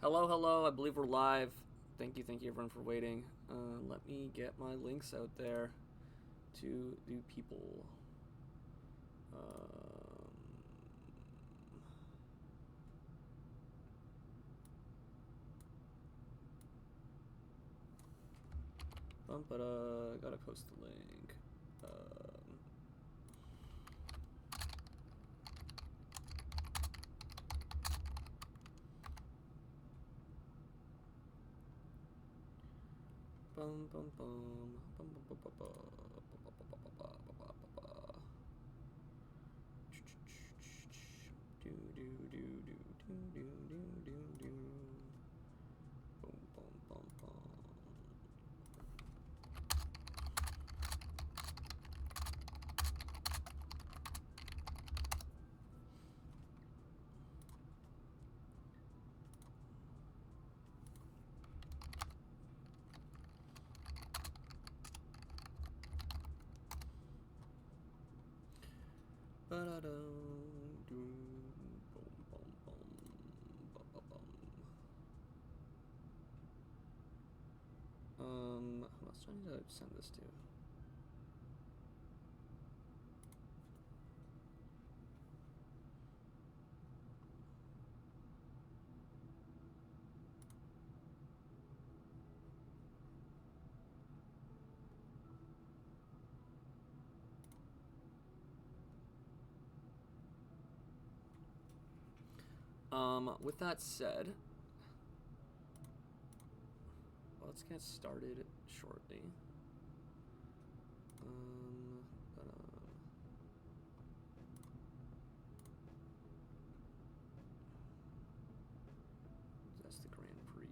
Hello, hello. I believe we're live. Thank you everyone for waiting. Let me get my links out there to the people. Gotta post the link. Bum bum bum bum bum bum bum bum. Do do do do do do do do. Boom bum bum bum. Who else do I need to send this to? With that said, let's get started shortly. That's the Grand Prix.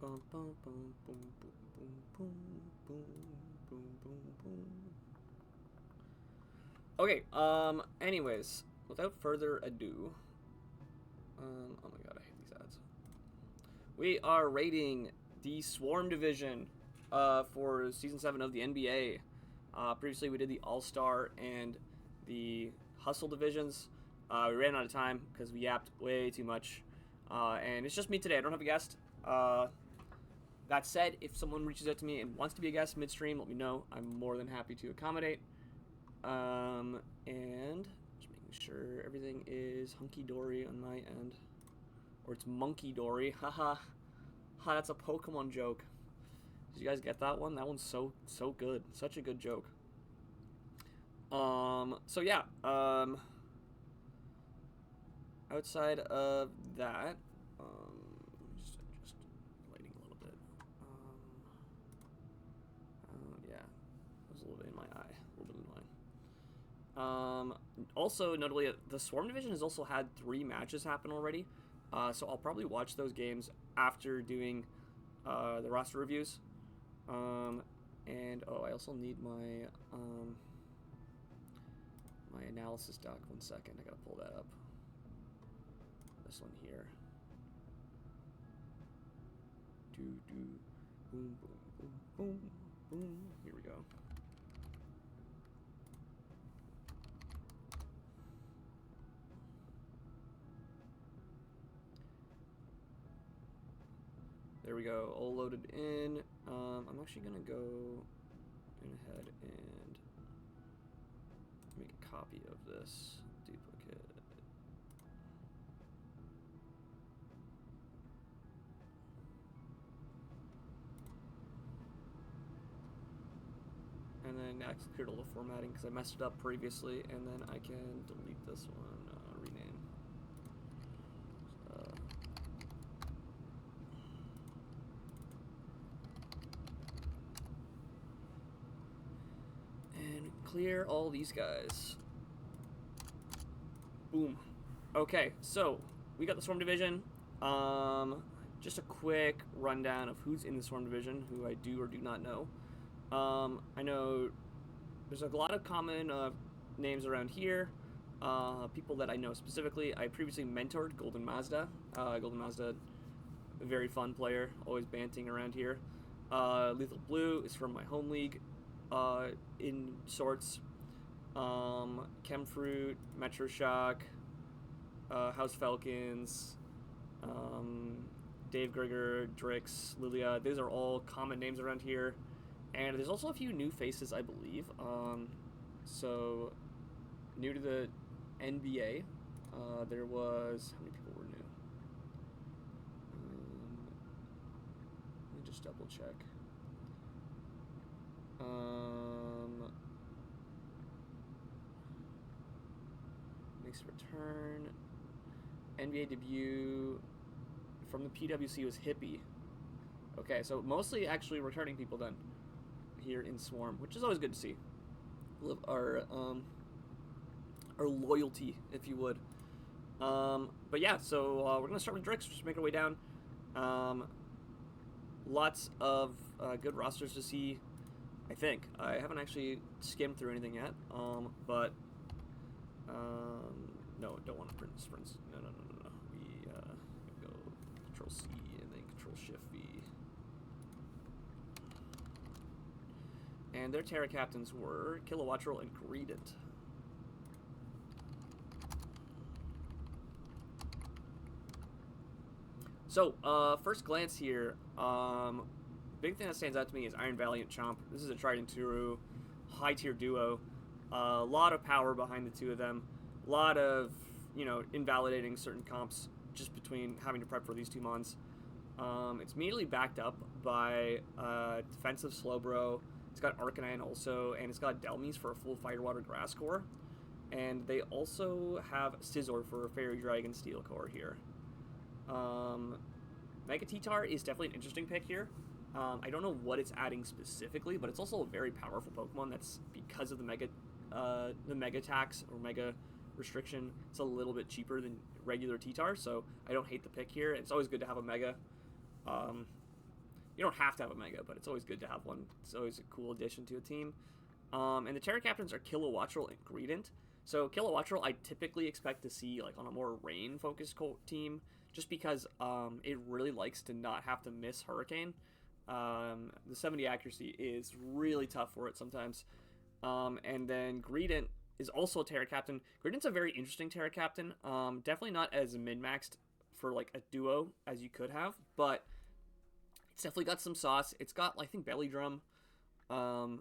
Bum bum bum boom boom boom boom boom boom boom boom. Okay. Anyways, without further ado, oh my god, I hate these ads. We are rating the Swarm Division, for Season 7 of the NBA. Previously, we did the All-Star and the Hustle divisions. We ran out of time because we yapped way too much. And it's just me today. I don't have a guest. That said, if someone reaches out to me and wants to be a guest midstream, let me know. I'm more than happy to accommodate. And just making sure everything is hunky-dory on my end. Or it's monkey-dory. Haha. Ha, that's a Pokemon joke. Did you guys get that one? That one's so good. Such a good joke. So yeah. Outside of that, just lighting a little bit. Yeah, it was a little bit in my eye, a little bit in mine. Also, notably, the Swarm Division has also had 3 matches happen already. So I'll probably watch those games after doing the roster reviews. And I also need my my analysis doc. 1 second, I gotta pull that up. This one here. Do do boom boom boom boom boom. Here we go. There we go, all loaded in. I'm actually gonna go ahead and make a copy of this duplicate. And then actually cleared all the formatting because I messed it up previously, and then I can delete this one, rename. And clear all these guys. Boom. Okay, so we got the Swarm Division. Just a quick rundown of who's in the Swarm Division, who I do or do not know. I know there's a lot of common names around here. People that I know specifically. I previously mentored Golden Mazda. Golden Mazda, a very fun player, always banting around here. Lethal Blue is from my home league, in sorts. Chemfruit, Metro Shock, House Falcons, Dave Grigger, Drix, Lilia. These are all common names around here. And there's also a few new faces, I believe. So, new to the NBA, there was... How many people were new? Let me just double check. Makes a return. NBA debut from the PWC was Hippie. Okay, so mostly actually returning people then here in Swarm, which is always good to see. Our loyalty, if you would. But yeah, so we're gonna start with Drix, just make our way down. Lots of good rosters to see. I think I haven't actually skimmed through anything yet. But no, don't want to print sprints. No. We go Control C and then Control Shift V. And their Terra captains were Kilowattrel and Greedent. So, first glance here, big thing that stands out to me is Iron Valiant Chomp. This is a tried and true high tier duo. A lot of power behind the two of them. A lot of, invalidating certain comps just between having to prep for these two mons. It's immediately backed up by defensive Slowbro. It's got Arcanine also, and it's got Delmies for a full Fire Water Grass core. And they also have Scizor for a Fairy Dragon Steel core here. Mega T-Tar is definitely an interesting pick here. I don't know what it's adding specifically, but it's also a very powerful Pokemon that's, because of the Mega tax or Mega restriction, it's a little bit cheaper than regular T-Tar, so I don't hate the pick here. It's always good to have a Mega. You don't have to have a Mega, but it's always good to have one. It's always a cool addition to a team. And the Terra captains are Kilowattrel and Greedent. So Kilowattrel I typically expect to see like on a more rain-focused team, just because it really likes to not have to miss Hurricane. The 70 accuracy is really tough for it sometimes. And then Greedent is also a Terra captain. Greedent's a very interesting Terra captain. Definitely not as min-maxed for like a duo as you could have, but it's definitely got some sauce. It's got, I think, Belly Drum, and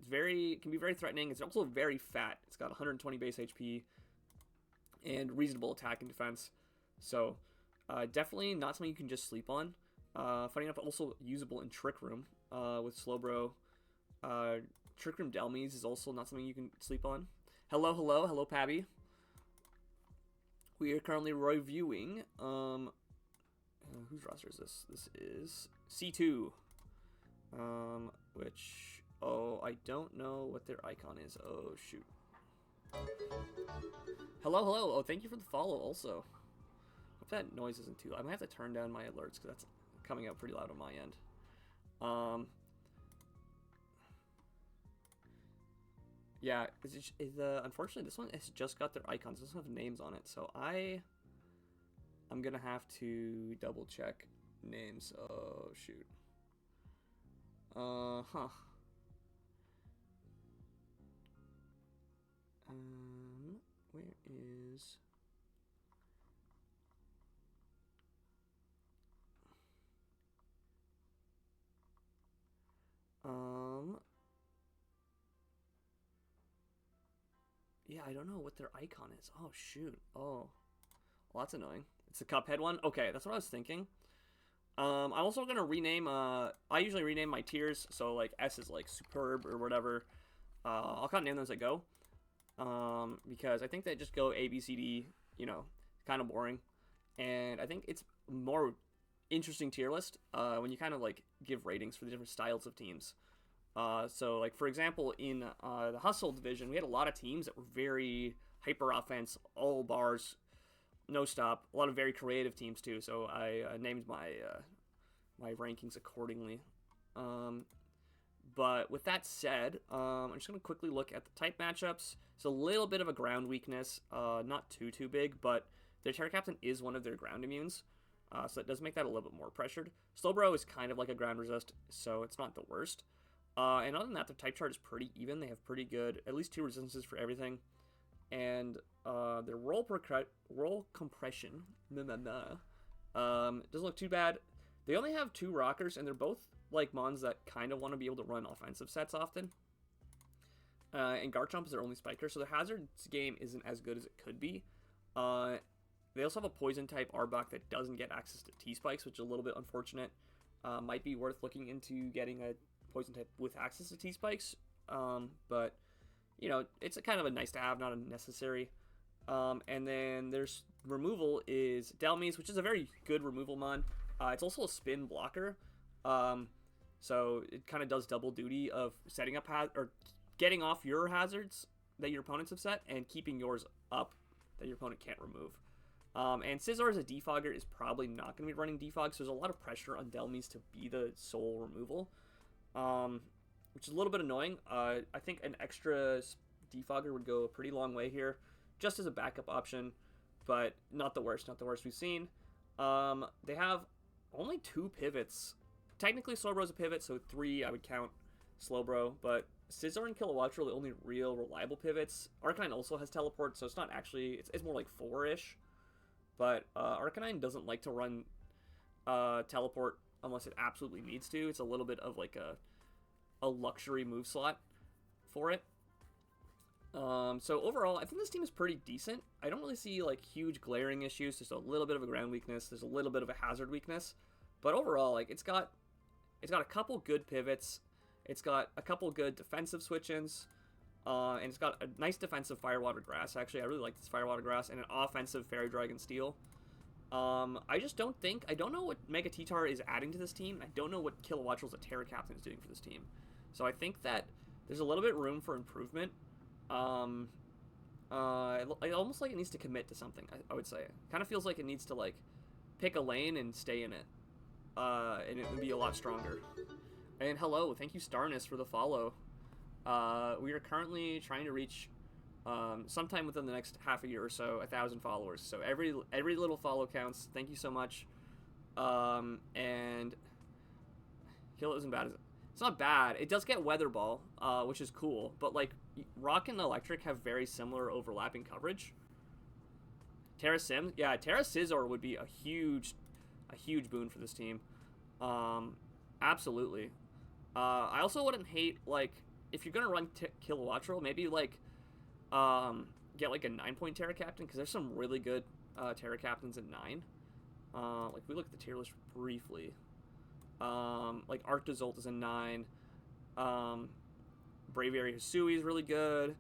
it can be very threatening. It's also very fat. It's got 120 base HP and reasonable attack and defense. So definitely not something you can just sleep on. Funny enough, also usable in Trick Room with Slowbro. Trick Room Delmies is also not something you can sleep on. Hello, Pabby. We are currently reviewing. Whose roster is this? This is C2. Which, I don't know what their icon is. Oh, shoot. Hello. Oh, thank you for the follow also. Hope that noise isn't too loud. I might have to turn down my alerts because that's coming out pretty loud on my end. Yeah, unfortunately this one has just got their icons. It doesn't have names on it, so I'm gonna have to double check names. Oh shoot. Where is? Yeah, I don't know what their icon is. Oh shoot. Oh, well, that's annoying. It's the Cuphead one? Okay, that's what I was thinking. I'm also going to rename, I usually rename my tiers, so like S is like Superb or whatever. I'll kind of name them as I go. Because I think they just go A, B, C, D, kind of boring. And I think it's more interesting tier list when you kind of like give ratings for the different styles of teams. So like for example, in the Hustle division, we had a lot of teams that were very hyper offense, all bars, no stop. A lot of very creative teams too. So I named my my rankings accordingly. But with that said, I'm just going to quickly look at the type matchups. It's a little bit of a ground weakness, not too big, but their Terra Captain is one of their ground immunes, so it does make that a little bit more pressured. Slowbro is kind of like a ground resist, so it's not the worst. And other than that, their type chart is pretty even. They have pretty good, at least 2 resistances for everything. And their roll compression, doesn't look too bad. They only have 2 rockers, and they're both like mons that kind of want to be able to run offensive sets often. And Garchomp is their only spiker, so the Hazard's game isn't as good as it could be. They also have a poison type Arbok that doesn't get access to T-Spikes, which is a little bit unfortunate. Might be worth looking into getting a poison type with access to T-Spikes. But, you know, it's a kind of a nice to have, not a necessary. And then there's removal is Delmise, which is a very good removal mon. It's also a spin blocker. So it kind of does double duty of setting up or getting off your hazards that your opponents have set and keeping yours up that your opponent can't remove. And Scizor as a defogger is probably not going to be running defog, so there's a lot of pressure on Delmise to be the sole removal, which is a little bit annoying. I think an extra defogger would go a pretty long way here, just as a backup option, but not the worst we've seen. They have only 2 pivots. Technically, Slowbro's a pivot, so 3 I would count Slowbro, but Scizor and Kilowattrel are the only real reliable pivots. Arcanine also has teleport, so it's not actually, it's more like 4-ish, but Arcanine doesn't like to run teleport unless it absolutely needs to. It's a little bit of like a luxury move slot for it. So overall, I think this team is pretty decent. I don't really see like huge glaring issues. There's a little bit of a ground weakness. There's a little bit of a hazard weakness, but overall, like it's got a couple good pivots. It's got a couple good defensive switch-ins, and it's got a nice defensive Fire Water Grass. Actually, I really like this Fire Water Grass, and an offensive Fairy Dragon Steel. I just don't think, I don't know what Mega T-Tar is adding to this team. I don't know what Kilowattrel's a Terra Captain is doing for this team. So I think that there's a little bit room for improvement. It almost like it needs to commit to something, I would say. It kind of feels like it needs to like pick a lane and stay in it. And it would be a lot stronger. And hello, thank you Starness for the follow. We are currently trying to reach, sometime within the next half a year or so, 1,000 followers. So every little follow counts. Thank you so much. And Kill isn't bad. It's not bad. It does get Weather Ball, which is cool. But like Rock and Electric have very similar overlapping coverage. Terra Sims, yeah, Terra Scizor would be a huge boon for this team. Absolutely. I also wouldn't hate, like, if you're gonna run Kilowattrel, maybe like get like a 9-point Terra Captain, because there's some really good Terra Captains at 9. Like we look at the tier list briefly. Like Arctozolt is a 9. Braviary Hisui is really good.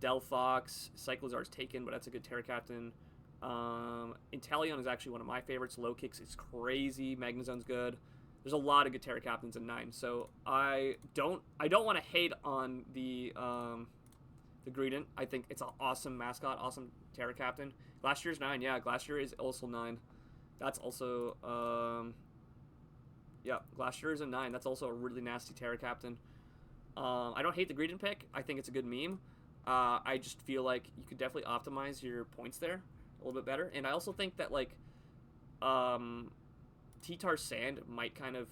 Delphox, Cyclozar's taken, but that's a good Terra Captain. Inteleon is actually one of my favorites. Low Kicks is crazy. Magnezone's good. There's a lot of good Terra Captains in 9, so I don't want to hate on the Greedent. I think it's an awesome mascot, awesome Terra Captain. Glashier's 9, yeah. Glacier is also 9. That's also yeah, Glacier is a 9. That's also a really nasty Terra Captain. I don't hate the Greedent pick. I think it's a good meme. I just feel like you could definitely optimize your points there a little bit better. And I also think that like T-Tar Sand might kind of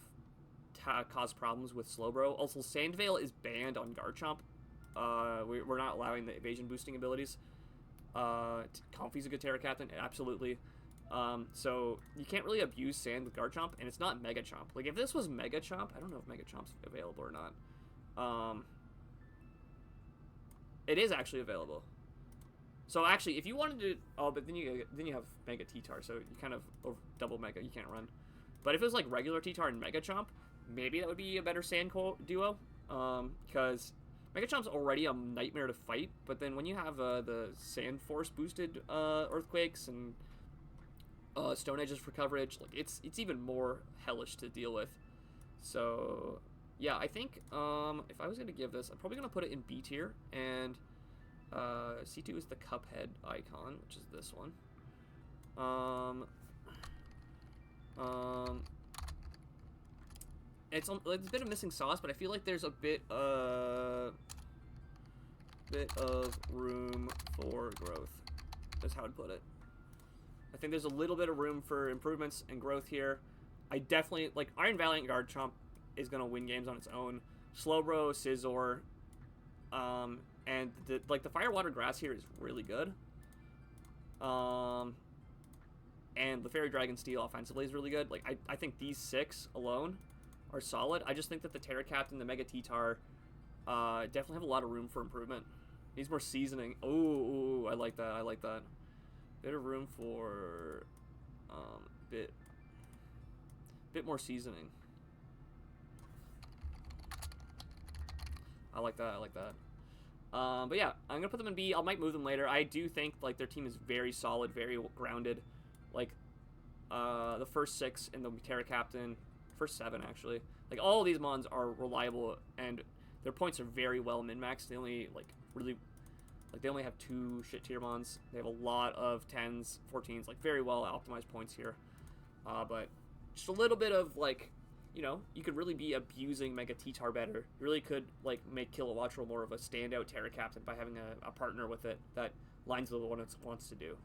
cause problems with Slowbro. Also, Sandveil is banned on Garchomp. We're not allowing the evasion boosting abilities. Comfy's a good Terra Captain, absolutely. So you can't really abuse Sand with Garchomp, and it's not Mega Chomp. Like if this was Mega Chomp, I don't know if Mega Chomp's available or not. It is actually available. So actually, if you wanted to, but then you have Mega T-Tar, so you kind of double Mega. You can't run. But if it was like regular T-Tar and Mega Chomp, maybe that would be a better Sand duo. Because Mega Chomp's already a nightmare to fight, but then when you have the Sand Force boosted Earthquakes and Stone Edges for coverage, like it's even more hellish to deal with. So yeah, I think if I was gonna give this, I'm probably gonna put it in B tier, and C2 is the Cuphead icon, which is this one. It's like, there's a bit of missing sauce, but I feel like there's a bit of room for growth. That's how I'd put it. I think there's a little bit of room for improvements and growth here. I definitely, like, Iron Valiant Garchomp is going to win games on its own. Slowbro, Scizor, and the Fire Water Grass here is really good. And the Fairy Dragon Steel offensively is really good. Like, I think these 6 alone are solid. I just think that the Terra Captain, the Mega T-Tar, definitely have a lot of room for improvement. Needs more seasoning. Ooh, I like that. I like that. Bit of room for bit more seasoning. I like that. I like that. But yeah, I'm gonna put them in B. I might move them later. I do think like their team is very solid, very grounded. Like the first 6 in the Terra Captain, first 7 actually. Like all of these mons are reliable and their points are very well min-maxed. They only they only have 2 shit tier mons. They have a lot of 10s, 14s, like very well optimized points here. But just a little bit of like, you know, you could really be abusing Mega T-Tar better. You really could like make Kilowattrel more of a standout Terra Captain by having a partner with it that lines with what it wants to do.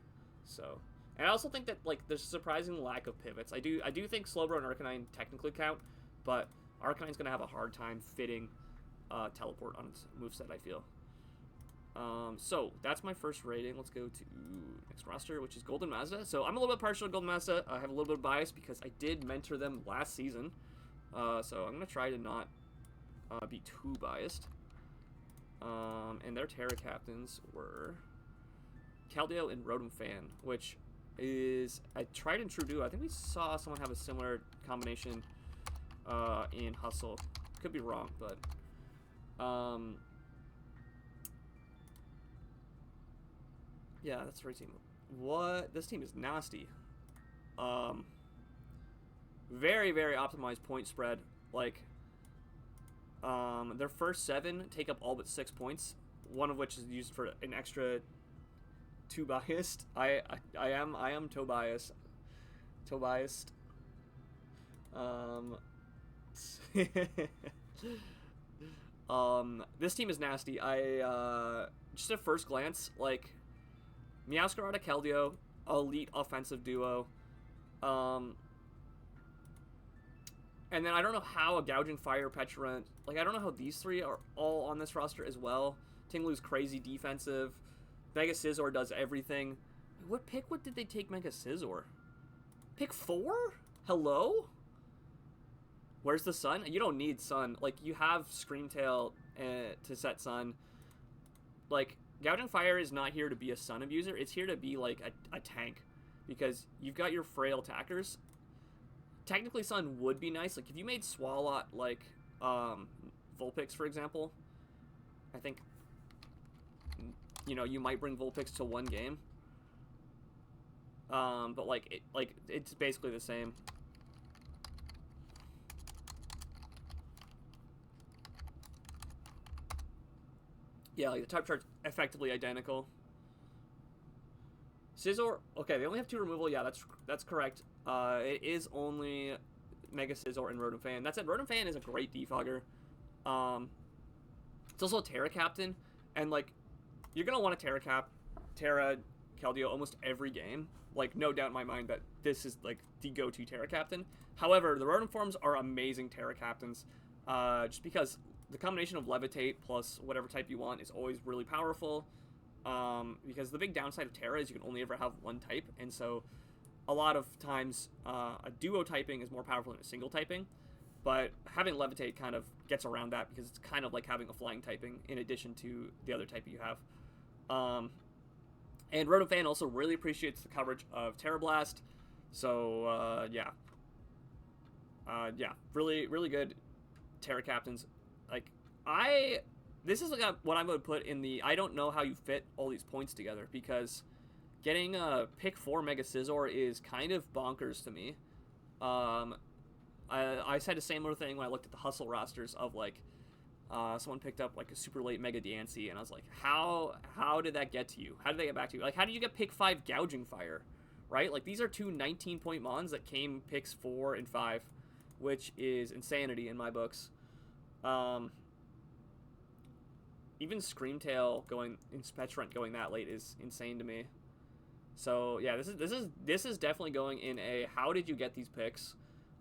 So, and I also think that like there's a surprising lack of pivots. I do think Slowbro and Arcanine technically count, but Arcanine's gonna have a hard time fitting Teleport on its moveset, I feel. So that's my first rating. Let's go to next roster, which is Golden Mazda. So I'm a little bit partial to Golden Mazda. I have a little bit of bias because I did mentor them last season. So I'm gonna try to not be too biased. And their Terra Captains were Keldeo and Rotom Fan, which is a tried and true duo. I think we saw someone have a similar combination in Hustle. Could be wrong, but yeah, that's the right team. What? This team is nasty. Very, very optimized point spread. Like, their first 7 take up all but 6 points. One of which is used for an extra 2 biased. I am toe biased. Toe biased. This team is nasty. Just at first glance, like, Meowscarada, Keldeo, elite offensive duo. And then I don't know how a Gouging Fire, Petulant, like I don't know how these 3 are all on this roster as well. Tinglu's crazy defensive. Mega Scizor does everything. What did they take Mega Scizor? Pick 4? Hello? Where's the Sun? You don't need Sun. Like, you have Screamtail to set Sun. Like, Gouging Fire is not here to be a Sun abuser. It's here to be, like, a tank. Because you've got your frail attackers. Technically, Sun would be nice. Like, if you made Swalot, like, Vulpix, for example, I think, you know, you might bring Vulpix to 1 game. But, like, it's basically the same. Yeah, like, the type chart's effectively identical. Scizor, okay, they only have 2 removal. Yeah, that's correct. It is only Mega Scizor and Rotom Fan. That said, Rotom Fan is a great defogger. It's also a Terra Captain, and like, you're gonna want to Terra Keldeo almost every game. Like, no doubt in my mind that this is like the go-to Terra Captain. However, the Rotom forms are amazing Terra Captains, just because the combination of Levitate plus whatever type you want is always really powerful. Because the big downside of Terra is you can only ever have 1 type, and so a lot of times a duo typing is more powerful than a single typing, but having Levitate kind of gets around that because it's kind of like having a flying typing in addition to the other type you have. And Rotom Fan also really appreciates the coverage of Terra Blast, so yeah, really, really good Terra Captains. Like, this is like what I'm going to put in the, I don't know how you fit all these points together, because getting a pick 4 Mega Scizor is kind of bonkers to me. I said the same thing when I looked at the Hustle rosters of, like, someone picked up, like, a super late Mega Diancie, and I was like, how did that get to you? How did they get back to you? Like, how did you get pick 5 Gouging Fire, right? Like, these are two 19-point mons that came picks 4 and 5, which is insanity in my books. Even Screamtail going in Petrant going that late is insane to me. So yeah, this is definitely going in a how did you get these picks?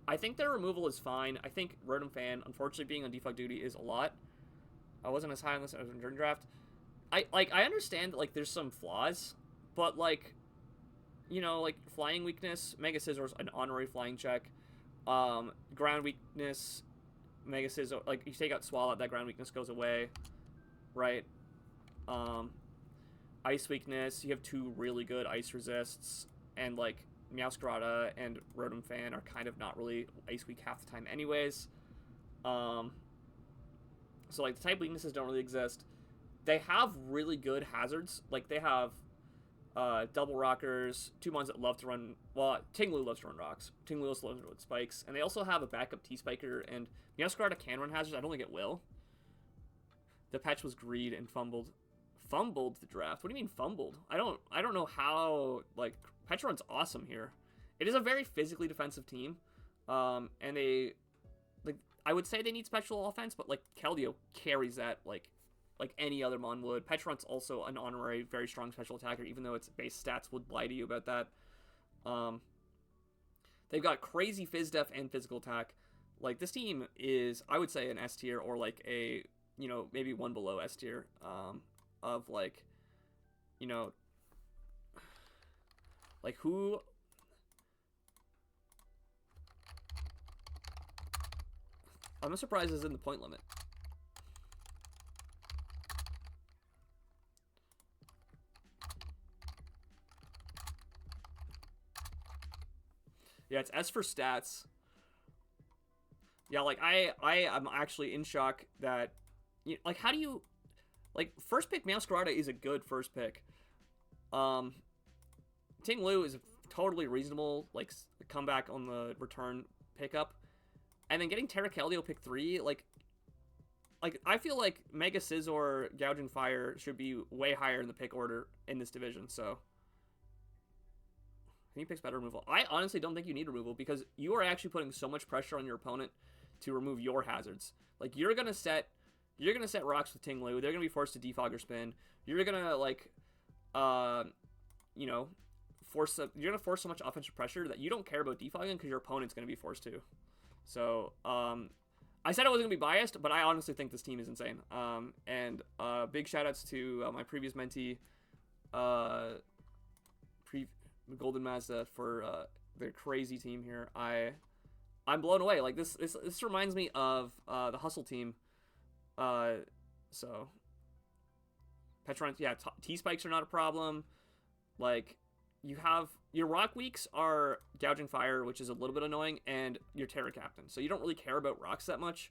I think their removal is fine. I think Rotom Fan, unfortunately, being on defog duty is a lot. I wasn't as high on this as during draft. I understand that like there's some flaws, but like, you know, like flying weakness, Mega Scizor's an honorary flying check. Ground weakness, Mega Scizor, like you take out Swallow, that ground weakness goes away, right? Ice weakness, you have 2 really good ice resists, and like Meowscarada and Rotom Fan are kind of not really ice weak half the time anyways. So like the type weaknesses don't really exist. They have really good hazards. Like they have double rockers, 2 mons that love to run, well, Tinglu loves to run rocks. Tinglu also loves to run spikes, and they also have a backup T-Spiker, and Meowscarada can run hazards. I don't think it will. The patch was greed and fumbled the draft. What do you mean fumbled? I don't know how, like, Petron's awesome here. It is a very physically defensive team. And they, like, I would say they need special offense, but, like, Keldeo carries that, like any other mon would. Petron's also an honorary, very strong special attacker, even though its base stats would lie to you about that. They've got crazy phys def and physical attack. Like, this team is, I would say, an S tier, or, like, a, you know, maybe one below S tier. Of like, you know, like who, I'm surprised is in the point limit. Yeah, it's S for stats. Yeah, like I am actually in shock that, you know, like how do you, like, first pick Meowscarada is a good first pick. Ting Lu is a totally reasonable, like, comeback on the return pickup. And then getting Terra Keldeo pick 3, like, I feel like Mega Scizor, Gouging Fire should be way higher in the pick order in this division, so. I think he picks better removal. I honestly don't think you need removal, because you are actually putting so much pressure on your opponent to remove your hazards. Like, you're gonna set rocks with Ting Lu. They're going to be forced to defog or spin. You're going to, like, you know, you're going to force so much offensive pressure that you don't care about defogging because your opponent's going to be forced to. So, I said I wasn't going to be biased, but I honestly think this team is insane. And big shout-outs to my previous mentee, Golden Mazda, for their crazy team here. I'm blown away. Like, this reminds me of the Hustle team. So Petron, yeah, T-Spikes are not a problem. Like, you have your rock weaks are Gouging Fire, which is a little bit annoying, and your Terra Captain. So you don't really care about rocks that much.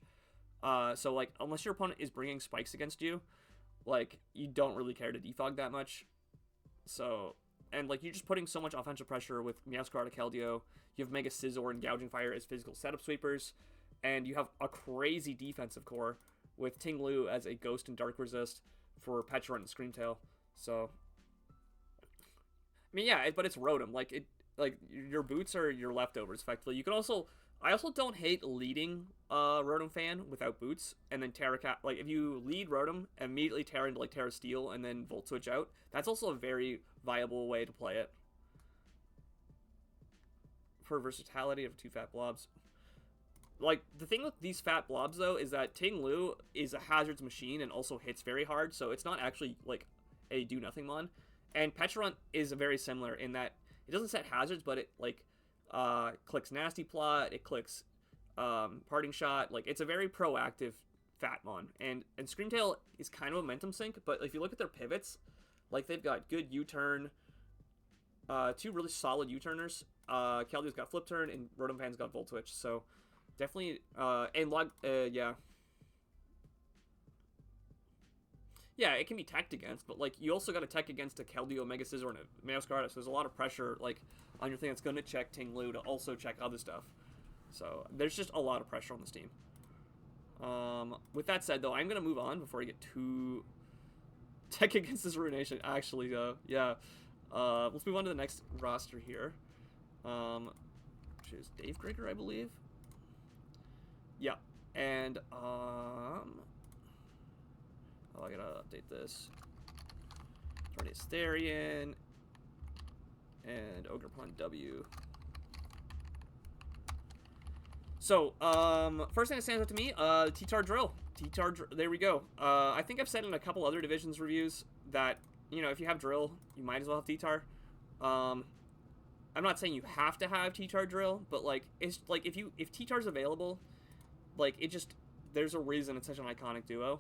So like, unless your opponent is bringing spikes against you, like, you don't really care to defog that much. So, and like, you're just putting so much offensive pressure with Meowscarada, Keldeo. You have Mega Scizor and Gouging Fire as physical setup sweepers, and you have a crazy defensive core with Ting Lu as a Ghost and Dark Resist for Petrant and Screamtail. So, I mean, yeah, but it's Rotom. Like, your boots are your leftovers, effectively. You can also, I also don't hate leading Rotom Fan without boots, and then Terra Cap, like, if you lead Rotom, immediately Terra into, like, Terra Steel, and then Volt Switch out, that's also a very viable way to play it. For versatility of 2 fat blobs. Like, the thing with these fat blobs, though, is that Ting Lu is a hazards machine and also hits very hard, so it's not actually, like, a do-nothing mon. And Petrant is very similar in that it doesn't set hazards, but it, like, clicks Nasty Plot, it clicks Parting Shot. Like, it's a very proactive fat mon. And Screamtail is kind of a momentum sink, but if you look at their pivots, like, they've got good U-turn, 2 really solid U-turners. Keldeo's got Flip Turn, and Rotom Fan's got Volt Switch, so definitely, yeah. Yeah, it can be teched against, but, like, you also got to tech against a Keldeo, Mega Scizor, and a Meowscarada, so there's a lot of pressure, like, on your thing that's going to check Ting Lu to also check other stuff. So, there's just a lot of pressure on this team. With that said, though, I'm going to move on before I get too tech against this Ruination, actually, yeah. Let's move on to the next roster here. Which is Dave Grigger, I believe. Yeah. And, oh, I gotta update this. Tornadus Therian. And Ogerpon W. So, first thing that stands out to me, T-Tar Drill. There we go. I think I've said in a couple other divisions reviews that, you know, if you have Drill, you might as well have T-Tar. I'm not saying you have to have T-Tar Drill, but, like, it's, like, if T-Tar's available, like, there's a reason it's such an iconic duo.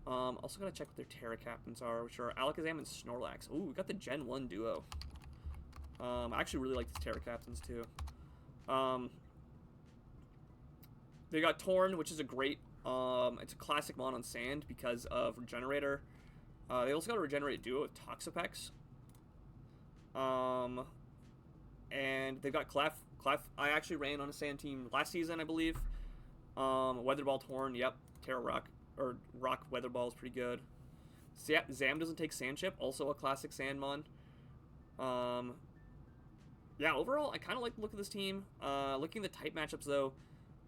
Also gotta check what their Terra Captains are, which are Alakazam and Snorlax. Ooh, we got the Gen 1 duo. I actually really like these Terra Captains, too. They got Torn, which is a great, it's a classic mon on sand because of Regenerator. They also got a Regenerated duo with Toxapex. And they've got Clef. Clef, I actually ran on a sand team last season, I believe. Weatherball Torn, yep. Terra Rock, or Rock Weatherball is pretty good. Zam doesn't take Sand Chip, also a classic Sandmon. Yeah, overall, I kind of like the look of this team. Looking at the type matchups, though,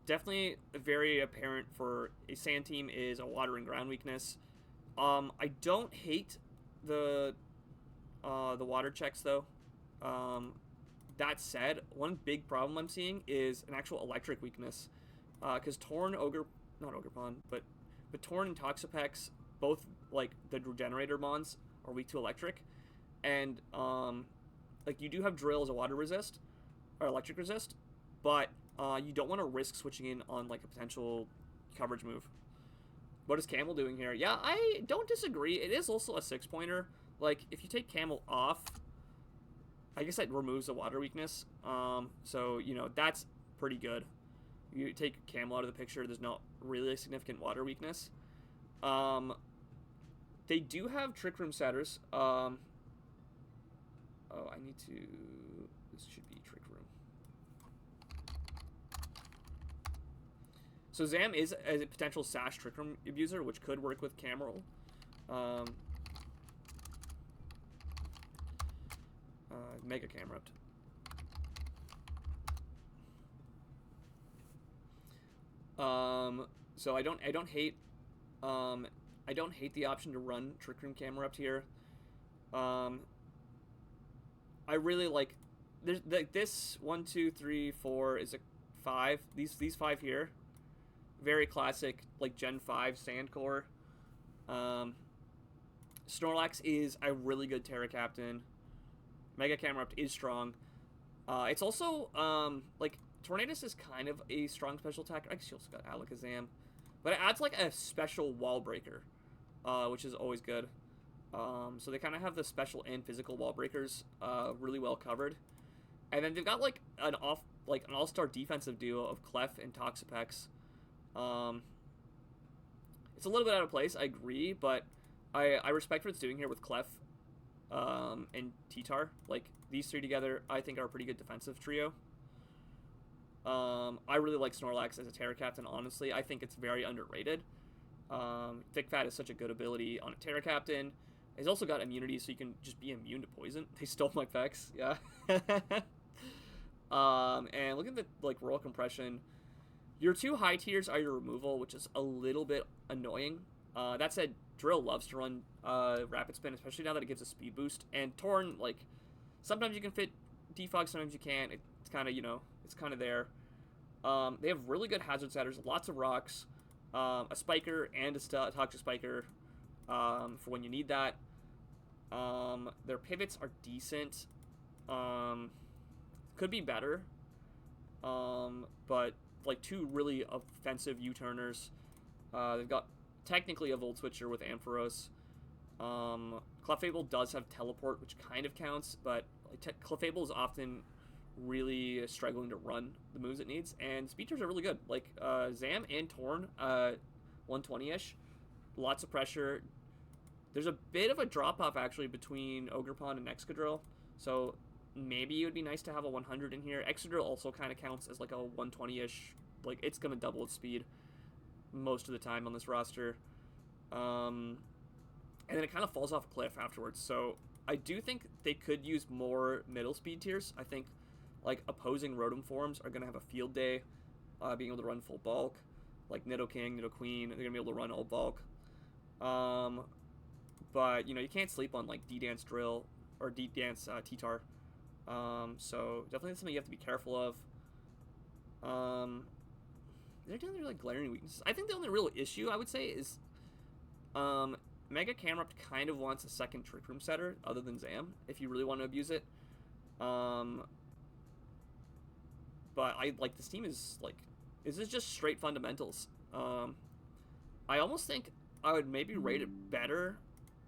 definitely very apparent for a sand team is a water and ground weakness. I don't hate the water checks, though. That said, one big problem I'm seeing is an actual electric weakness. Because Torn, not Ogerpon, but Torn and Toxapex, both, like, the Regenerator mons are weak to electric. And, like, you do have Drill as a water resist, or electric resist, but you don't want to risk switching in on, like, a potential coverage move. What is Camel doing here? Yeah, I don't disagree. It is also a 6-pointer. Like, if you take Camel off, I guess that removes the water weakness. So, you know, that's pretty good. You take Camel out of the picture, there's not really a significant water weakness. They do have Trick Room setters. Oh, I need to... This should be Trick Room. So Zam is a potential Sash Trick Room abuser, which could work with Cameral. Mega Camerupt. So I don't hate the option to run Trick Room Camerupt here. I really like this 1, 2, 3, 4 is a 5. These 5 here, very classic, like Gen 5 Sandcore. Snorlax is a really good Terra Captain. Mega Camerupt is strong. It's also like Tornadus is kind of a strong special attacker. I guess you also got Alakazam, but it adds like a special wall breaker, which is always good. So they kind of have the special and physical wall breakers really well covered. And then they've got like an all-star defensive duo of Clef and Toxapex. It's a little bit out of place, I agree, but I respect what it's doing here with Clef and T-Tar. Like, these three together, I think, are a pretty good defensive trio. I really like Snorlax as a Terra Captain, honestly. I think it's very underrated. Thick Fat is such a good ability on a Terra Captain. He's also got immunity, so you can just be immune to poison. They stole my Pex, yeah. And look at the, like, Royal Compression. Your 2 high tiers are your removal, which is a little bit annoying. That said, Drill loves to run Rapid Spin, especially now that it gives a speed boost. And Torn, like, sometimes you can fit Defog, sometimes you can't. It's kind of, you know, it's kind of there. They have really good hazard setters, lots of rocks, a Spiker and a Toxic Spiker for when you need that. Their pivots are decent. Could be better. But, like, 2 really offensive U-turners. They've got technically a Volt Switcher with Ampharos. Clefable does have Teleport, which kind of counts, but Clefable is often really struggling to run the moves it needs, and Speedsters are really good. Like, Zam and Torn, 120-ish. Lots of pressure. There's a bit of a drop-off, actually, between Ogerpon and Excadrill, so maybe it would be nice to have a 100 in here. Excadrill also kind of counts as, like, a 120-ish. Like, it's going to double its speed most of the time on this roster. And then it kind of falls off a cliff afterwards, so I do think they could use more middle speed tiers. I think like opposing Rotom forms are gonna have a field day, being able to run full bulk, like Nidoking, Nidoqueen. They're gonna be able to run all bulk. But you know you can't sleep on like D-Dance Drill or D-Dance T-Tar. So definitely something you have to be careful of. They're doing like glaring weaknesses. I think the only real issue I would say is, Mega Camerupt kind of wants a second Trick Room setter other than Zam if you really want to abuse it. But I like this team is like, this is just straight fundamentals. I almost think I would maybe rate it better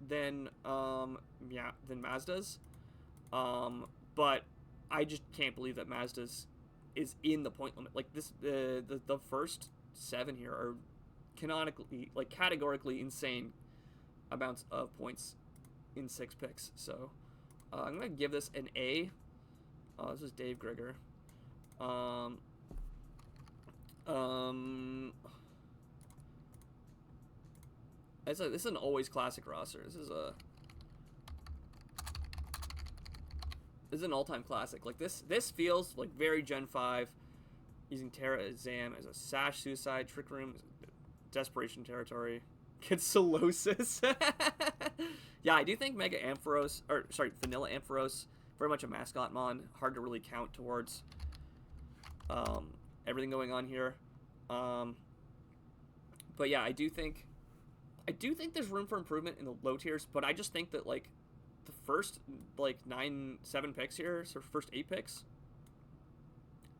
than than Mazda's. But I just can't believe that Mazda's is in the point limit. Like this, the first 7 here are canonically, like categorically insane amounts of points in 6 picks. So I'm gonna give this an A. This is Dave Grigger. This is an always classic roster. This is an all-time classic. Like this feels like very Gen 5, using Terra as Zam as a Sash Suicide, Trick Room, Desperation Territory, Kidsolosis. Yeah, I do think Vanilla Ampharos, very much a mascot mon. Hard to really count towards everything going on here. But yeah, I do think there's room for improvement in the low tiers, but I just think that like the first like 7 picks here, so first 8 picks,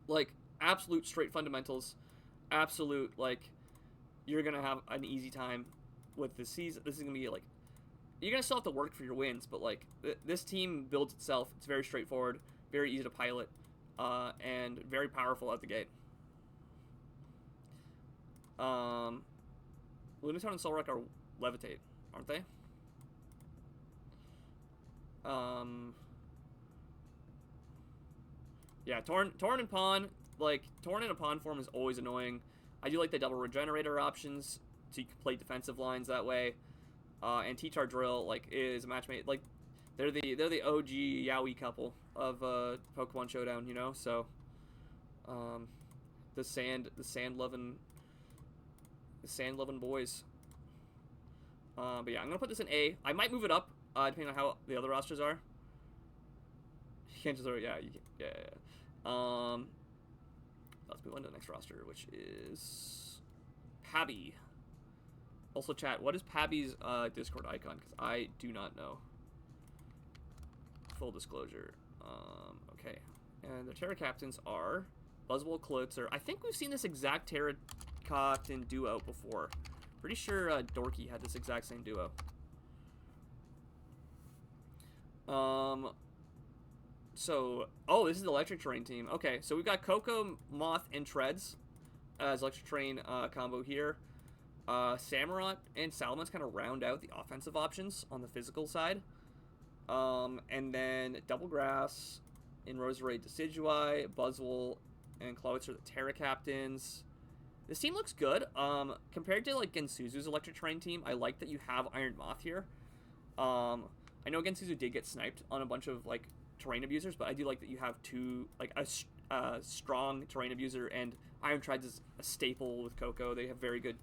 like absolute straight fundamentals, absolute like you're gonna have an easy time with this season. This is gonna be like, you're gonna still have to work for your wins, but like this team builds itself. It's very straightforward, very easy to pilot, and very powerful at the gate. Lunatone and Solrock are Levitate, aren't they? Yeah, Torn and Pawn, like Torn in a Pawn form is always annoying. I do like the double regenerator options, so you can play defensive lines that way. And T-Tar Drill like is a match made, like they're the OG Yowie couple of Pokemon Showdown, you know. So the sand loving boys. But yeah, I'm gonna put this in A. I might move it up depending on how the other rosters are. You can't just throw it. Yeah, you can, yeah. Let's move on to the next roster, which is Pabby. Also, chat, what is Pabby's Discord icon? Because I do not know. Full disclosure. Okay. And the Terra Captains are Buzzwole, Klotzer. I think we've seen this exact Terra Captain duo before. Pretty sure Dorky had this exact same duo. So, oh, this is the Electric Terrain team. Okay, so we've got Coco, Moth, and Treads as Electric Terrain combo here. Samurott and Salamence kind of round out the offensive options on the physical side. And then Double Grass in Roserade, Decidueye, Buzzwole, and Klawitz are the Terra Captains. This team looks good. Compared to like Gensuzu's Electric Terrain team, I like that you have Iron Moth here. I know Gensuzu did get sniped on a bunch of like terrain abusers, but I do like that you have two, like a strong terrain abuser, and Iron Treads is a staple with Coco. They have very good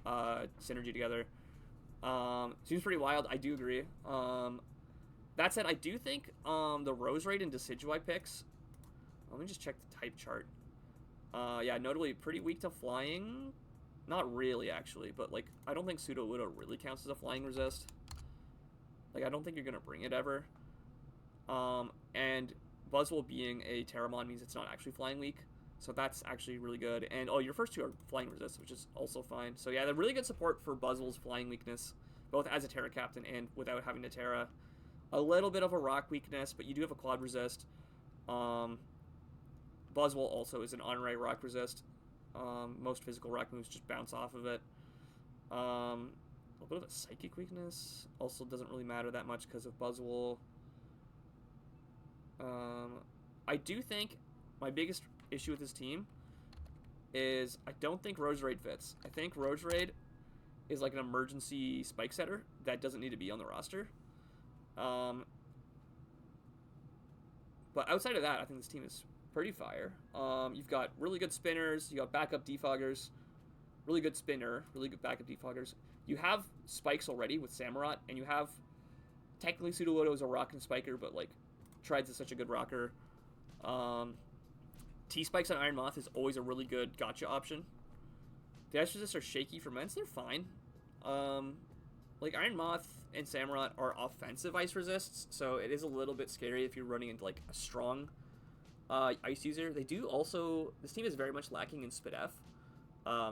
synergy together. Seems pretty wild. I do agree. That said, I do think the Roserade and Decidueye picks. Let me just check the type chart. Yeah, notably pretty weak to flying. Not really, actually, but like I don't think Sudowoodo really counts as a flying resist. Like I don't think you're gonna bring it ever. And Buzzwole being a Terramon means it's not actually flying weak. So that's actually really good. And oh, your first two are flying resist, which is also fine. So yeah, they're really good support for Buzzwole's flying weakness, both as a Terra Captain and without having to Terra. A little bit of a rock weakness, but you do have a quad resist. Buzzwole also is an honorary rock resist. Most physical rock moves just bounce off of it. A little bit of a psychic weakness. Also doesn't really matter that much because of Buzzwole. I do think my biggest issue with this team is I don't think Roserade fits. I think Roserade is like an emergency spike setter that doesn't need to be on the roster. But outside of that, I think this team is pretty fire. You've got really good spinners. You got backup defoggers. Really good spinner. Really good backup defoggers. You have spikes already with Samurott, and you have technically Sudowoodo is a rock and spiker, but like Treads is such a good rocker. T-Spikes on Iron Moth is always a really good gotcha option. The ice resists are shaky for Ments. They're fine. Like Iron Moth and Samurott are offensive ice resists, so it is a little bit scary if you're running into like a strong ice user. They do also, this team is very much lacking in SpDef.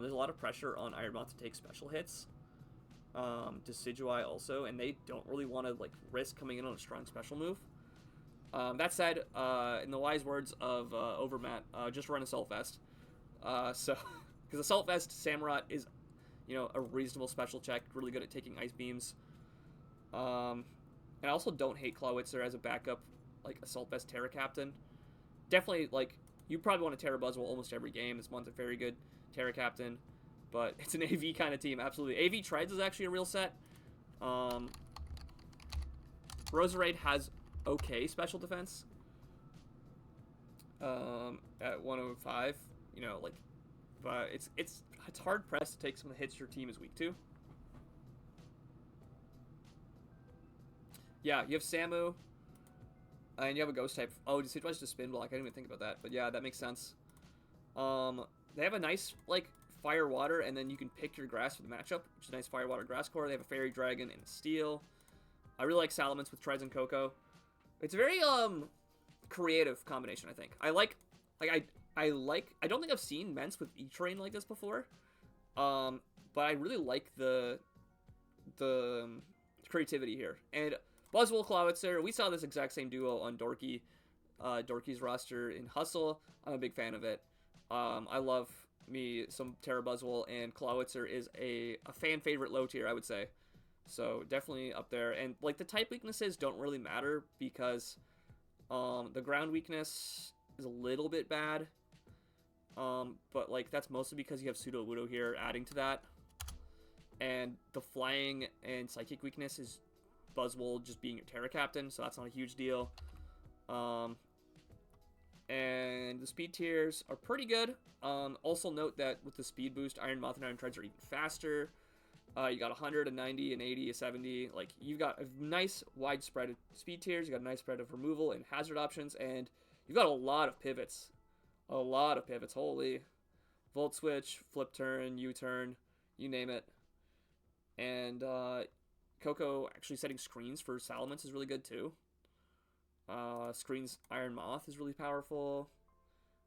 There's a lot of pressure on Iron Moth to take special hits. Decidueye also, and they don't really want to like risk coming in on a strong special move. That said, in the wise words of Overmat, just run Assault Vest. So, because Assault Vest, Samurott is, you know, a reasonable special check, really good at taking ice beams. And I also don't hate Clawitzer as a backup, like Assault Vest Terra Captain. Definitely, like, you probably want to Terra Buzzwole almost every game. This one's a very good Terra Captain, but it's an AV kind of team, absolutely. AV Treads is actually a real set. Roserade has okay special defense at 105, you know, like, but it's hard pressed to take some of the hits your team is weak to. Yeah, you have Samu, and you have a ghost type. Oh, Decidueye's just spin block. I didn't even think about that, but yeah, that makes sense. They have a nice like fire water, and then you can pick your grass for the matchup, which is a nice fire water grass core. They have a fairy dragon and a steel. I really like Salamence with Treads and Coco. It's a very creative combination, I think. I don't think I've seen Ments with E-Train like this before. But I really like the creativity here. And Buzzwole Clawitzer, we saw this exact same duo on Dorky's roster in Hustle. I'm a big fan of it. I love me some Terra Buzzwole, and Clawitzer is a fan favorite low tier, I would say. So definitely up there. And like the type weaknesses don't really matter because the ground weakness is a little bit bad. But like that's mostly because you have Sudowoodo here adding to that. And the flying and psychic weakness is Buzzwole just being your Terra Captain, so that's not a huge deal. And the speed tiers are pretty good. Also note that with the speed boost, Iron Moth and Iron Treads are even faster. You got 100, a 90, an 80, a 70. Like, you've got a nice wide spread of speed tiers. You got a nice spread of removal and hazard options. And you've got a lot of pivots. A lot of pivots. Holy. Volt Switch, Flip Turn, U-Turn, you name it. And Coco actually setting screens for Salamence is really good, too. Screens Iron Moth is really powerful.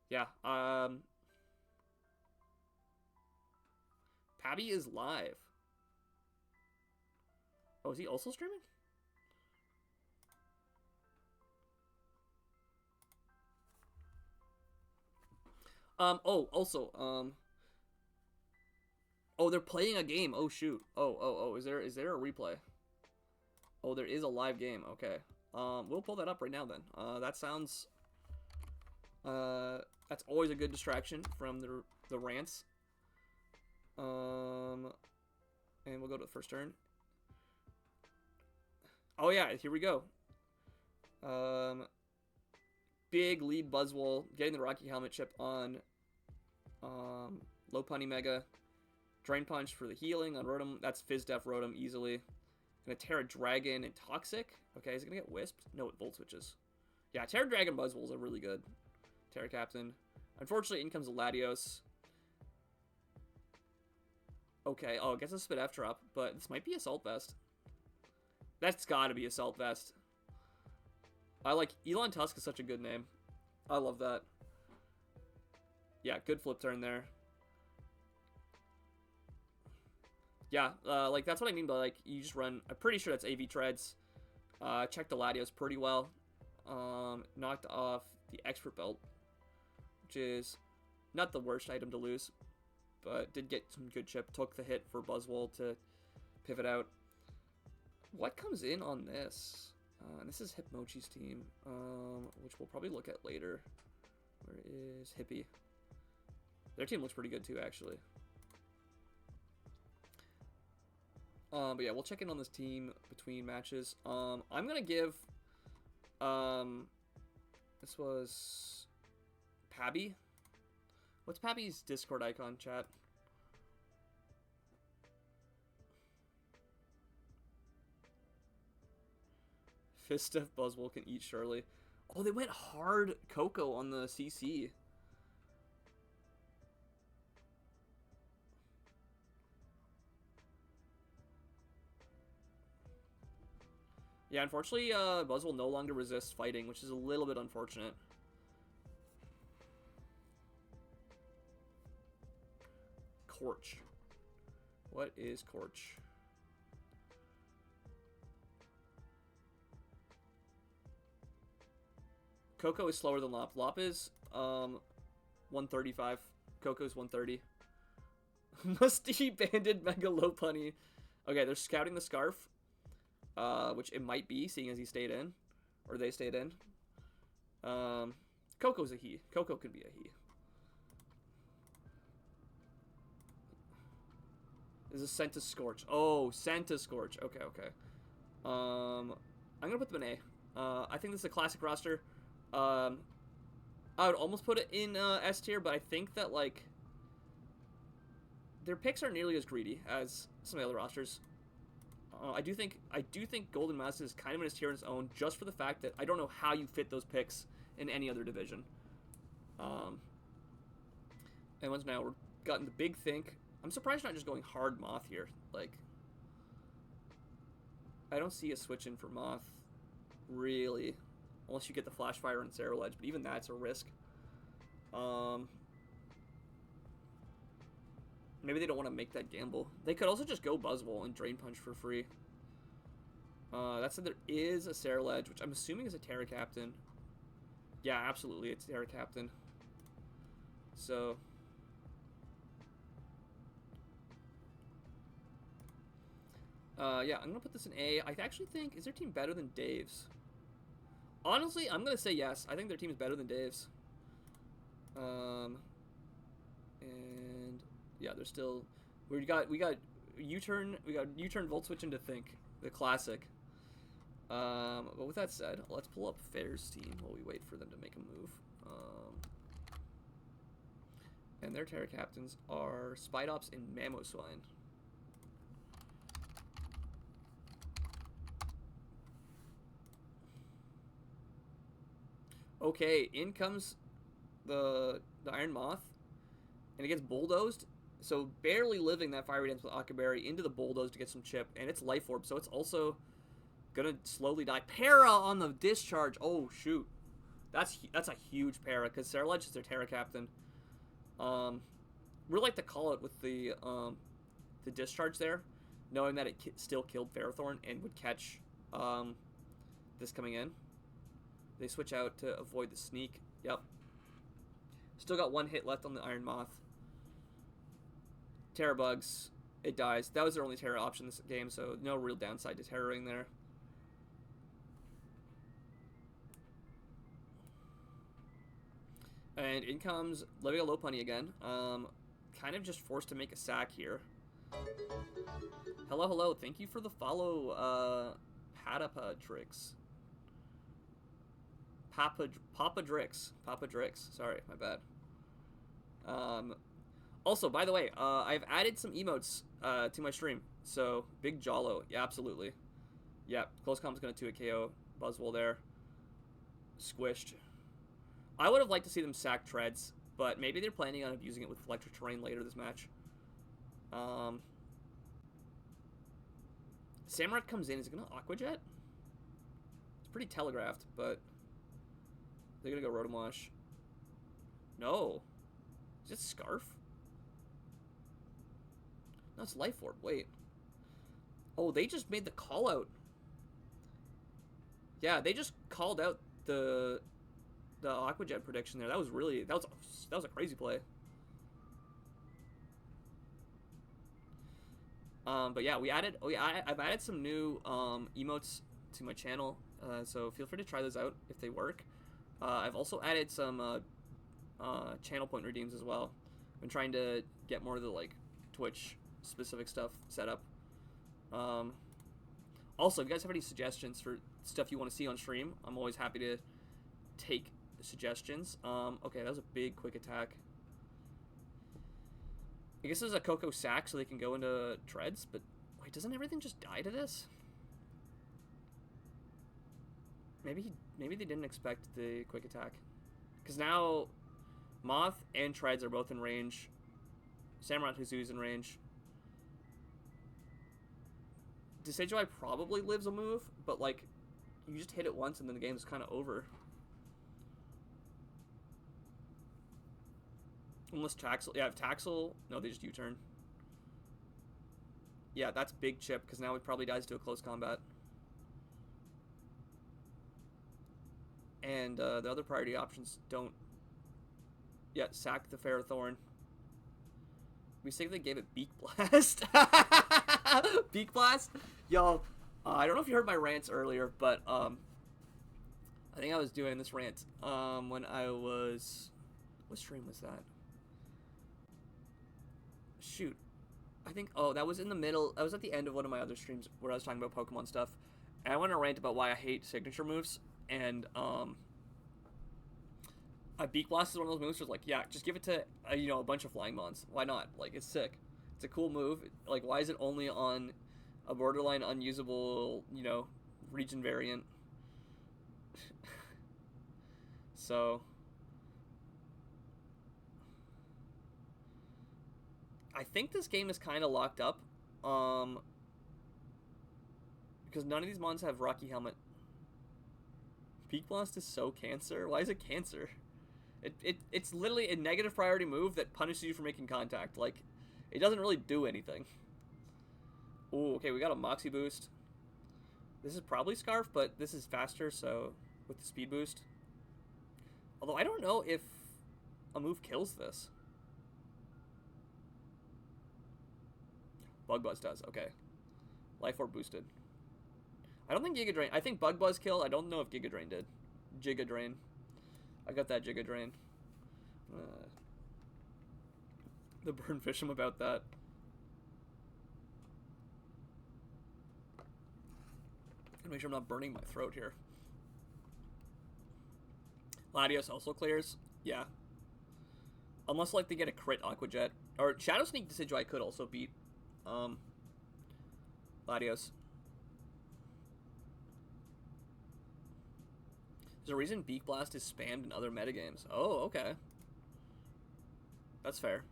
Yeah. Pabby is live. Oh, is he also streaming? Oh, also, oh, they're playing a game. Oh, shoot. Oh, is there a replay? Oh, there is a live game. Okay. We'll pull that up right now then. That sounds, that's always a good distraction from the rants. And we'll go to the first turn. Oh yeah, here we go. Big lead Buzzwole, getting the Rocky Helmet chip on Lopunny Mega. Drain Punch for the healing on Rotom. That's Fizz-Def Rotom easily. Gonna Terra Dragon and Toxic. Okay, is it gonna get Wisped? No, it Volt Switches. Yeah, Terra Dragon Buzzwole is a really good Terra Captain. Unfortunately, in comes Latios. Okay, oh, it gets a SpDef drop, but this might be Assault Vest. That's gotta be Assault Vest. I like Elon Tusk is such a good name. I love that. Yeah, good flip turn there. Yeah, like that's what I mean by like you just run. I'm pretty sure that's AV Treads. Checked the Latios pretty well. Knocked off the Expert Belt, which is not the worst item to lose, but did get some good chip. Took the hit for Buzzwole to pivot out. What comes in on this? This is Hitmochi's team, which we'll probably look at later. Where is Hippie? Their team looks pretty good too, actually. But yeah, we'll check in on this team between matches. I'm gonna give This was Pabby. What's Pabby's Discord icon, chat? Fist of Buzzwole can eat Shirley. Oh, they went hard Coco on the CC. Yeah, unfortunately, Buzzwole no longer resists fighting, which is a little bit unfortunate. Corch. What is Corch? Coco is slower than Lop. Lop is 135. Coco's 130. Musty Banded Megalopunny. Okay, they're scouting the Scarf. Which it might be, seeing as he stayed in. Or they stayed in. Coco's a he. Coco could be a he. This is Senta Scorch. Oh, Senta Scorch. Okay, okay. I'm gonna put them in A. I think this is a classic roster. I would almost put it in S tier, but I think that, like, their picks aren't nearly as greedy as some of the other rosters. I do think Golden Master is kind of in his tier on its own, just for the fact that I don't know how you fit those picks in any other division. And once now we're gotten the big think. I'm surprised you're not just going hard Moth here. Like, I don't see a switch in for Moth, really, unless you get the Flash Fire and Ceruledge, but even that's a risk. Maybe they don't want to make that gamble. They could also just go Buzzwole and Drain Punch for free. That said, there is a Ceruledge, which I'm assuming is a Terra Captain. Yeah, absolutely, it's Terra Captain. So, yeah, I'm gonna put this in A. I actually think, is their team better than Dave's? Honestly, I'm gonna say yes. I think their team is better than Dave's. And yeah, they're still. We got U-turn. We got U-turn Volt Switch into Think, the classic. But with that said, let's pull up Fair's team while we wait for them to make a move. And their Terra Captains are Spidops and Mamoswine. Okay, in comes the Iron Moth, and it gets bulldozed. So barely living that Fiery Dance with Akaberry into the bulldoze to get some chip, and it's Life Orb, so it's also gonna slowly die. Para on the discharge. Oh shoot, that's a huge para because Ceruledge is their Terra Captain. We like to call it with the discharge there, knowing that it still killed Ferrothorn and would catch this coming in. They switch out to avoid the sneak. Yep. Still got one hit left on the Iron Moth. Terra Bugs. It dies. That was their only Terra option this game, so no real downside to Terroring there. And in comes Lopunny again. Kind of just forced to make a sack here. Hello, hello. Thank you for the follow, Patapadrix. Papadrix. Sorry, my bad. Also, by the way, I've added some emotes to my stream. So, Big Jollo. Yeah, absolutely. Yeah, Close Com's going to 2-hit KO. Buzzwole there. Squished. I would have liked to see them sack Treads, but maybe they're planning on abusing it with Electric Terrain later this match. Samurott comes in. Is it going to Aqua Jet? It's pretty telegraphed, but they're going to go Rotom Wash. No. Is it Scarf? No, it's Life Orb. Wait. Oh, they just made the call out. Yeah, they just called out the Aqua Jet prediction there. That was really that was a crazy play. But yeah, I've added some new emotes to my channel, so feel free to try those out if they work. I've also added some channel point redeems as well. I'm trying to get more of the like Twitch specific stuff set up. Also, if you guys have any suggestions for stuff you want to see on stream, I'm always happy to take suggestions. Okay, that was a big quick attack. I guess there's a Coco sack so they can go into treads, but wait, doesn't everything just die to this? Maybe they didn't expect the quick attack. Because now Moth and treads are both in range. Samurott Hizu's in range. Decidueye probably lives a move, but like, you just hit it once and then the game's kind of over. Unless Taxel, yeah, if Taxel, no, they just U-turn. Yeah, that's big chip, because now it probably dies to a close combat. And the other priority options don't. Yeah, sack the Ferrothorn. We say they gave it Beak Blast. Beak Blast? Yo, I don't know if you heard my rants earlier, but I think I was doing this rant when I was... What stream was that? Shoot. I think... Oh, that was in the middle. I was at the end of one of my other streams where I was talking about Pokemon stuff. And I went on a rant about why I hate signature moves. And a Beak Blast is one of those moves where it's like, yeah, just give it to, you know, a bunch of Flying Mons. Why not? Like, it's sick. It's a cool move. Like, why is it only on a borderline unusable, you know, region variant? So, I think this game is kind of locked up, because none of these Mons have Rocky Helmet. Beak Blast is so cancer. Why is it cancer? It's literally a negative priority move that punishes you for making contact. Like, it doesn't really do anything. Ooh, okay, we got a Moxie boost. This is probably Scarf, but this is faster, so with the speed boost. Although I don't know if a move kills this. Bug Buzz does, okay. Life Orb boosted. I don't think Giga Drain. I think Bug Buzz killed. I don't know if Giga Drain did. Giga Drain. I got that Giga Drain. The burn fish him about that. Gotta make sure I'm not burning my throat here. Latios also clears. Yeah. Unless like they get a crit Aqua Jet. Or Shadow Sneak Decidueye could also beat Latios. There's a reason Beak Blast is spammed in other metagames. Oh, okay. That's fair.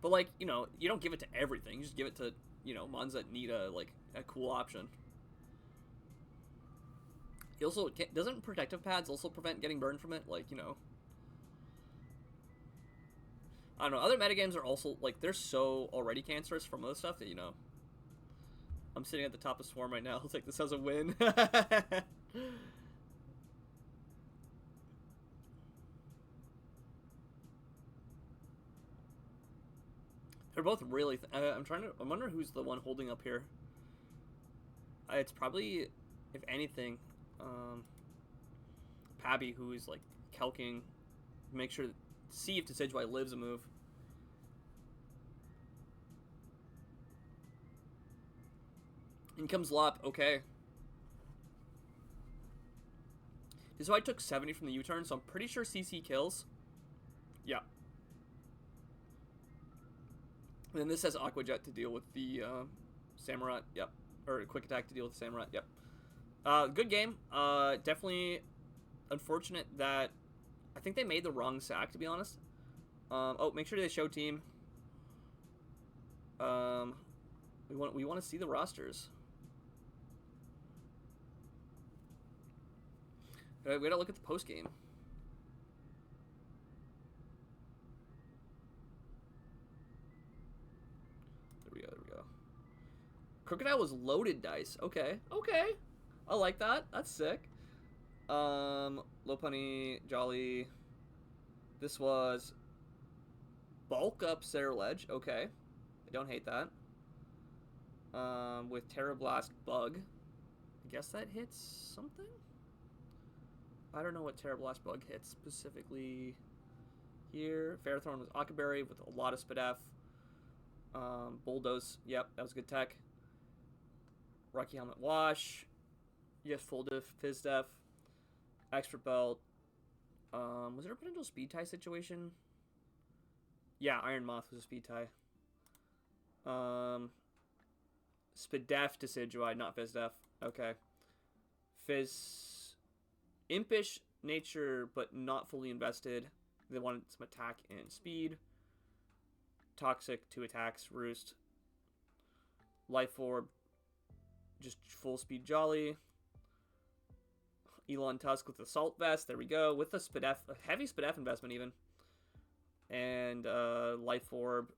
But, like, you know, you don't give it to everything. You just give it to, you know, Mons that need a cool option. He also... Doesn't Protective Pads also prevent getting burned from it? Like, you know... I don't know. Other metagames are also, like, they're so already cancerous from other stuff that, you know... I'm sitting at the top of Swarm right now. I'll take this as a win. They're both really... I'm wondering who's the one holding up here. It's probably, if anything, Pabby, who is, like, calking. Make sure... See if Decidueye lives a move. In comes Lop. Okay. Decidueye took 70 from the U-turn, so I'm pretty sure CC kills. Yeah. And then this has Aqua Jet to deal with the Samurott. Yep. Or Quick Attack to deal with the Samurott. Yep. Good game. Definitely unfortunate that I think they made the wrong sack, to be honest. Oh, make sure they show team. We want to see the rosters. We gotta look at the post game. There we go. Crocodile was loaded dice. Okay. I like that. That's sick. Lopunny, Jolly. This was bulk up Ceruledge. Okay. I don't hate that. With Terra Blast Bug. I guess that hits something? I don't know what Terra Blast Bug hits specifically here. Ferrothorn was Akaberry with a lot of Spadef. Bulldoze. Yep, that was good tech. Rocky Helmet Wash. Yes, full diff, Fizz Def. Expert Belt. Was there a potential speed tie situation? Yeah, Iron Moth was a speed tie. Spadef Decidueye, not Fizdef. Okay. Impish nature, but not fully invested. They wanted some attack and speed. Toxic, 2 attacks, Roost. Life Orb, just full speed Jolly. Elon Tusk with the Salt Vest, there we go. With the Spadef, a heavy Spadef investment even. And Life Orb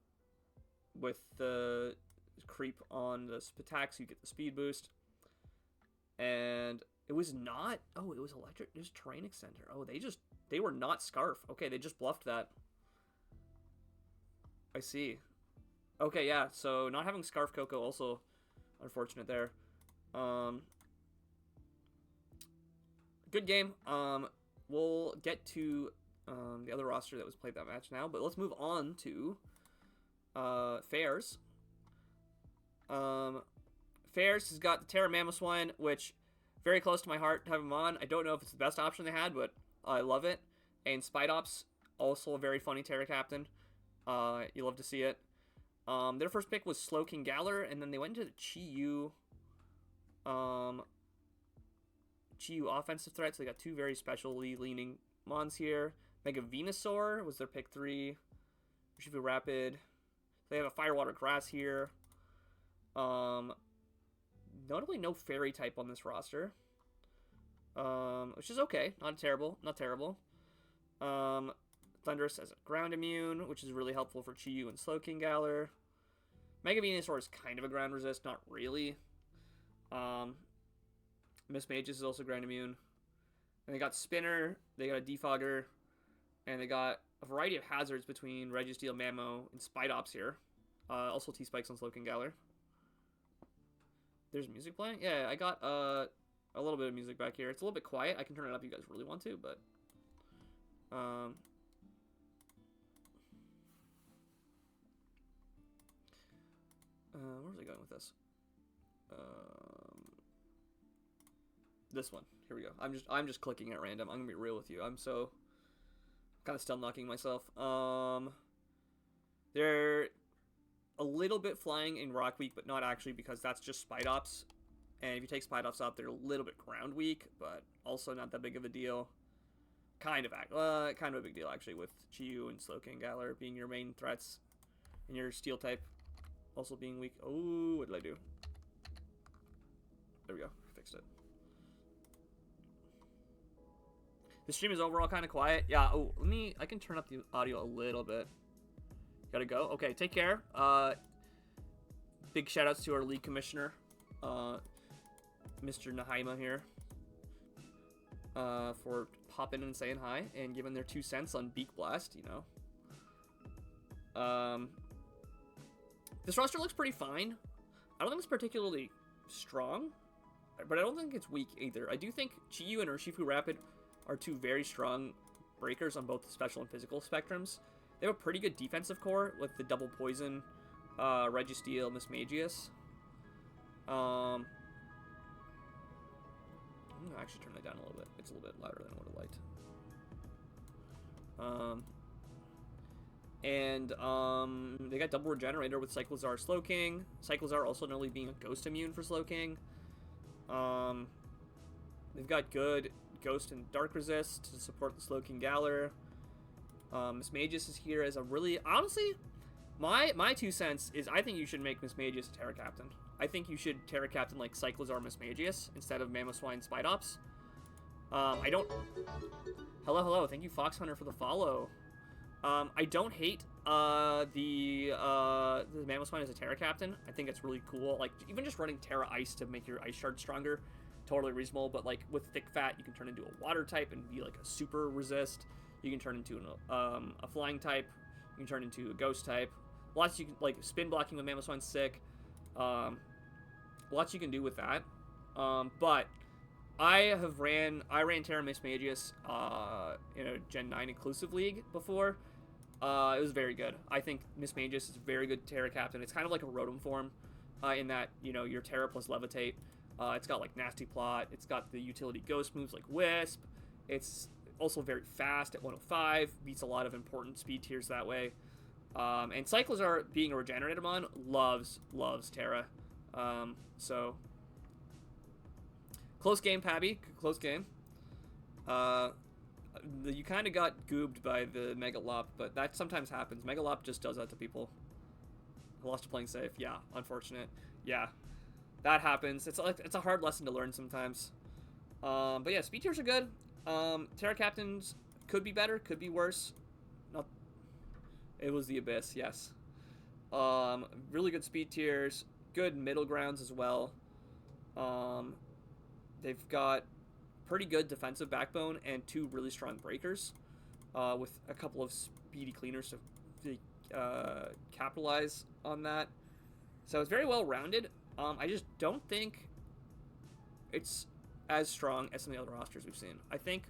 with the creep on the Spatax, you get the speed boost. And it was not, oh, it was electric, it was terrain extender. Oh, they were not Scarf. Okay, they just bluffed that. I see. Okay, yeah, so not having Scarf Coco also unfortunate there. Good game. We'll get to the other roster that was played that match now, but let's move on to Fairs. Fairs has got the Terra Mamoswine, which very close to my heart to have him on. I don't know if it's the best option they had, but I love it. And Spidops, also a very funny Terra Captain. You love to see it. Their first pick was Slowking Galar, and then they went into the Chi-Yu offensive threat, so they got 2 very specially leaning mons here. Mega Venusaur was their pick 3. Urshifu Rapid. They have a Firewater Grass here. Notably no Fairy type on this roster. Which is okay. Not terrible. Thundurus as a ground immune, which is really helpful for Chi-Yu and Slowking Galar. Mega Venusaur is kind of a ground resist, not really. Miss Mages is also ground immune. And they got Spinner, they got a Defogger, and they got a variety of hazards between Registeel, Mamo, and Spidops here. Also T-Spikes on Slowking Galar. There's music playing? Yeah, I got a little bit of music back here. It's a little bit quiet. I can turn it up if you guys really want to, but... where was I going with this? This one. Here we go. I'm just clicking at random. I'm gonna be real with you. I'm so kind of still knocking myself. They're a little bit flying in Rock Weak, but not actually, because that's just Spidops. And if you take Spidops up, they're a little bit ground weak, but also not that big of a deal. Kind of a big deal actually, with Chi-Yu and Slowking Galar being your main threats, and your Steel type also being weak. Oh, what did I do? There we go. Fixed it. The stream is overall kind of quiet. Yeah. Oh, I can turn up the audio a little bit. Gotta go. Okay, take care. Big shout outs to our league commissioner, Mr. Nahaima here, for popping and saying hi and giving their 2 cents on Beak Blast, you know. This roster looks pretty fine. I don't think it's particularly strong, but I don't think it's weak either. I do think Chi-Yu and Urshifu Rapid are 2 very strong breakers on both the special and physical spectrums. They have a pretty good defensive core with the double poison, Registeel, Mismagius. I'm gonna actually turn that down a little bit. It's a little bit louder than I would have liked. They got double regenerator with Cyclizar, Slowking. Cyclizar also normally being a ghost immune for Slowking. They've got good Ghost and Dark Resist to support the Slowking Galar. Mismagius is here as a really... Honestly, my 2 cents is I think you should make Mismagius a Terra Captain. I think you should Terra Captain like Cyclizar Mismagius instead of Mamoswine Spidops. I don't... Hello. Thank you, Fox Hunter, for the follow. I don't hate the Mamoswine as a Terra Captain. I think it's really cool. Like, even just running Terra Ice to make your Ice Shard stronger, totally reasonable. But like with Thick Fat, you can turn into a Water type and be like a super resist. You can turn into a Flying type. You can turn into a Ghost type. Lots you can, like, spin blocking with Mamoswine's sick. Lots you can do with that. But I ran Terra Mismagius in a Gen 9 inclusive league before. It was very good. I think Mismagius is a very good Terra Captain. It's kind of like a Rotom form in that, you know, your Terra plus Levitate. It's got like Nasty Plot. It's got the utility Ghost moves like Wisp. It's also very fast at 105, beats a lot of important speed tiers that way. And Cyclizar, being a Regenerator mon, loves Terra. So, close game, Pabby. Close game. You kind of got goobed by the Megalop, but that sometimes happens. Megalop just does that to people. I lost to playing safe. Yeah, unfortunate. Yeah, that happens. It's a hard lesson to learn sometimes. But yeah, speed tiers are good. Terra Captains could be better, could be worse. Not. It was the Abyss, yes. Really good speed tiers, good middle grounds as well. They've got pretty good defensive backbone and 2 really strong breakers, with a couple of speedy cleaners to capitalize on that. So it's very well rounded. I just don't think it's as strong as some of the other rosters we've seen. I think,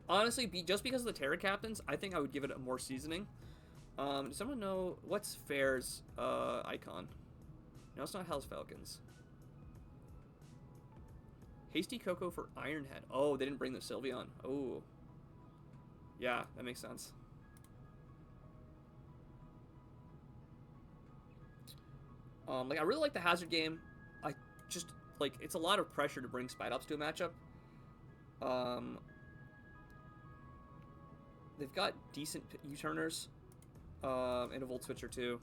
honestly, just because of the Terra Captains, I think I would give it more seasoning. Does someone know what's Fair's icon? No, it's not Hell's Falcons. Hasty Cocoa for Ironhead. Oh, they didn't bring the Sylveon. Oh. Yeah, that makes sense. Like, I really like the Hazard game. I just, like, it's a lot of pressure to bring Spite Ops to a matchup. They've got decent U-turners. And a Volt Switcher, too.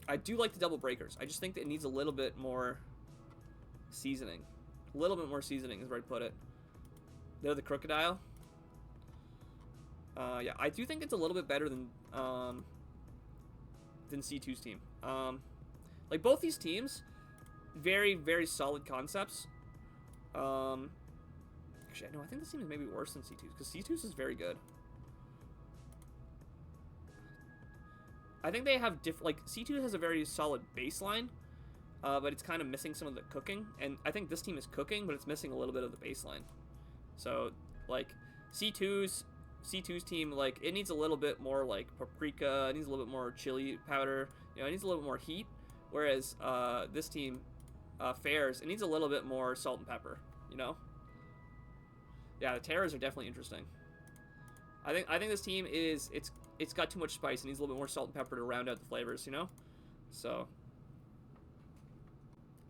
I do like the double breakers. I just think that it needs a little bit more seasoning. A little bit more seasoning is where I'd put it. They're the Crocodile. Yeah, I do think it's a little bit better than C2's team. Like, both these teams, very, very solid concepts. Actually, no, I think this team is maybe worse than C2's, because C2's is very good. I think they have like, C2 has a very solid baseline, but it's kind of missing some of the cooking, and I think this team is cooking, but it's missing a little bit of the baseline. So, like, C2's team, like, it needs a little bit more, like, paprika, it needs a little bit more chili powder, you know, it needs a little bit more heat, whereas, this team, Fair's, it needs a little bit more salt and pepper, you know? Yeah, the Terras are definitely interesting. I think this team is, it's got too much spice. It needs a little bit more salt and pepper to round out the flavors, you know? So.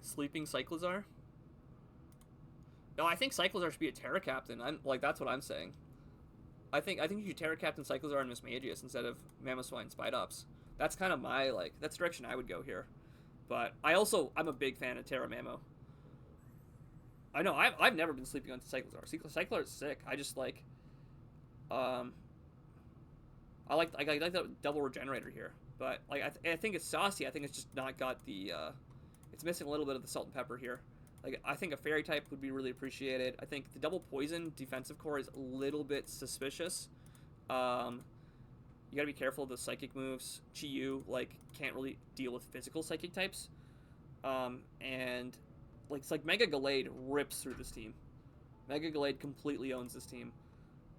Sleeping Cyclizar? No, I think Cyclizar should be a Terra Captain. That's what I'm saying. I think you should Terra Captain Cyclizar and Mismagius instead of Mamoswine and Spite Ops. That's kind of my, like, that's the direction I would go here. But I'm a big fan of Terra Mamo. I know, I've never been sleeping on Cyclizar. Cyclizar is sick. I just, like, I like the double regenerator here, but like I think it's saucy. I think it's just not got the it's missing a little bit of the salt and pepper here. Like, I think a fairy type would be really appreciated. I think the double poison defensive core is a little bit suspicious. You gotta be careful of the psychic moves. Chi-Yu, like, can't really deal with physical psychic types, and like, it's like Mega Gallade rips through this team. Mega Gallade completely owns this team,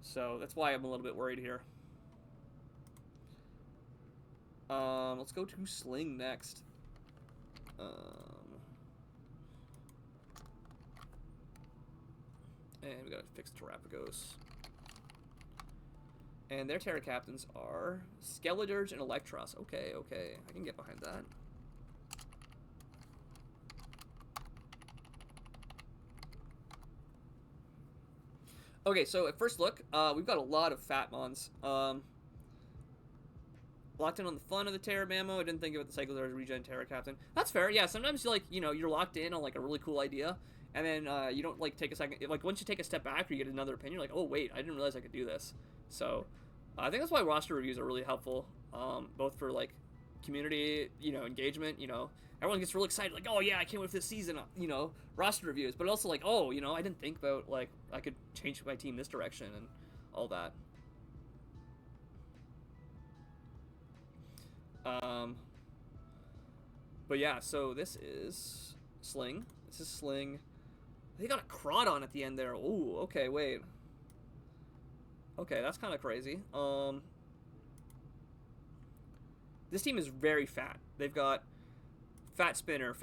so that's why I'm a little bit worried here. Let's go to Sling next. And we gotta fix Terrapagos. And their Terra Captains are Skeledirge and Electros. Okay, I can get behind that. Okay, so at first look, we've got a lot of fat mons. Locked in on the fun of the Terra Mamo. I didn't think about the Cyclizar Regen Terra Captain. That's fair. Yeah, sometimes, like, you know, you're locked in on, like, a really cool idea, and then you don't, like, take a second. Like, once you take a step back or you get another opinion, you're like, oh, wait, I didn't realize I could do this. So I think that's why roster reviews are really helpful, both for, like, community, you know, engagement. You know, everyone gets really excited, like, oh, yeah, I can't wait for this season, you know, roster reviews. But also, like, oh, you know, I didn't think about, like, I could change my team this direction and all that. But yeah, so this is Sling. This is Sling. They got a Crawdon at the end there. Ooh, okay, wait. Okay, that's kind of crazy. This team is very fat. They've got Fat Spinner,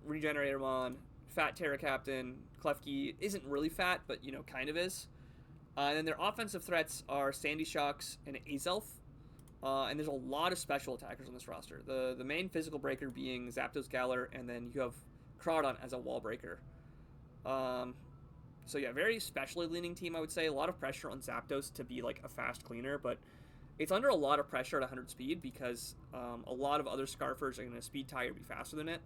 Regenerator Mon, fat Terra Captain. Klefki isn't really fat, but, you know, kind of is. And then their offensive threats are Sandy Shocks and Azelf. And there's a lot of special attackers on this roster. The main physical breaker being Zapdos Galar, and then you have Crawdon as a wall breaker. So yeah, very specially leaning team, I would say. A lot of pressure on Zapdos to be like a fast cleaner, but it's under a lot of pressure at 100 speed because a lot of other Scarfers are going to speed tie or be faster than it.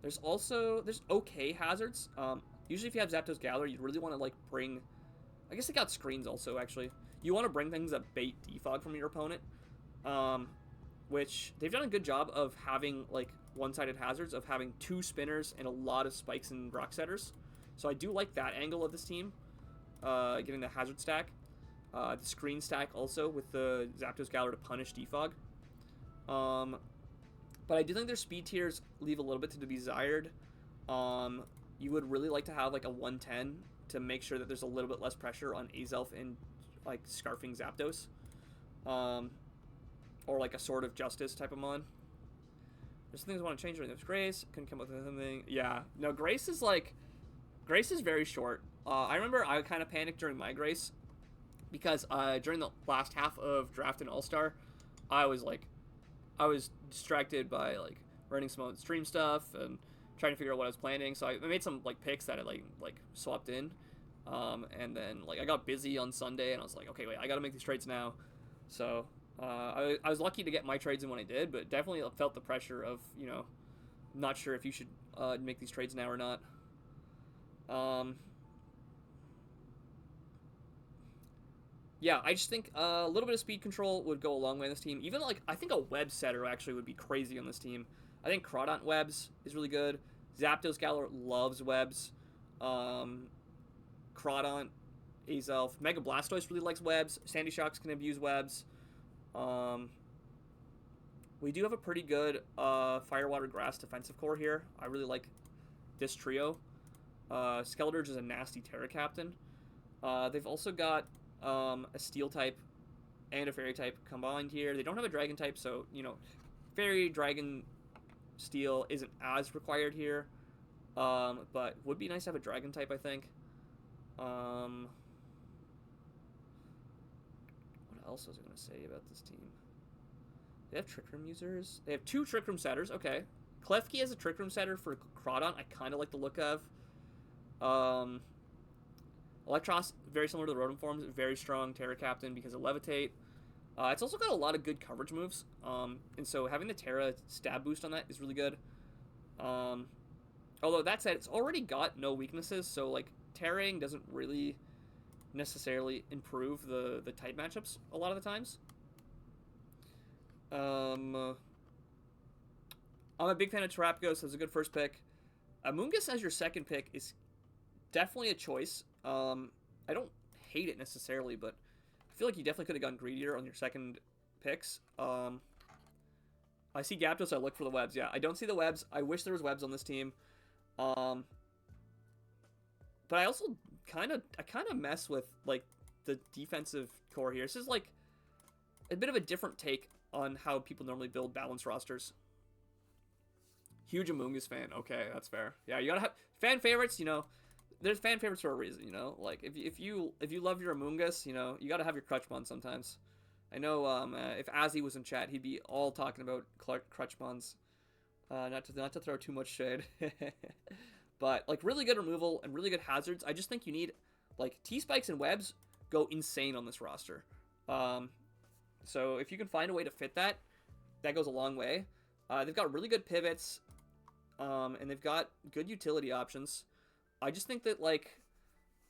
There's okay hazards. Usually if you have Zapdos Galar, you really want to like bring... I guess they got screens also, actually. You want to bring things that bait defog from your opponent. Which they've done a good job of having like one-sided hazards, of having 2 spinners and a lot of spikes and rock setters. So I do like that angle of this team. Getting the hazard stack. The screen stack also with the Zapdos Galar to punish defog. But I do think their speed tiers leave a little bit to be desired. You would really like to have like a 110 to make sure that there's a little bit less pressure on Azelf and like scarfing Zapdos. Or like a Sword of Justice type of mon. There's things I want to change during this Grace. Couldn't come up with anything. Yeah. No, Grace is very short. I remember I kind of panicked during my Grace because during the last half of Draft and All-Star, I was distracted by like writing some stream stuff and trying to figure out what I was planning. So I made some like picks that I like swapped in. And then like I got busy on Sunday and I was like, okay, wait, I got to make these trades now. So I was lucky to get my trades in when I did, but definitely felt the pressure of, you know, not sure if you should make these trades now or not. Yeah, I just think a little bit of speed control would go a long way in this team. Even like, I think a web setter actually would be crazy on this team. I think Crawdon webs is really good. Zapdos Galar loves webs. Crawdon, Azelf, Mega Blastoise really likes webs. Sandy Shocks can abuse webs. We do have a pretty good Fire, Water, Grass defensive core here. I really like this trio. Skeledirge is a nasty Terra Captain. They've also got a Steel type and a Fairy type combined here. They don't have a Dragon type, so, you know, Fairy, Dragon, Steel isn't as required here. But would be nice to have a Dragon type, I think. What else was I going to say about this team? They have Trick Room users. They have 2 Trick Room setters. Okay. Klefki has a Trick Room setter for Crawdon. I kind of like the look of. Electros, very similar to the Rotom forms. Very strong Terra Captain because of Levitate. It's also got a lot of good coverage moves. And so having the Terra stab boost on that is really good. Although that said, it's already got no weaknesses. So like Terraing doesn't really necessarily improve the type matchups a lot of the times. I'm a big fan of Terapagos. That's a good first pick. Amoonguss as your second pick is definitely a choice. I don't hate it necessarily, but I feel like you definitely could have gone greedier on your second picks. I see Gyapdos, I look for the webs. Yeah, I don't see the webs. I wish there was webs on this team. But I also kind of mess with like the defensive core here. This is like a bit of a different take on how people normally build balanced rosters. Huge Amoonguss fan. Okay, that's fair. Yeah, you gotta have fan favorites. You know, there's fan favorites for a reason. You know, like if you love your Amoonguss, you know, you gotta have your Crutchmon sometimes. I know if Azzy was in chat, he'd be all talking about Crutchmons. Not to throw too much shade, but like really good removal and really good hazards. I just think you need like T-spikes and webs go insane on this roster. So if you can find a way to fit that, that goes a long way. They've got really good pivots, and they've got good utility options. I just think that like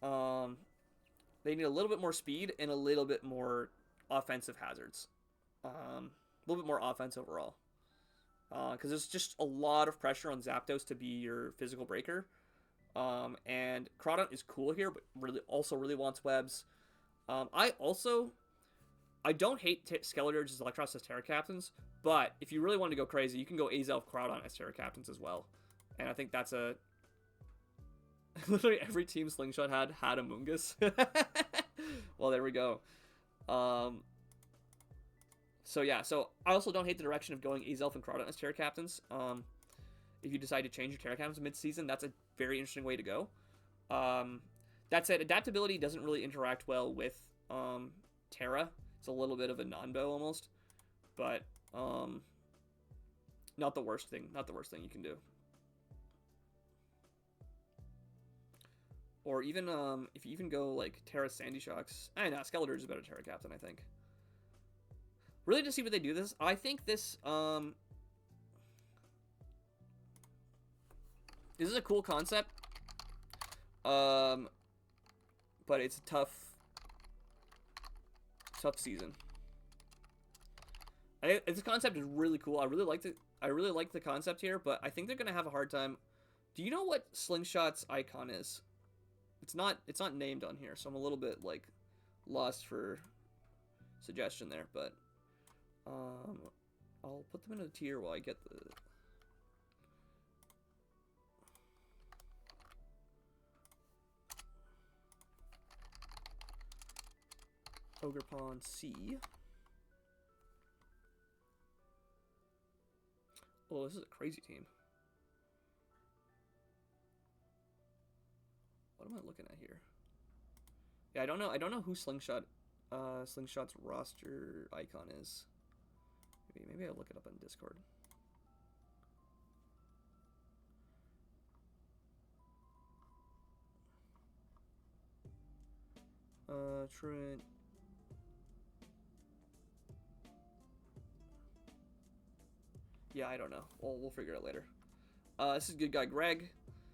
they need a little bit more speed and a little bit more offensive hazards. A little bit more offense overall. Because there's just a lot of pressure on Zapdos to be your physical breaker. And Crawdon is cool here, but really wants webs. I don't hate Skeledirge as Electros as Terra Captains, but if you really want to go crazy, you can go Azelf Crawdon as Terra Captains as well. And I think that's a... Literally every team Slingshot had Amoonguss. Well, there we go. So yeah, so I also don't hate the direction of going Azelf and Crawdon as Terra Captains. if you decide to change your Terra Captains mid-season, that's a very interesting way to go. That said, adaptability doesn't really interact well with Terra. It's a little bit of a non-bow almost, but not the worst thing. Not the worst thing you can do. Or even if you even go like Terra Sandy Shocks. I know Skeletor is a better Terra Captain, I think. Really, to see what they do this, I think this this is a cool concept. But it's a tough season. This concept is really cool. I really liked it. I really like the concept here, but I think they're gonna have a hard time. Do you know what Slingshot's icon is? It's not named on here, so I'm a little bit like lost for suggestion there, but I'll put them in a tier while I get the Ogerpon C. Oh, this is a crazy team. What am I looking at here? Yeah, I don't know who Slingshot's roster icon is. Maybe I'll look it up on Discord. Trent. Yeah, I don't know. We'll figure it out later. This is Good Guy Greg.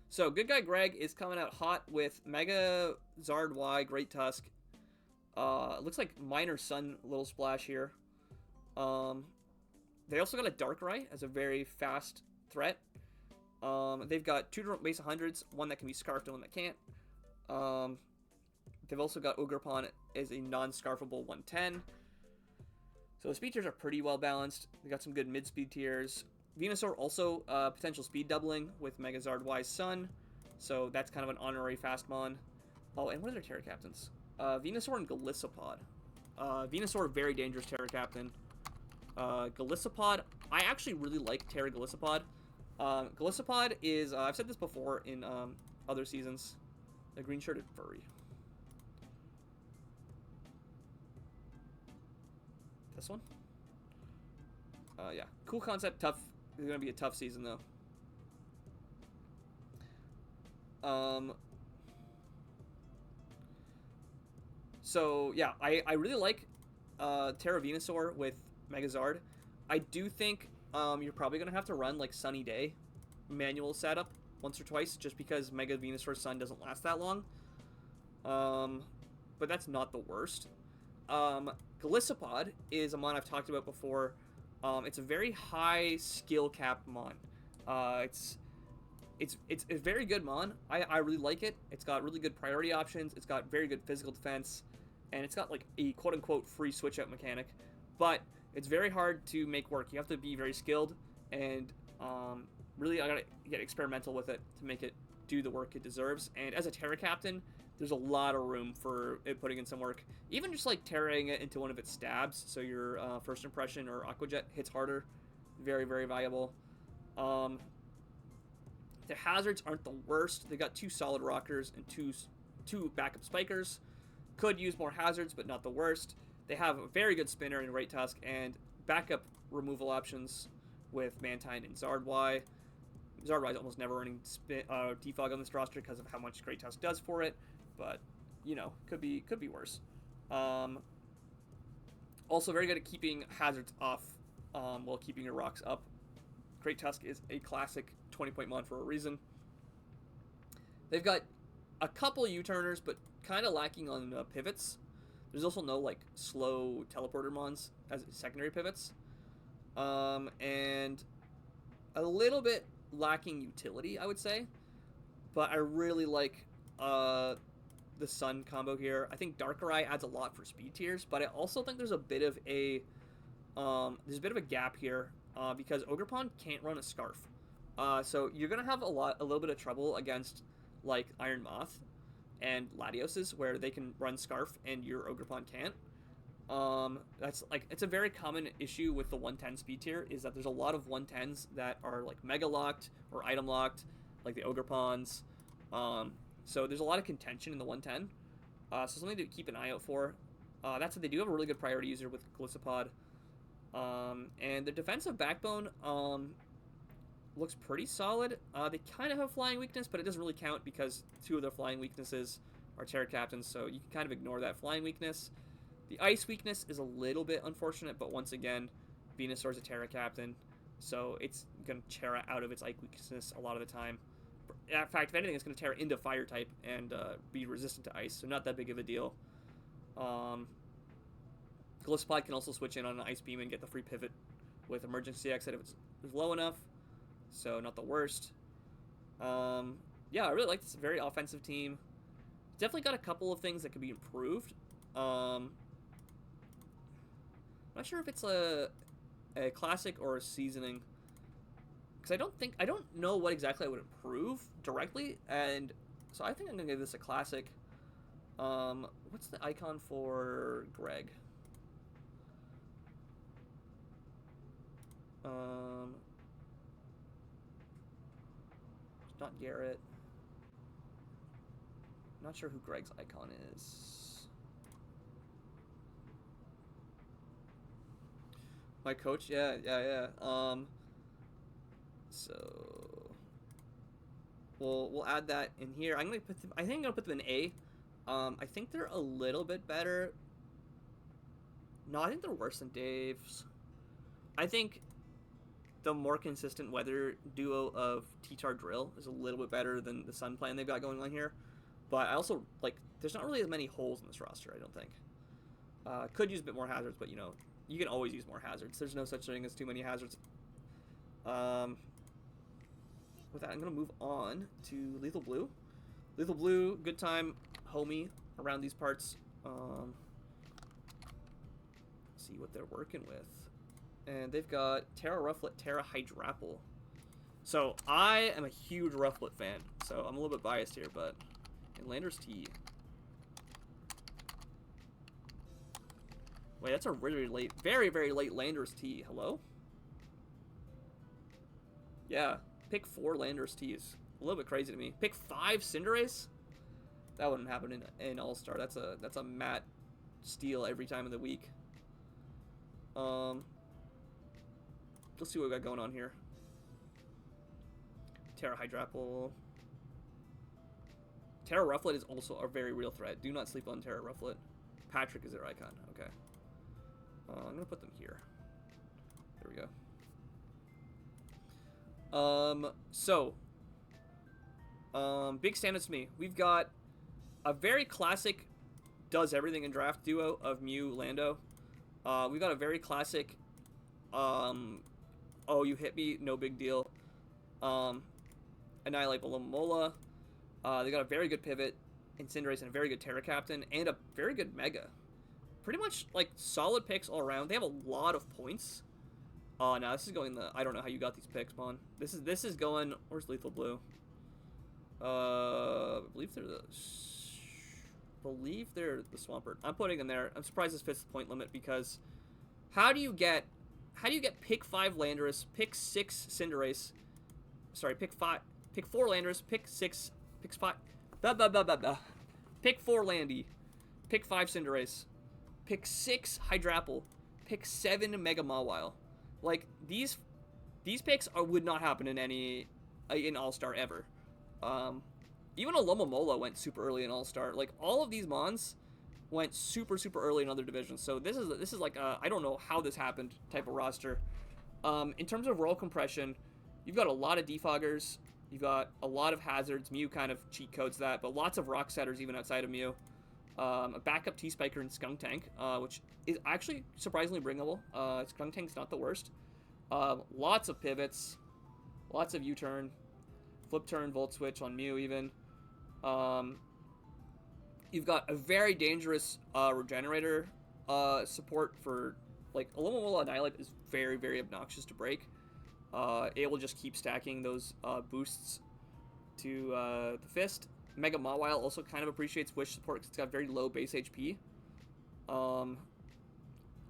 So, Good Guy Greg is coming out hot with Mega Zard Y, Great Tusk. It looks like Minor Sun Little Splash here. They also got a Darkrai as a very fast threat. They've got 2 different base 100s, one that can be scarfed and one that can't. They've also got Ogerpon as a non-scarfable 110. So the speed tiers are pretty well balanced. They got some good mid-speed tiers. Venusaur also potential speed doubling with Megazard Y's Sun. So that's kind of an honorary Fastmon. Oh, and what are their Terra Captains? Venusaur and Golisopod. Venusaur, very dangerous Terra Captain. Golisopod, I actually really like Terra Golisopod. Golisopod is, I've said this before in other seasons, the green-shirted furry. This one? Yeah. Cool concept, tough. It's going to be a tough season, though. So, yeah, I really like Terra Venusaur with Megazard. I do think you're probably going to have to run, like, Sunny Day manual setup once or twice, just because Mega Venusaur Sun doesn't last that long. But that's not the worst. Golisopod is a mon I've talked about before. It's a very high skill cap mon. It's a very good mon. I really like it. It's got really good priority options. It's got very good physical defense, and it's got like a quote-unquote free switch out mechanic. But it's very hard to make work. You have to be very skilled, and really I gotta get experimental with it to make it do the work it deserves. And as a Terra Captain, there's a lot of room for it putting in some work. Even just like terraing it into one of its stabs, so your first impression or Aqua Jet hits harder. Very, very valuable. The hazards aren't the worst. They got 2 solid rockers and two backup spikers. Could use more hazards, but not the worst. They have a very good spinner in Great Tusk and backup removal options with Mantine and Zard Y. Zard Y is almost never running defog on this roster because of how much Great Tusk does for it. But, you know, could be worse. Also very good at keeping hazards off while keeping your rocks up. Great Tusk is a classic 20-point mon for a reason. They've got a couple U-turners, but kind of lacking on pivots. There's also no, like, slow teleporter mons as secondary pivots. And a little bit lacking utility, I would say. But I really like the Sun combo here. I think Darkrai adds a lot for speed tiers, but I also think there's a bit of a gap here because Ogerpon can't run a Scarf. So you're gonna have a little bit of trouble against like Iron Moth and Latioses, where they can run Scarf and your Ogerpon can't. That's like, it's a very common issue with the 110 speed tier, is that there's a lot of 110s that are like mega locked or item locked, like the ogre pawns. So there's a lot of contention in the 110. So something to keep an eye out for. That's what they do have a really good priority user with Glycopod. And the defensive backbone looks pretty solid. They kind of have flying weakness, but it doesn't really count because 2 of their flying weaknesses are Terra Captains, so you can kind of ignore that flying weakness. The ice weakness is a little bit unfortunate, but once again, Venusaur's a Terra Captain, so it's going to Terra out of its ice weakness a lot of the time. In fact, if anything, it's going to Terra into Fire type and be resistant to ice, so not that big of a deal. Glycopod can also switch in on an Ice Beam and get the free pivot with Emergency Exit if it's low enough, so not the worst. Yeah, I really like this very offensive team. Definitely got a couple of things that could be improved. I'm not sure if it's a classic or a seasoning, because I don't know what exactly I would improve directly, and so I think I'm gonna give this a classic. What's the icon for Greg? It's not Garrett. I'm not sure who Greg's icon is. My coach, yeah. So we'll add that in here. I think I'm gonna put them in A. I think they're a little bit better. No, I think they're worse than Dave's. I think the more consistent weather duo of T-Tar Drill is a little bit better than the Sun plan they've got going on here. But I also, like, there's not really as many holes in this roster, I don't think. Could use a bit more hazards, but, you know, you can always use more hazards. There's no such thing as too many hazards. With that, I'm going to move on to Lethal Blue. Lethal Blue, good time, homie, around these parts. See what they're working with. And they've got Terra Rufflet, Terra Hydrapple. So, I am a huge Rufflet fan, so I'm a little bit biased here, but... And Landorus T. Wait, that's a really late, very, very late Landorus T. Hello? Yeah, pick 4 Landorus T's. A little bit crazy to me. Pick 5 Cinderace? That wouldn't happen in All-Star. That's a Matt steal every time of the week. Let's see what we got going on here. Terra Hydrapple. Terra Rufflet is also a very real threat. Do not sleep on Terra Rufflet. Patrick is their icon. Okay. I'm going to put them here. There we go. Big stand-ups to me. We've got a very classic does everything in draft duo of Mew Lando. We've got a very classic oh, you hit me, no big deal. Annihilate Alomomola. They got a very good pivot in Cinderace and a very good Terra Captain and a very good Mega. Pretty much like solid picks all around. They have a lot of points. Now this is going the. I don't know how you got these picks, Mon. This is going. Where's Lethal Blue? I believe they're the Swampert. I'm putting them there. I'm surprised this fits the point limit because how do you get pick 5 Landorus, pick 6 Cinderace? Sorry, pick 4 Landorus, pick 5. Pick 4 Landy, pick 5 Cinderace, pick 6 Hydrapple, pick 7 Mega Mawile. Like these picks would not happen in All-Star ever. Even Alomomola went super early in All-Star. Like all of these Mons went super early in other divisions. So this is like I don't know how this happened type of roster. In terms of roll compression, you've got a lot of defoggers. You've got a lot of hazards. Mew kind of cheat codes that, but lots of rock setters even outside of Mew. A backup T-Spiker and Skuntank, which is actually surprisingly bringable. Skunktank's not the worst. Lots of pivots, lots of U-turn, flip turn, volt switch on Mew even. You've got a very dangerous regenerator support for, like, Alomomola Annihilate is very obnoxious to break. It will just keep stacking those boosts to the fist. Mega Mawile also kind of appreciates Wish support because it's got very low base HP.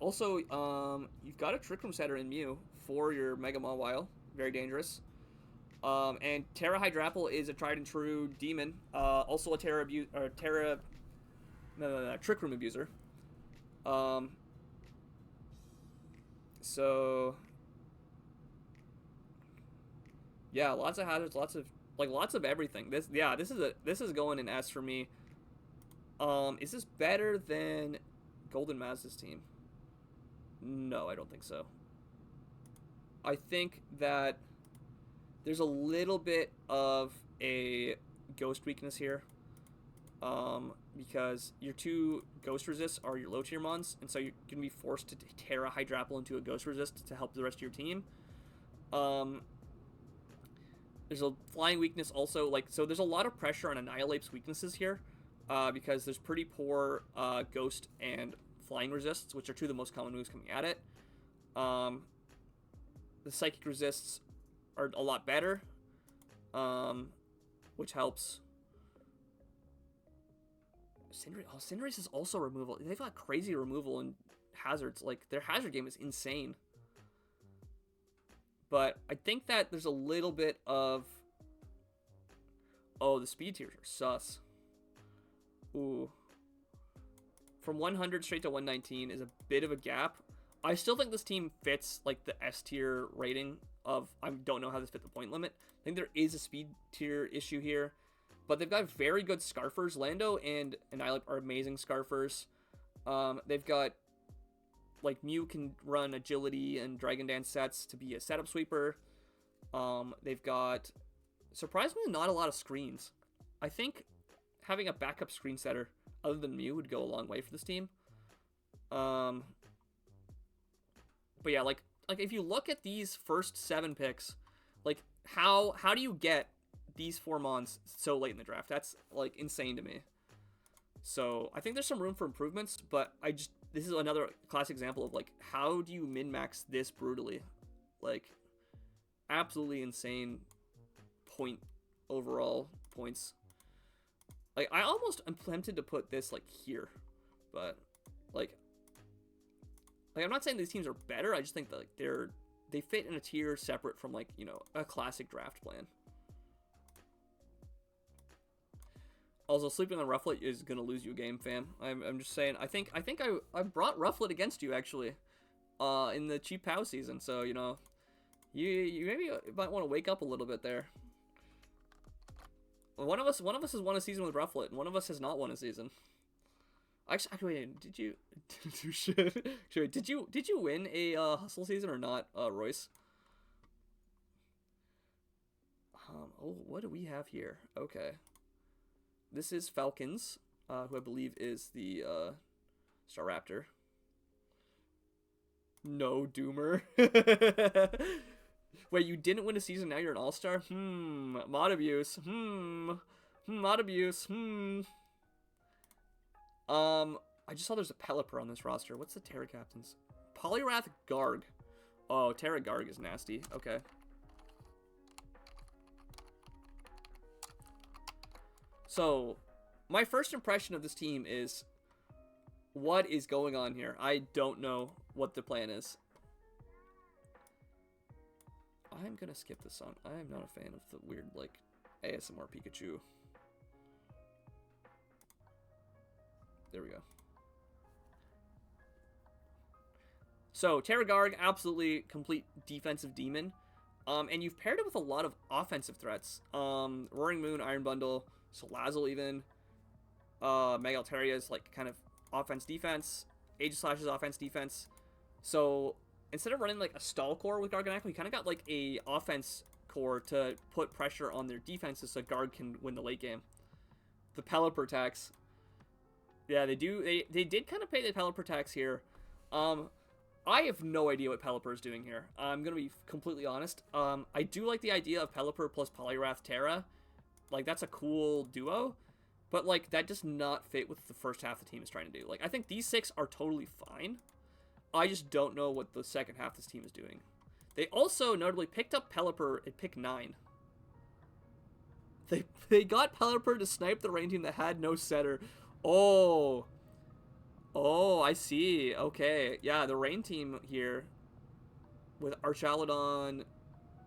Also, you've got a Trick Room Setter in Mew for your Mega Mawile. Very dangerous. And Terra Hydrapple is a tried and true demon. Also a Trick Room Abuser. So yeah, lots of hazards, lots of everything. This is going in S for me. Is this better than Golden Mazda's team? No, I don't think so. I think that there's a little bit of a ghost weakness here. Because your two ghost resists are your low tier mons, and so you're going to be forced to Terra Hydrapple into a ghost resist to help the rest of your team. There's a flying weakness also, so there's a lot of pressure on Annihilape's weaknesses here, because there's pretty poor ghost and flying resists, which are two of the most common moves coming at it. The psychic resists are a lot better, which helps. Cinderace is also removal. They've got crazy removal and hazards. Like, their hazard game is insane. But I think that there's a little bit of... Oh, the speed tiers are sus. Ooh. From 100 straight to 119 is a bit of a gap. I still think this team fits, like, the S tier rating of... I don't know how this fit the point limit. I think there is a speed tier issue here. But they've got very good Scarfers. Lando and Annihilape are amazing Scarfers. They've got, like, Mew can run Agility and Dragon Dance sets to be a setup sweeper. They've got, surprisingly, not a lot of screens. I think having a backup screen setter other than Mew would go a long way for this team. But yeah, like if you look at these first 7 picks, like, how do you get these 4 mons so late in the draft? That's, like, insane to me. So I think there's some room for improvements, but this is another classic example of, like, how do you min-max this brutally? Like, absolutely insane overall points. Like, I almost am tempted to put this, like, here, but, like I'm not saying these teams are better. I just think that, like, they fit in a tier separate from, like, you know, a classic draft plan. Also, sleeping on Rufflet is gonna lose you a game, fam. I'm just saying. I think I brought Rufflet against you, actually, in the cheap POW season. So, you know, you maybe might want to wake up a little bit there. One of us has won a season with Rufflet, and one of us has not won a season. Actually, wait, did you? Did you win a hustle season or not, Royce? Oh, what do we have here? Okay. This is Falcons, who I believe is the Staraptor. No, Doomer. Wait, you didn't win a season, now you're an all-star? Mod abuse. Mod abuse. I just saw there's a Pelipper on this roster. What's the Terra captains? Poliwrath Garg. Oh, Terra Garg is nasty. Okay. So, my first impression of this team is, what is going on here? I don't know what the plan is. I'm gonna skip this song. I'm not a fan of the weird, like, ASMR Pikachu. There we go. So, Terra Garg, absolutely complete defensive demon. And you've paired it with a lot of offensive threats. Roaring Moon, Iron Bundle, Salazzle even. Mega Altaria is, like, kind of offense-defense. Aegislash is offense-defense. So, instead of running, like, a stall core with Garganacl, you kind of got, like, a offense core to put pressure on their defenses so Garg can win the late game. The Pelipper tax. Yeah, they do. They did kind of pay the Pelipper tax here. I have no idea what Pelipper is doing here. I'm going to be completely honest. I do like the idea of Pelipper plus Poliwrath Terra. Like, that's a cool duo. But, like, that does not fit with the first half the team is trying to do. Like, I think these 6 are totally fine. I just don't know what the second half of this team is doing. They also notably picked up Pelipper at pick 9. They got Pelipper to snipe the rain team that had no setter. Oh. Oh, I see. Okay. Yeah, the Rain team here with Archaludon,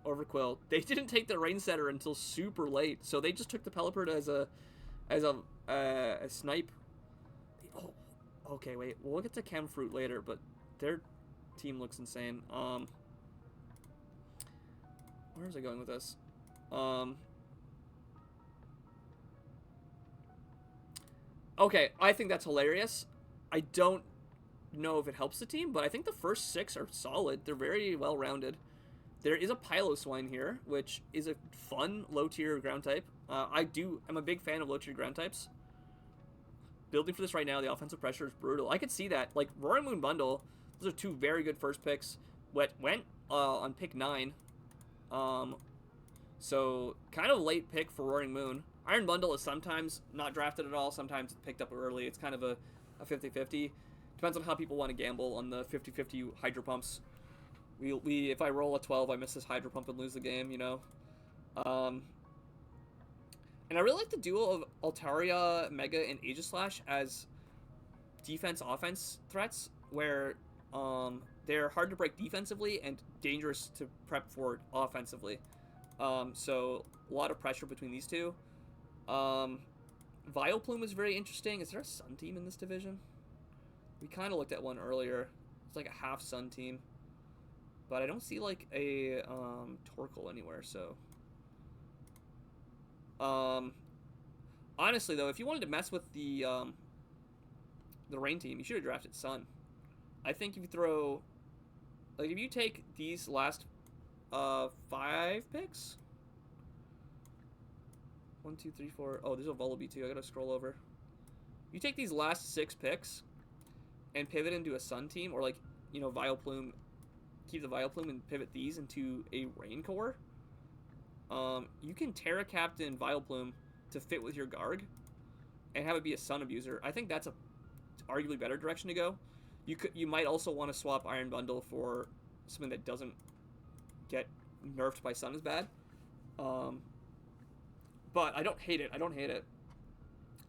Overquill, they didn't take the Rain Setter until super late, so they just took the Pelipper as a snipe. Oh, okay, wait. We'll get to Chemfruit later, but their team looks insane. Where was I going with this? Okay, I think that's hilarious. I don't know if it helps the team, but I think the first 6 are solid. They're very well rounded. There is a Piloswine here, which is a fun low tier ground type. I'm a big fan of low tier ground types. Building for this right now, the offensive pressure is brutal. I could see that. Like Roaring Moon Bundle, those are 2 very good first picks. Went on pick 9. So kind of late pick for Roaring Moon. Iron Bundle is sometimes not drafted at all. Sometimes it's picked up early. It's kind of a 50-50. Depends on how people want to gamble on the 50-50 Hydro Pumps. If I roll a 12, I miss this Hydro Pump and lose the game, you know. And I really like the duo of Altaria, Mega, and Aegislash as defense-offense threats, where they're hard to break defensively and dangerous to prep for offensively. So a lot of pressure between these two. Vileplume is very interesting. Is there a Sun team in this division? We kind of looked at one earlier. It's like a half Sun team. But I don't see like a Torkoal anywhere, so... honestly though, if you wanted to mess with the Rain team, you should have drafted Sun. I think if you throw... Like, if you take these last 5 picks... 1, 2, 3, 4... Oh, there's a Vullaby too. I gotta scroll over. You take these last 6 picks and pivot into a Sun team, or like, you know, Vileplume... Keep the Vileplume and pivot these into a Rain core. You can Terra Captain Vileplume to fit with your Garg and have it be a Sun abuser. I think that's a arguably better direction to go. You might also want to swap Iron Bundle for something that doesn't get nerfed by Sun as bad. But I don't hate it.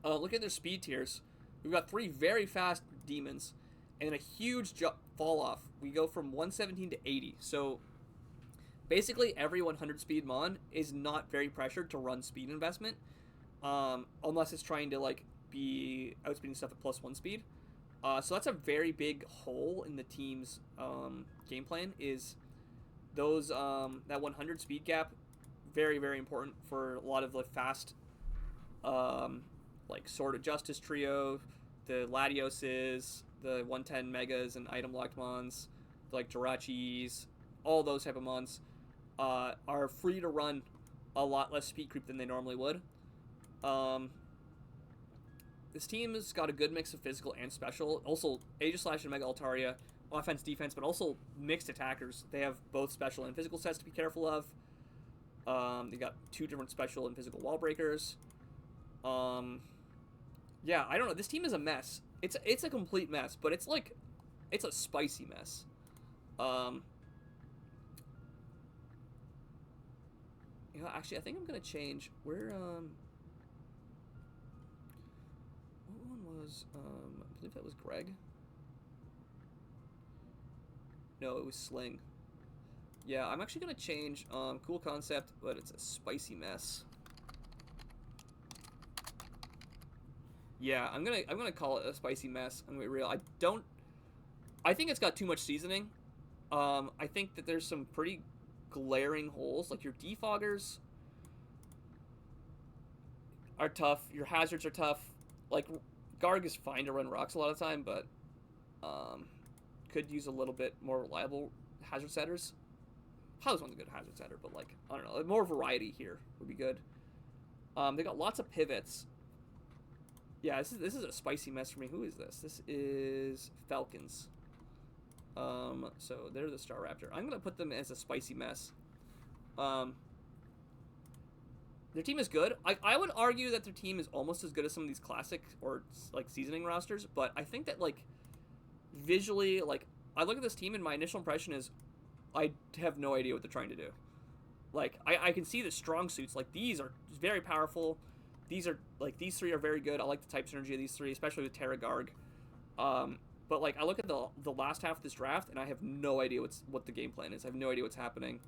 Look at their speed tiers. We've got 3 very fast demons and a huge fall off. We go from 117 to 80. So basically every 100 speed mon is not very pressured to run speed investment, unless it's trying to like be outspeeding stuff at +1 speed. So that's a very big hole in the team's game plan. Is those that 100 speed gap very, very important for a lot of the fast like Sword of Justice trio, the Latioses, the 110 megas and item locked mons, like Jirachis, all those type of mons are free to run a lot less speed creep than they normally would. This team has got a good mix of physical and special. Also, Aegislash and Mega Altaria, offense, defense, but also mixed attackers. They have both special and physical sets to be careful of. They got 2 different special and physical wall breakers. Yeah, I don't know. This team is a mess. It's a complete mess, but it's like, it's a spicy mess. You know, actually, I think I'm gonna change. What one was? I believe that was Greg. No, it was Sling. Yeah, I'm actually gonna change. Cool concept, but it's a spicy mess. Yeah, I'm gonna call it a spicy mess. I'm gonna be real. I think it's got too much seasoning. I think that there's some pretty glaring holes. Like your defoggers are tough. Your hazards are tough. Like Garg is fine to run rocks a lot of the time, but could use a little bit more reliable hazard setters. How's one's a good hazard setter, but like I don't know, more variety here would be good. They got lots of pivots. Yeah, this is a spicy mess for me. Who is this? This is Falcons. So they're the Staraptor. I'm gonna put them as a spicy mess. Their team is good. I would argue that their team is almost as good as some of these classic or like seasoning rosters, but I think that like visually, like I look at this team and my initial impression is I have no idea what they're trying to do. Like I can see the strong suits. Like these are very powerful. These 3 are very good. I like the type synergy of these 3, especially with Terra Garg. But like I look at the last half of this draft, and I have no idea what the game plan is. I have no idea what's happening.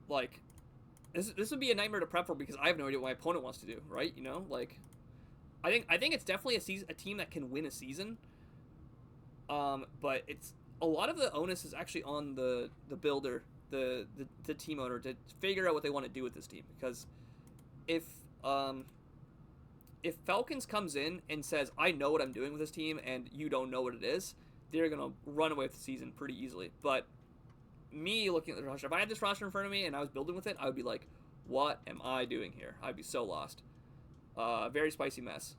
Like this would be a nightmare to prep for because I have no idea what my opponent wants to do. Right? You know, like I think it's definitely a team that can win a season. But it's a lot of the onus is actually on the builder, the team owner to figure out what they want to do with this team. Because if Falcons comes in and says, I know what I'm doing with this team and you don't know what it is, they're going to run away with the season pretty easily. But me looking at the roster, if I had this roster in front of me and I was building with it, I would be like, what am I doing here? I'd be so lost. Very spicy mess.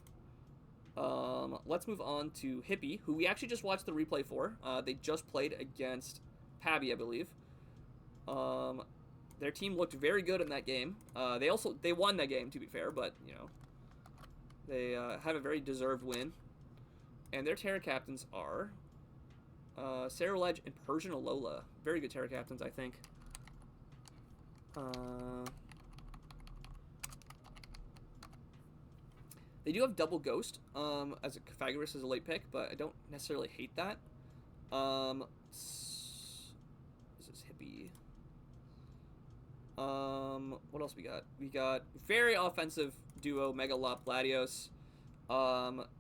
Let's move on to Hippie, who we actually just watched the replay for. They just played against Pabby, I believe. Their team looked very good in that game. They won that game, to be fair, but, you know, they have a very deserved win. And their Terra captains are Sarah Ledge and Persian Alola. Very good Terra captains, I think. They do have Double Ghost as a Pythagoras as a late pick, but I don't necessarily hate that. This is Hippie. What else we got? We got very offensive duo, Megalop, Latios.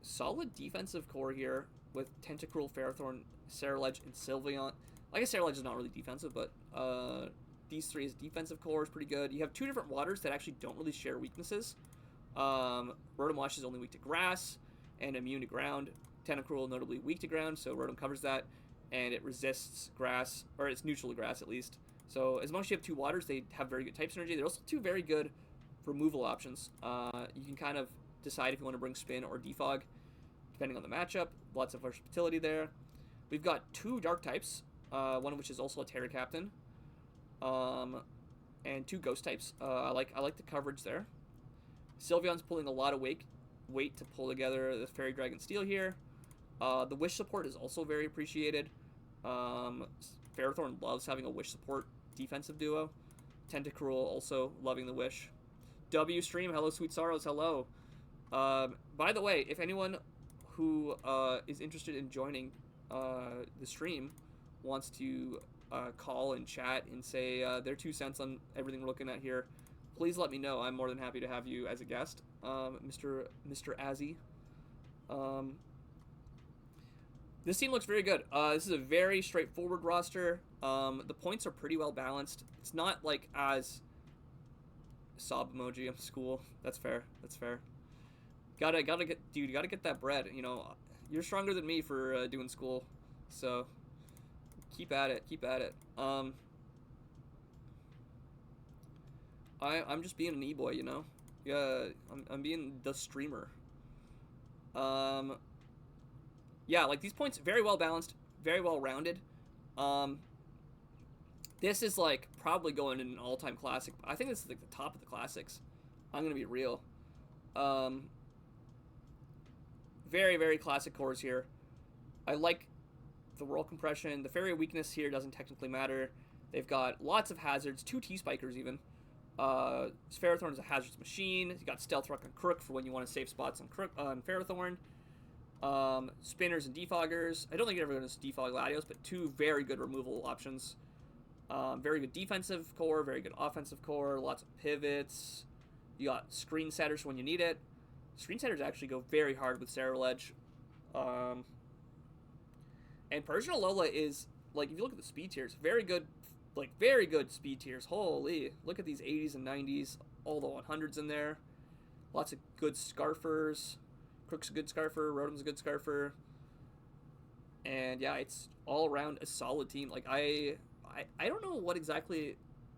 Solid defensive core here with Tentacruel, Ferrothorn, Ceruledge, and Sylveon. I guess Ceruledge is not really defensive, but these three as defensive core is pretty good. You have two different waters that actually don't really share weaknesses. Rotom Wash is only weak to grass and immune to ground. Tentacruel notably weak to ground, so Rotom covers that, and it resists grass, or it's neutral to grass at least. So as long as you have two waters, they have very good type synergy. They're also two very good removal options. You can kind of decide if you want to bring Spin or Defog, depending on the matchup. Lots of versatility there. We've got two Dark types, one of which is also a Terra Captain, and two Ghost types. I like the coverage there. Sylveon's pulling a lot of weight to pull together the Fairy Dragon Steel here. The Wish support is also very appreciated. Ferrothorn loves having a Wish support defensive duo. Tentacruel also loving the Wish. W Stream, hello Sweet Sorrows, hello. By the way, if anyone who is interested in joining the stream wants to call and chat and say their 2 cents on everything we're looking at here, please let me know. I'm more than happy to have you as a guest, Mr. Azzy. This team looks very good. This is a very straightforward roster. The points are pretty well balanced. It's not like as sob emoji. I'm school. That's fair. That's fair. Gotta get that bread. You know, you're stronger than me for doing school, so keep at it. Keep at it. I'm just being an e-boy, you know? Yeah, I'm being the streamer. Yeah, like these points, very well balanced, very well rounded. This is like probably going in an all-time classic. I think this is like the top of the classics. I'm gonna be real. Very, very classic cores here. I like the Whirl Compression. The Fairy Weakness here doesn't technically matter. They've got lots of hazards, 2 T-Spikers even. Ferrothorn is a hazards machine. You got Stealth Rock on Crook for when you want to save spots on Ferrothorn. Spinners and Defoggers. I don't think you're ever going to defog Latios, but 2 very good removal options. Very good defensive core, very good offensive core, lots of pivots. You got Screen Setters when you need it. Screen Setters actually go very hard with Ceruledge. And Persian Alola is, like, if you look at the speed tiers, very good, like, very good speed tiers. Holy, look at these 80s and 90s, all the 100s in there. Lots of good Scarfers. Crook's a good Scarfer, Rotom's a good Scarfer. And yeah, it's all around a solid team. Like, I don't know what exactly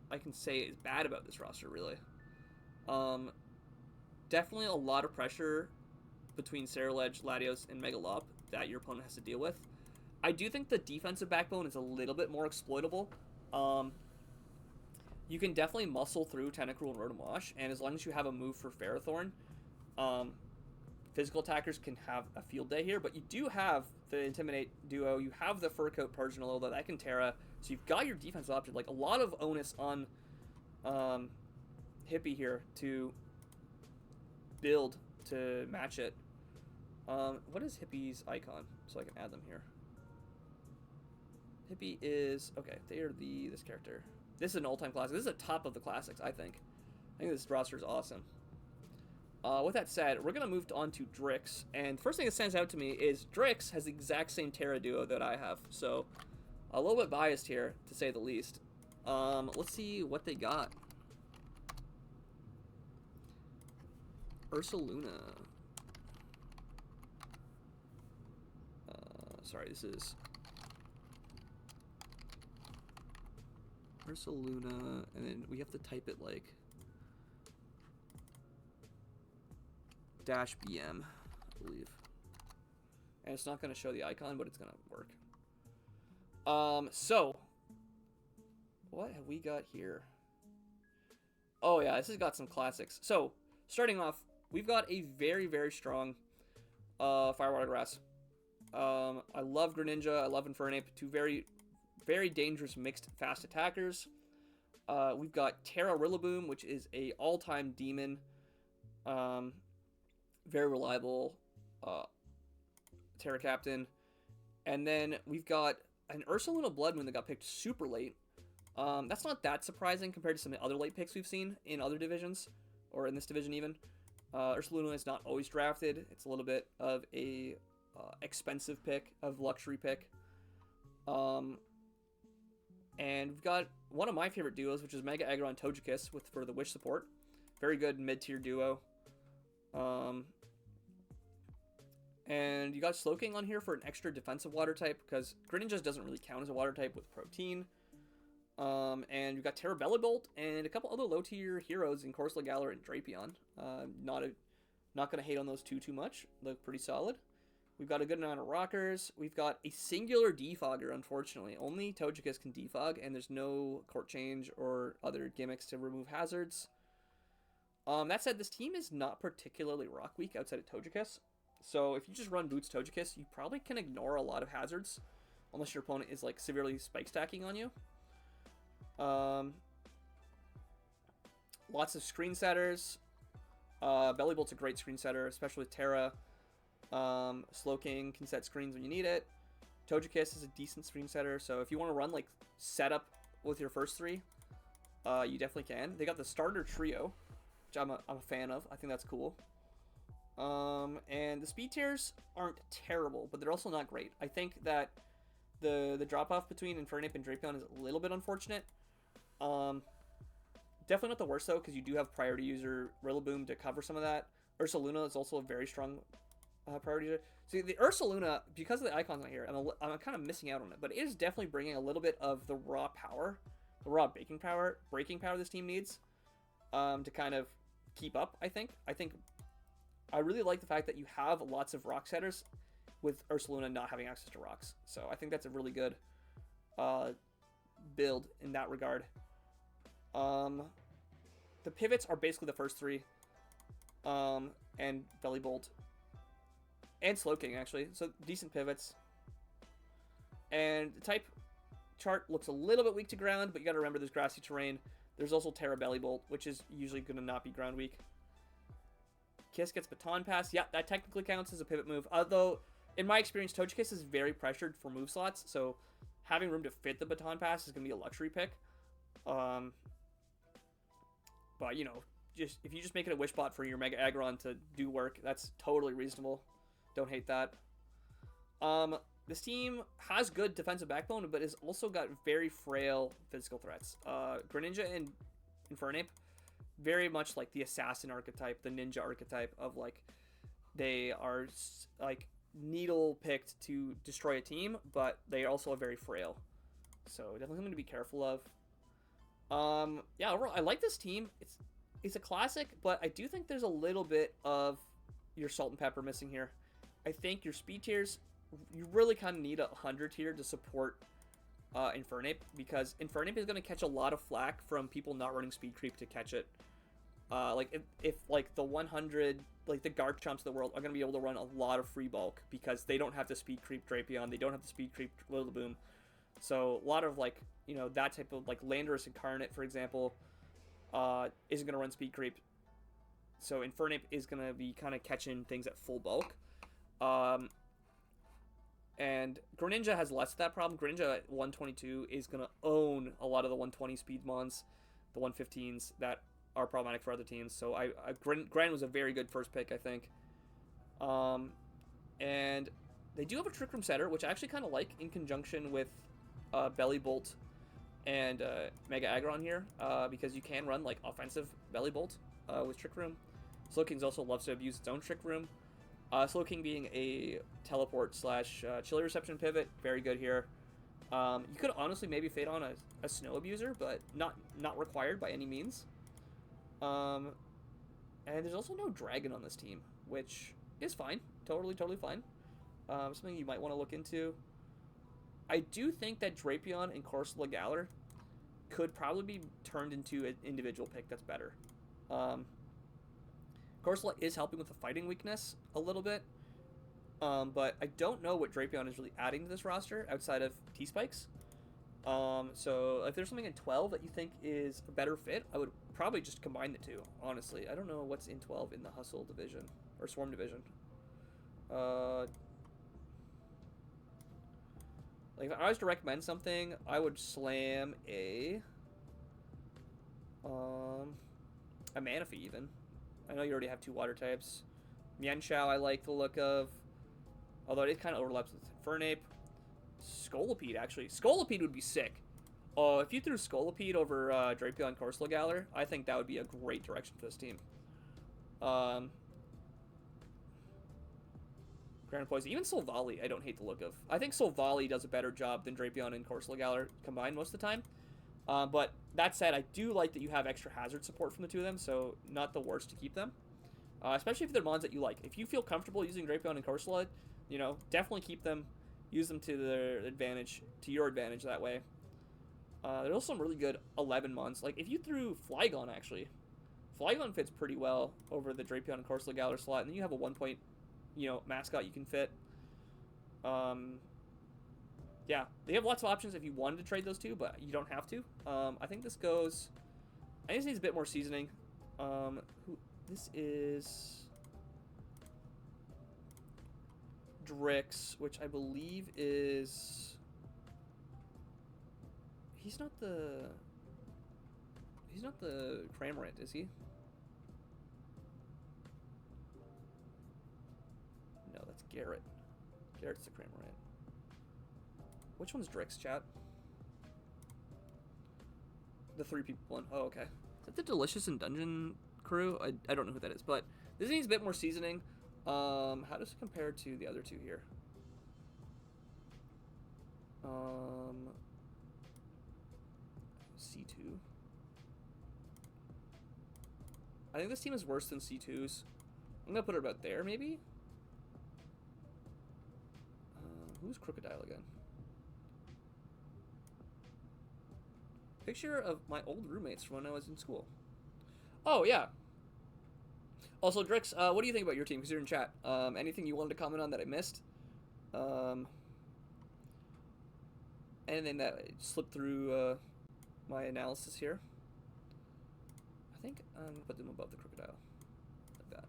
I can say is bad about this roster, really. Definitely a lot of pressure between Ceruledge, Latios, and Megalop that your opponent has to deal with. I do think the defensive backbone is a little bit more exploitable. You can definitely muscle through Tentacruel and Rotom Wash, and as long as you have a move for Ferrothorn, physical attackers can have a field day here, but you do have the Intimidate duo, you have the Fur Coat Persian Alola that can Terra, so you've got your defensive option. Like, a lot of onus on Hippie here to build to match it. What is Hippie's icon? So I can add them here. Hippie is... Okay, they are this character. This is an all-time classic. This is a top of the classics, I think. I think this roster is awesome. With that said, we're going to move on to Drix. And the first thing that stands out to me is Drix has the exact same Terra duo that I have. So, a little bit biased here, to say the least. Let's see what they got. Ursaluna. Sorry, this is... Ursaluna, and then we have to type it like... -BM, I believe. And it's not going to show the icon, but it's going to work. So, what have we got here? Oh yeah, this has got some classics. So, starting off, we've got a very, very strong Firewater Grass. I love Greninja, I love Infernape, two very, very dangerous mixed fast attackers. We've got Terra Rillaboom, which is a all-time demon. Very reliable Terra Captain. And then we've got an Ursaluna Blood Moon that got picked super late. That's not that surprising compared to some of the other late picks we've seen in other divisions, or in this division even. Ursaluna is not always drafted. It's a little bit of a expensive pick, of luxury pick. And we've got one of my favorite duos, which is Mega Aggron Togekiss for the Wish support. Very good mid-tier duo. And you got Slowking on here for an extra defensive water type, because Greninja doesn't really count as a water type with Protein. And you've got Terra Bellibolt and a couple other low-tier heroes in Corsola, Galar, and Drapion. Not going to hate on those too much. Look pretty solid. We've got a good amount of rockers. We've got a singular defogger, unfortunately. Only Togekiss can defog, and there's no court change or other gimmicks to remove hazards. That said, this team is not particularly rock weak outside of Togekiss. So if you just run Boots Togekiss, you probably can ignore a lot of hazards, unless your opponent is like severely spike stacking on you. Lots of screen setters. Bellibolt's a great screen setter, especially with Terra. Slowking can set screens when you need it. Togekiss is a decent screen setter, so if you want to run like setup with your first three, you definitely can. They got the starter trio, which I'm a fan of. I think that's cool. And the speed tiers aren't terrible, but they're also not great. I think that the drop off between Infernape and Drapion is a little bit unfortunate. Definitely not the worst though, because you do have priority user Rillaboom to cover some of that. Ursaluna is also a very strong priority user. So the Ursaluna, because of the icons on here, I'm kind of missing out on it, but it is definitely bringing a little bit of the raw power, the raw breaking power this team needs, to kind of keep up. I think I really like the fact that you have lots of rock setters with Ursaluna not having access to rocks. So I think that's a really good build in that regard. The pivots are basically the first three, and Bellibolt and Slowking actually, so decent pivots. And the type chart looks a little bit weak to ground, but you got to remember there's grassy terrain. There's also Terra Bellibolt, which is usually going to not be ground weak. Kiss gets Baton Pass. Yeah, that technically counts as a pivot move. Although, in my experience, Togekiss is very pressured for move slots, so having room to fit the Baton Pass is going to be a luxury pick. But, you know, if you just make it a wish bot for your Mega Aggron to do work, that's totally reasonable. Don't hate that. This team has good defensive backbone, but has also got very frail physical threats. Greninja and Infernape, very much like the assassin archetype, the ninja archetype of, like, they are, like, needle picked to destroy a team, but they also are very frail. So definitely something to be careful of. Yeah, overall, I like this team. It's a classic, but I do think there's a little bit of your salt and pepper missing here. I think your speed tiers, you really kind of need a 100 tier to support Infernape, because Infernape is going to catch a lot of flack from people not running speed creep to catch it. Like if like the 100, like the Garchomps of the world are going to be able to run a lot of free bulk because they don't have to speed creep Drapion, they don't have to speed creep Rillaboom. So a lot of, like, you know, that type of, like, Landorus Incarnate, for example, isn't going to run speed creep. So Infernape is going to be kind of catching things at full bulk. Um, and Greninja has less of that problem. Greninja at 122 is going to own a lot of the 120 speed mons, the 115s that are problematic for other teams. So Gren was a very good first pick, I think. And they do have a Trick Room setter, which I actually kind of like in conjunction with Belly Bolt and Mega Aggron here, because you can run like offensive Belly Bolt with Trick Room. Slowking also loves to abuse its own Trick Room. Slowking being a teleport slash chili reception pivot, very good here. You could honestly maybe fade on a Snow Abuser, but not required by any means. And there's also no Dragon on this team, which is fine. Totally fine. Something you might want to look into. I do think that Drapion and Corsola Galar could probably be turned into an individual pick that's better. Corsola is helping with the fighting weakness a little bit, but I don't know what Drapion is really adding to this roster outside of T-Spikes. So if there's something in 12 that you think is a better fit, I would probably just combine the two, honestly. I don't know what's in 12 in the Hustle division, or Swarm division. Like, if I was to recommend something, I would slam a Manaphy even. I know you already have 2 water types. Mienshao I like the look of, although it kind of overlaps with Infernape. Scolipede, actually. Scolipede would be sick. Oh, if you threw Scolipede over Drapion Corsola Galar, I think that would be a great direction for this team. Grand Poison. Even Solvali, I don't hate the look of. I think Solvali does a better job than Drapion and Corsola Galar combined most of the time. But that said, I do like that you have extra hazard support from the two of them, so not the worst to keep them. Especially if they're mons that you like. If you feel comfortable using Drapion and Corsola, you know, definitely keep them. Use them to their advantage, to your advantage that way. There's also some really good 11 mons. Like, if you threw Flygon, actually, Flygon fits pretty well over the Drapion and Corsola Galar slot, and then you have a 1-point, you know, mascot you can fit. Yeah, they have lots of options if you wanted to trade those two, but you don't have to. I think this goes... I think this needs a bit more seasoning. This is... Drix, which I believe is... He's not the Cramorant, is he? No, that's Garrett. Garrett's the Cramorant. Which one's Drix, chat? The 3 people one. Oh, okay. Is that the Delicious and Dungeon crew? I don't know who that is, but this needs a bit more seasoning. How does it compare to the other two here? C2. I think this team is worse than C2's. I'm gonna put it about there, maybe? Who's Crocodile again? Picture of my old roommates from when I was in school. Oh, yeah. Also, Drix, what do you think about your team? Because you're in chat. Anything you wanted to comment on that I missed? Anything that slipped through my analysis here? I think I'm going to put them above the Crocodile. Like that.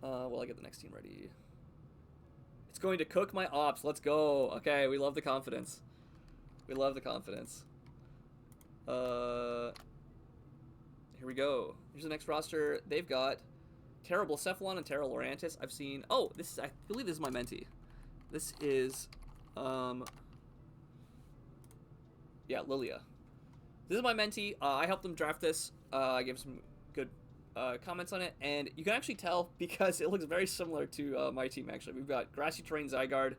While I get the next team ready. It's going to cook my ops. Let's go. Okay, we love the confidence. We love the confidence. Here we go. Here's the next roster. They've got Terrible Cephalon and Terra Lorantis. I've seen... Oh, this is... I believe this is my mentee. This is... Yeah, Lilia. This is my mentee. I helped them draft this. I gave some good comments on it. And you can actually tell because it looks very similar to my team, actually. We've got Grassy Terrain Zygarde.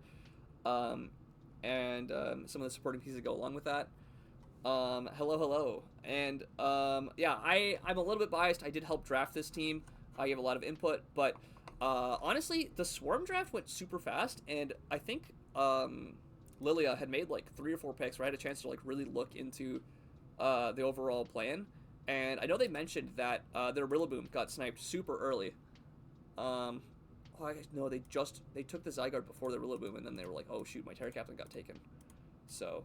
And some of the supporting pieces that go along with that. Hello. And yeah, I'm a little bit biased. I did help draft this team. I gave a lot of input, but honestly, the Swarm draft went super fast, and I think Lilia had made like 3 or 4 picks where I had a chance to like really look into the overall plan. And I know they mentioned that their Rillaboom got sniped super early. No, they took the Zygarde before the Rillaboom, and then they were like, oh shoot, my Terra Captain got taken. So,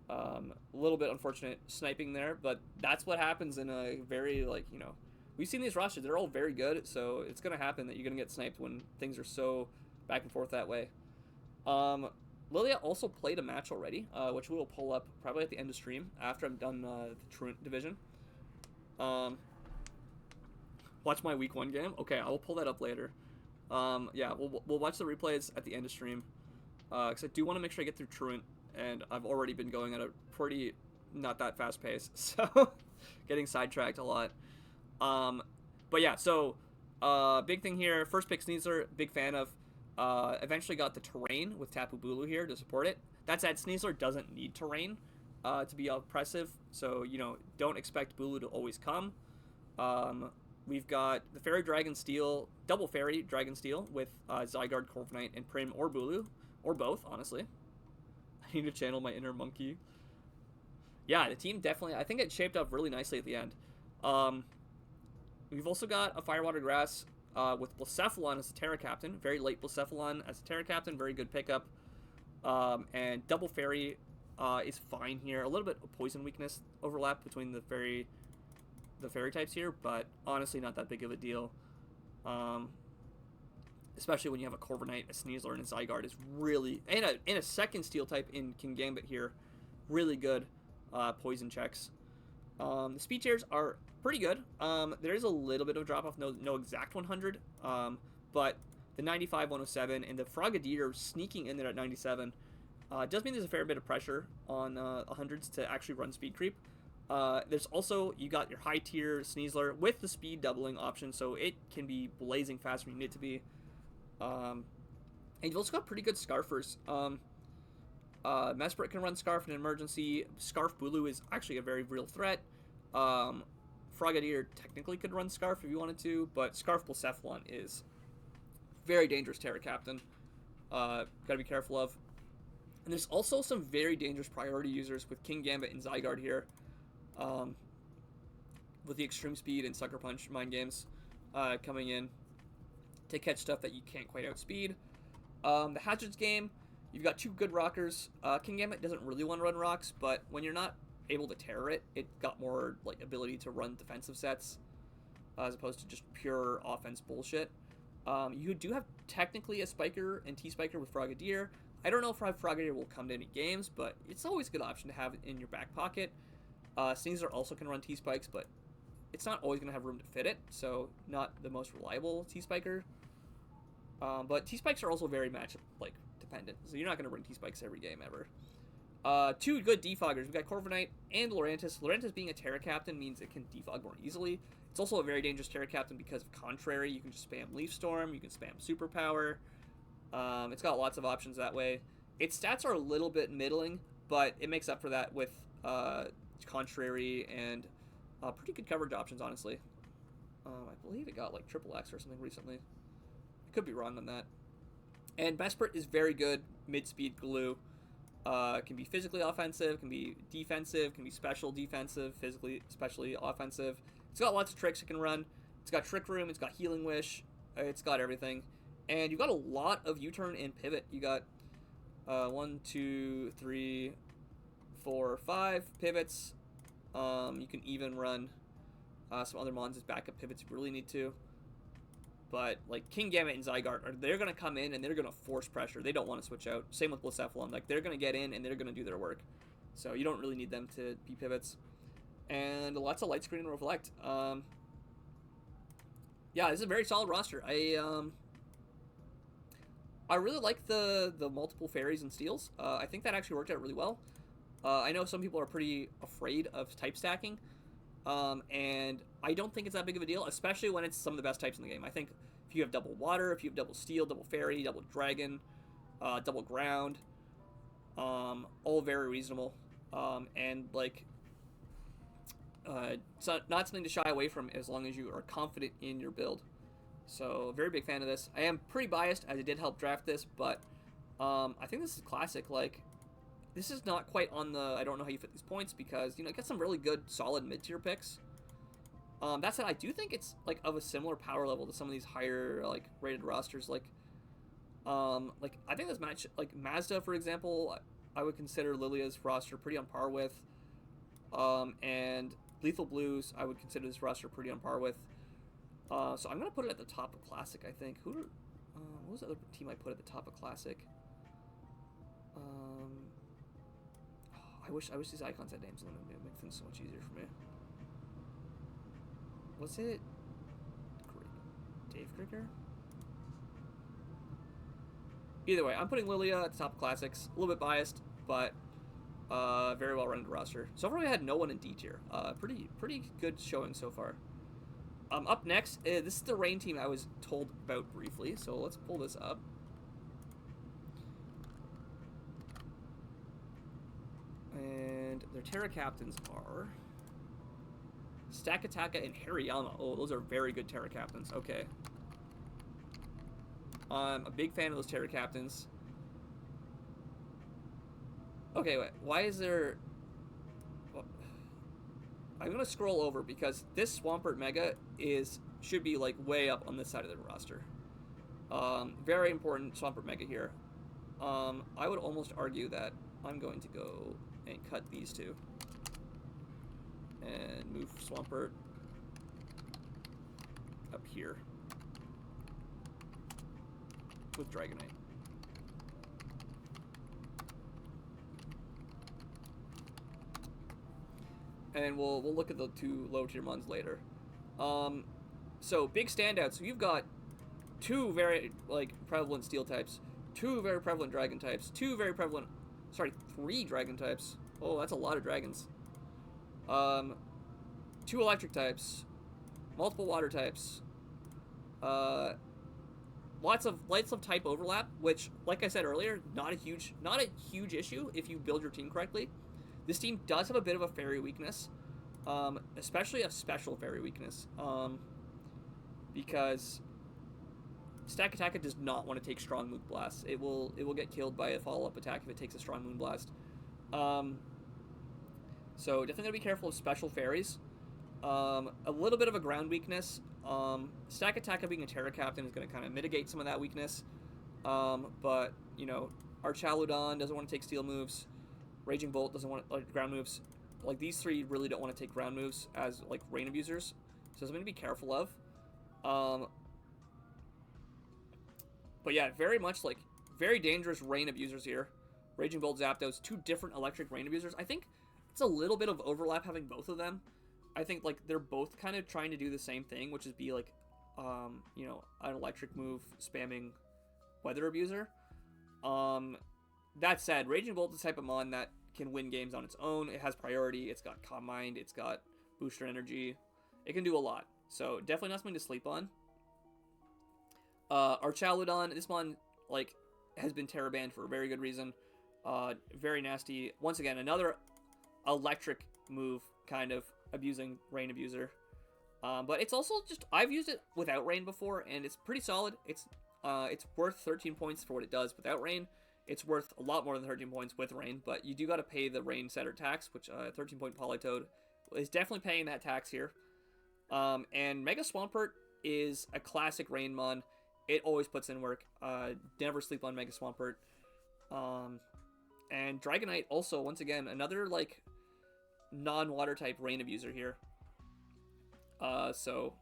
a little bit unfortunate sniping there, but that's what happens in a very, like, you know, we've seen these rosters. They're all very good, so it's going to happen that you're going to get sniped when things are so back and forth that way. Lilia also played a match already, which we will pull up probably at the end of stream after I'm done the Truant division. Watch my week 1 game. Okay, I will pull that up later. Yeah, we'll watch the replays at the end of stream, because I do want to make sure I get through Truant, and I've already been going at a pretty not that fast pace, so getting sidetracked a lot. But yeah, so big thing here. First pick Sneasler, big fan of. Eventually got the terrain with Tapu Bulu here to support it. That said, Sneasler doesn't need terrain to be oppressive, so, you know, don't expect Bulu to always come. We've got the Fairy Dragon Steel, double Fairy Dragon Steel with Zygarde, Corviknight, and Prim or Bulu, or both, honestly. I need to channel my inner monkey. Yeah, the team definitely, I think it shaped up really nicely at the end. We've also got a Firewater Grass with Blacephalon as the Terra Captain. Very late Blacephalon as a Terra Captain. Very good pickup. And Double Fairy is fine here. A little bit of Poison Weakness overlap between the Fairy types here, but honestly not that big of a deal. Especially when you have a Corviknight, a Sneasler, and a Zygarde is really... And a second Steel type in Kingambit here. Really good poison checks. The speed tiers are pretty good. There is a little bit of a drop-off, no exact 100, but the 95, 107, and the Frogadier sneaking in there at 97 does mean there's a fair bit of pressure on 100s to actually run speed creep. There's also, you got your high-tier Sneasler with the speed doubling option, so it can be blazing fast when you need it to be. And you've also got pretty good Scarfers. Mesprit can run Scarf in an emergency. Scarf Bulu is actually a very real threat. Frogadier technically could run Scarf if you wanted to, but Scarf Blacephalon is very dangerous Terra Captain. Gotta be careful of. And there's also some very dangerous priority users with Kingambit and Zygarde here. With the Extreme Speed and Sucker Punch Mind Games coming in to catch stuff that you can't quite outspeed. The Hazards game, you've got 2 good rockers. Kingambit doesn't really want to run rocks, but when you're not able to terror it, it got more like ability to run defensive sets as opposed to just pure offense bullshit. You do have technically a Spiker and T-Spiker with Frogadier. I don't know if Frogadier will come to any games, but it's always a good option to have in your back pocket. Sneasler also can run T-Spikes, but it's not always going to have room to fit it, so not the most reliable T-Spiker. But T-Spikes are also very match like dependent, so you're not going to run T-Spikes every game ever. 2 good defoggers. We've got Corviknight and Lurantis. Lurantis being a Terra Captain means it can defog more easily. It's also a very dangerous Terra Captain because of Contrary. You can just spam Leaf Storm. You can spam Superpower. It's got lots of options that way. Its stats are a little bit middling, but it makes up for that with Contrary and pretty good coverage options, honestly. I believe it got like Triple X or something recently. I could be wrong on that. And Mesprit is very good mid-speed glue. Can be physically offensive, can be defensive, can be special defensive, physically, especially offensive. It's got lots of tricks it can run. It's got Trick Room, it's got Healing Wish, it's got everything. And you've got a lot of U-turn and pivot. You got 1, 2, 3, 4, 5 pivots. You can even run some other mons as backup pivots if you really need to. But like Kingambit and Zygarde, they're going to come in and they're going to force pressure. They don't want to switch out. Same with Blacephalon. Like they're going to get in and they're going to do their work. So you don't really need them to be pivots. And lots of Light Screen and Reflect. Yeah, this is a very solid roster. I really like the multiple fairies and steels. I think that actually worked out really well. I know some people are pretty afraid of type stacking. And I don't think it's that big of a deal, especially when it's some of the best types in the game. I think if you have double water, if you have double steel, double fairy, double dragon, double ground, all very reasonable. And like, it's not something to shy away from as long as you are confident in your build. So, very big fan of this. I am pretty biased as I did help draft this, but I think this is classic. Like, this is not quite on the, I don't know how you fit these points because, you know, it gets some really good, solid mid-tier picks. That said, I do think it's, like, of a similar power level to some of these higher, like, rated rosters. Like, I think this match, like, Mazda, for example, I would consider Lilia's roster pretty on par with. And Lethal Blues, I would consider this roster pretty on par with. So I'm gonna put it at the top of Classic, I think. What was the other team I put at the top of Classic? I wish these icons had names on them. It would make things so much easier for me. Was it Dave Krieger? Either way, I'm putting Lilia at the top of Classics. A little bit biased, but very well rounded roster. So far we had no one in D tier. Pretty good showing so far. Up next, this is the Rain team I was told about briefly, so let's pull this up. And their Terra captains are Stakataka and Hariyama. Oh, those are very good Terra captains. Okay. I'm a big fan of those Terra captains. Okay, wait. Why is there... Well, I'm going to scroll over because this Swampert Mega should be like way up on this side of the roster. Very important Swampert Mega here. I would almost argue that I'm going to go and cut these two. And move Swampert up here with Dragonite. And we'll look at the two low tier ones later. So big standouts. So you've got two very prevalent steel types, two very prevalent dragon types, three dragon types. Oh, that's a lot of dragons. Two electric types, multiple water types, lots of type overlap, which, like I said earlier, not a huge issue if you build your team correctly. This team does have a bit of a fairy weakness, especially a special fairy weakness, because Stakataka does not want to take strong Moon Blast. It will get killed by a follow-up attack if it takes a strong Moon Blast. So definitely gotta be careful of special fairies. A little bit of a ground weakness. Stakataka being a Terra captain is gonna kind of mitigate some of that weakness. But you know, Archaludon doesn't want to take steel moves. Raging Bolt doesn't want ground moves. Like these three really don't want to take ground moves as like rain abusers. So something to be careful of. But yeah, very much like very dangerous rain abusers here. Raging Bolt, Zapdos, two different electric rain abusers. I think it's a little bit of overlap having both of them. I think like they're both kind of trying to do the same thing, which is be like, you know, an electric move spamming weather abuser. That said, Raging Bolt is the type of mon that can win games on its own. It has priority. It's got Calm Mind. It's got booster energy. It can do a lot. So definitely not something to sleep on. Archaludon, this mon like has been Terra banned for a very good reason. Very nasty. Once again, another electric move kind of abusing rain abuser. But it's also just, I've used it without rain before and it's pretty solid. It's worth 13 points for what it does without rain. It's worth a lot more than 13 points with rain, but you do got to pay the rain setter tax, which 13 point Politoed is definitely paying that tax here. And Mega Swampert is a classic rain mon. It always puts in work. Never sleep on Mega Swampert. And Dragonite also, once again, another like non-water type rain abuser here. So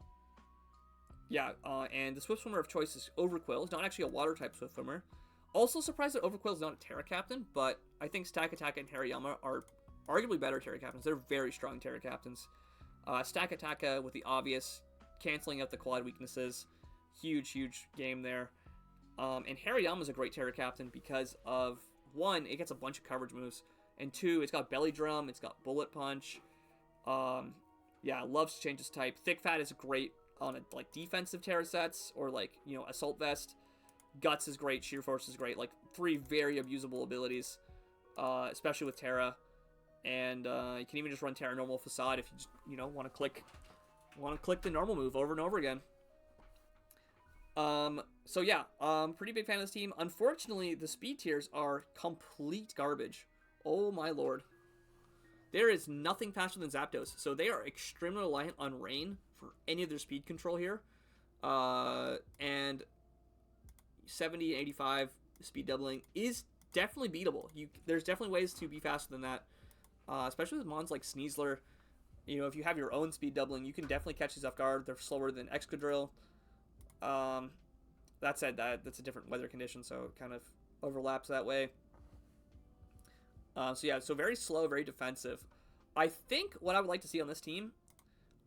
yeah, and the Swift Swimmer of choice is Overquill. It's not actually a water type Swift Swimmer. Also surprised that Overquill is not a Terra captain, but I think Stakataka and Hariyama are arguably better Terra captains. They're very strong Terra captains. Stakataka with the obvious canceling out the quad weaknesses. Huge game there. And Hariyama is a great Terra captain because of, one, it gets a bunch of coverage moves, and two, it's got Belly Drum, it's got Bullet Punch. Yeah, loves to change its type. Thick Fat is great on a, like defensive Terra sets or like, you know, Assault Vest. Guts is great, Sheer Force is great. Like three very abusable abilities, especially with Terra. And you can even just run Terra Normal Facade if you just, you know, want to click the normal move over and over again. So yeah, pretty big fan of this team. Unfortunately, the speed tiers are complete garbage. Oh my lord. There is nothing faster than Zapdos, so they are extremely reliant on Rain for any of their speed control here. And 70 and 85 speed doubling is definitely beatable. There's definitely ways to be faster than that, especially with mons like Sneasler. You know, if you have your own speed doubling, you can definitely catch these off guard. They're slower than Excadrill. That said, that's a different weather condition, so it kind of overlaps that way. So yeah, so very slow, very defensive. I think what I would like to see on this team,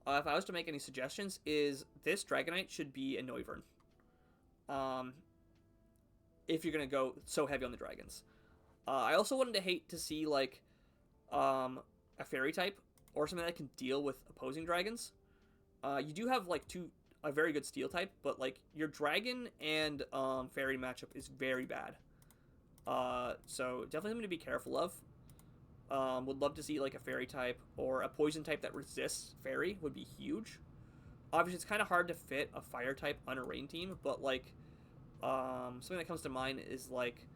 if I was to make any suggestions, is this Dragonite should be a Noivern. If you're going to go so heavy on the dragons. I also wouldn't hate to see, like, a fairy type or something that can deal with opposing dragons. You do have, like, a very good steel type, but, like, your dragon and fairy matchup is very bad. So definitely something to be careful of. Would love to see, like, a fairy type or a poison type that resists fairy would be huge. Obviously, it's kind of hard to fit a fire type on a rain team, but, like, something that comes to mind is, like,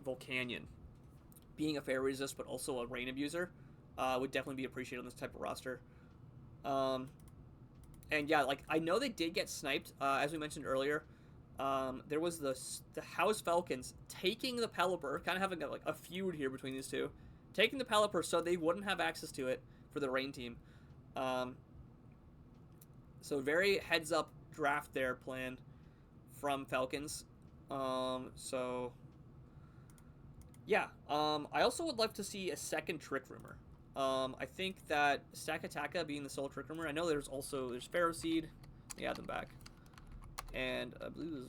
Volcanion. Being a fairy resist, but also a rain abuser, would definitely be appreciated on this type of roster. And yeah, like, I know they did get sniped, as we mentioned earlier. There was the House Falcons taking the Pelipper, kind of having a feud here between these two. Taking the Pelipper so they wouldn't have access to it for the rain team. So very heads-up draft there planned from Falcons. So yeah, I also would love to see a second Trick Rumor. I think that Stakataka being the sole Trick Rumor, I know there's Pharaoh Seed. They add them back. And I believe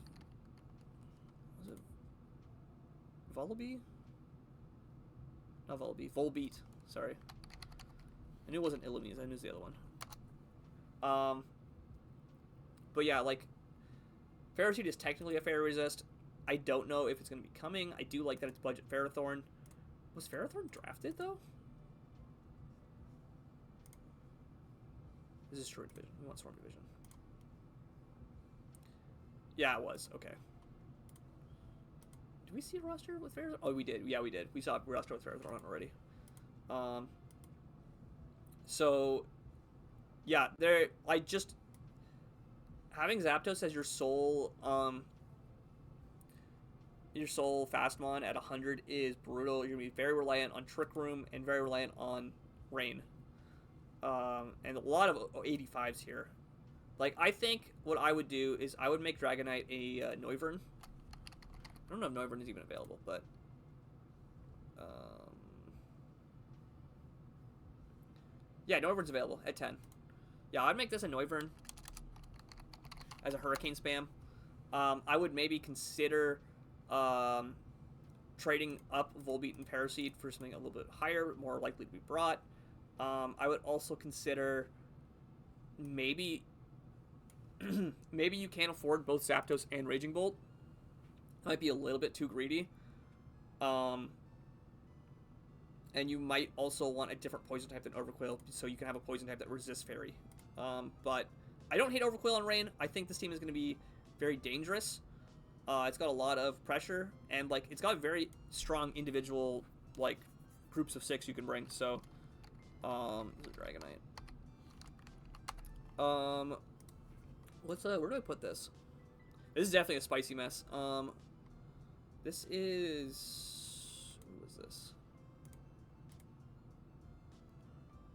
was it Volbeat? Not Volbeat, Volbeat, sorry. I knew it wasn't Illumise, I knew it was the other one. But yeah, like, Pharaoh Seed is technically a Fairy Resist. I don't know if it's going to be coming. I do like that it's budget Ferrothorn. Was Ferrothorn drafted, though? This is Storm Division. We want Storm Division. Yeah, it was. Okay. Did we see a roster with Ferrothorn? Oh, we did. Yeah, we did. We saw a roster with Ferrothorn already. So, yeah, having Zapdos as your sole Fastmon at 100 is brutal. You're going to be very reliant on Trick Room and very reliant on Rain. And a lot of 85s here. Like, I think what I would do is I would make Dragonite a Noivern. I don't know if Noivern is even available, but yeah, Noivern's available at 10. Yeah, I'd make this a Noivern as a Hurricane spam. I would maybe consider trading up Volbeat and Paraseed for something a little bit higher, more likely to be brought. I would also consider maybe maybe you can't afford both Zapdos and Raging Bolt. Might be a little bit too greedy. And you might also want a different poison type than Overqwil, so you can have a poison type that resists Fairy. But I don't hate Overqwil on Rain. I think this team is going to be very dangerous. It's got a lot of pressure, and, like, it's got very strong individual, like, groups of 6 you can bring. So, this is Dragonite. Where do I put this? This is definitely a spicy mess. This is... Who is this?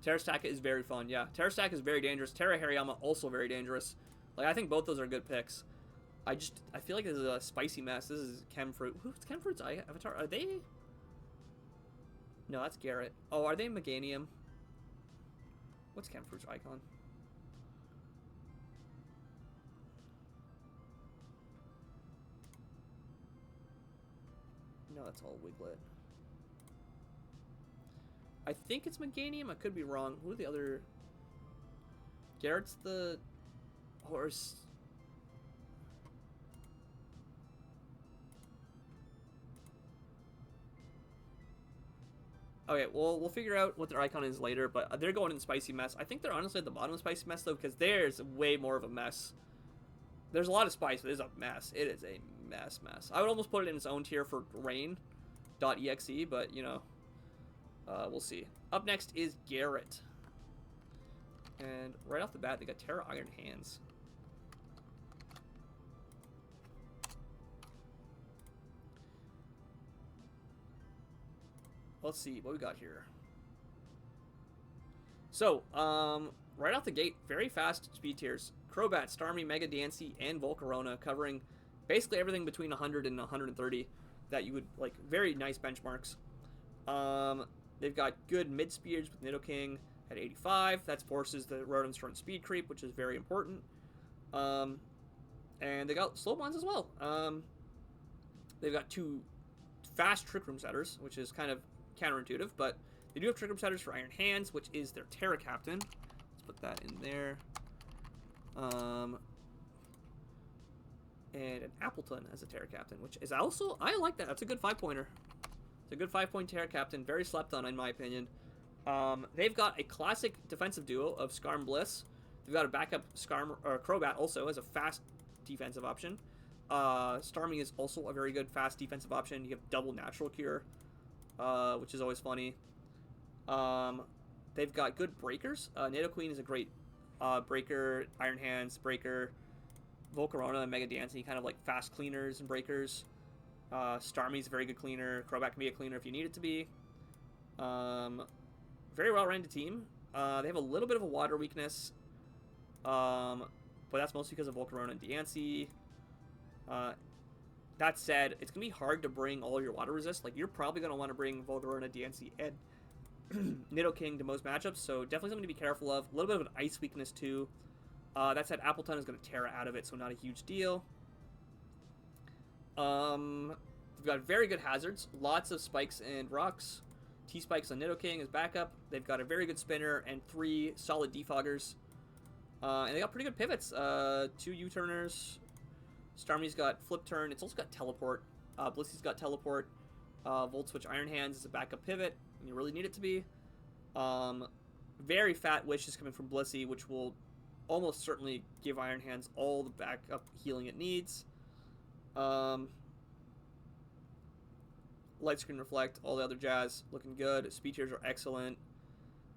Terrastaka is very fun, yeah. Terrastaka is very dangerous. Terra Hariyama also very dangerous. Like, I think both those are good picks. I feel like this is a spicy mess. This is Chemfruit. Who's Chemfruit's avatar? Are they... No, that's Garrett. Oh, are they Meganium? What's Chemfruit's icon? No, that's all Wiglet. I think it's Meganium. I could be wrong. Who are the other... Garrett's the horse... Okay, well, we'll figure out what their icon is later, but they're going in Spicy Mess. I think they're honestly at the bottom of Spicy Mess, though, because there's way more of a mess. There's a lot of spice, but it's a mess. It is a mess. I would almost put it in its own tier for Rain.exe, but, you know, we'll see. Up next is Garrett. And right off the bat, they got Terra Iron Hands. Let's see what we got here. So, right off the gate, very fast speed tiers. Crobat, Starmie, Mega Dancy, and Volcarona, covering basically everything between 100 and 130 that you would like. Very nice benchmarks. They've got good mid speeds with Nidoking at 85. That forces the Rotom's turn speed creep, which is very important. And they got slow bonds as well. They've got 2 fast Trick Room setters, which is kind of counterintuitive, but they do have Trick Room setters for Iron Hands, which is their Terra Captain. Let's put that in there. And an Appleton as a Terra Captain, which is also, I like that. That's a good 5-pointer. It's a good 5-point Terra Captain. Very slept on, in my opinion. They've got a classic defensive duo of Skarm Bliss. They've got a backup Skarm or Crobat also as a fast defensive option. Starmie is also a very good fast defensive option. You have double Natural Cure, which is always funny. They've got good breakers. Nidoqueen is a great breaker. Iron Hands, breaker. Volcarona and Mega Dancy, kind of like fast cleaners and breakers. Starmie's a very good cleaner. Crobat can be a cleaner if you need it to be. Very well-rounded team. They have a little bit of a water weakness, but that's mostly because of Volcarona and Diancie. That said, it's going to be hard to bring all your water resist. Like, you're probably going to want to bring Volcarona, Diancie, and Nidoking to most matchups, so definitely something to be careful of. A little bit of an ice weakness, too. That said, Appleton is going to Terra out of it, so not a huge deal. They've got very good hazards. Lots of spikes and rocks. T-Spikes on Nidoking as backup. They've got a very good spinner and 3 solid defoggers. And they got pretty good pivots. 2 U-turners. Starmie's got Flip Turn. It's also got Teleport. Blissy's got Teleport. Volt Switch Iron Hands is a backup pivot when you really need it to be. Very fat Wish is coming from Blissey, which will almost certainly give Iron Hands all the backup healing it needs. Light Screen Reflect, all the other jazz, looking good. Speed tiers are excellent.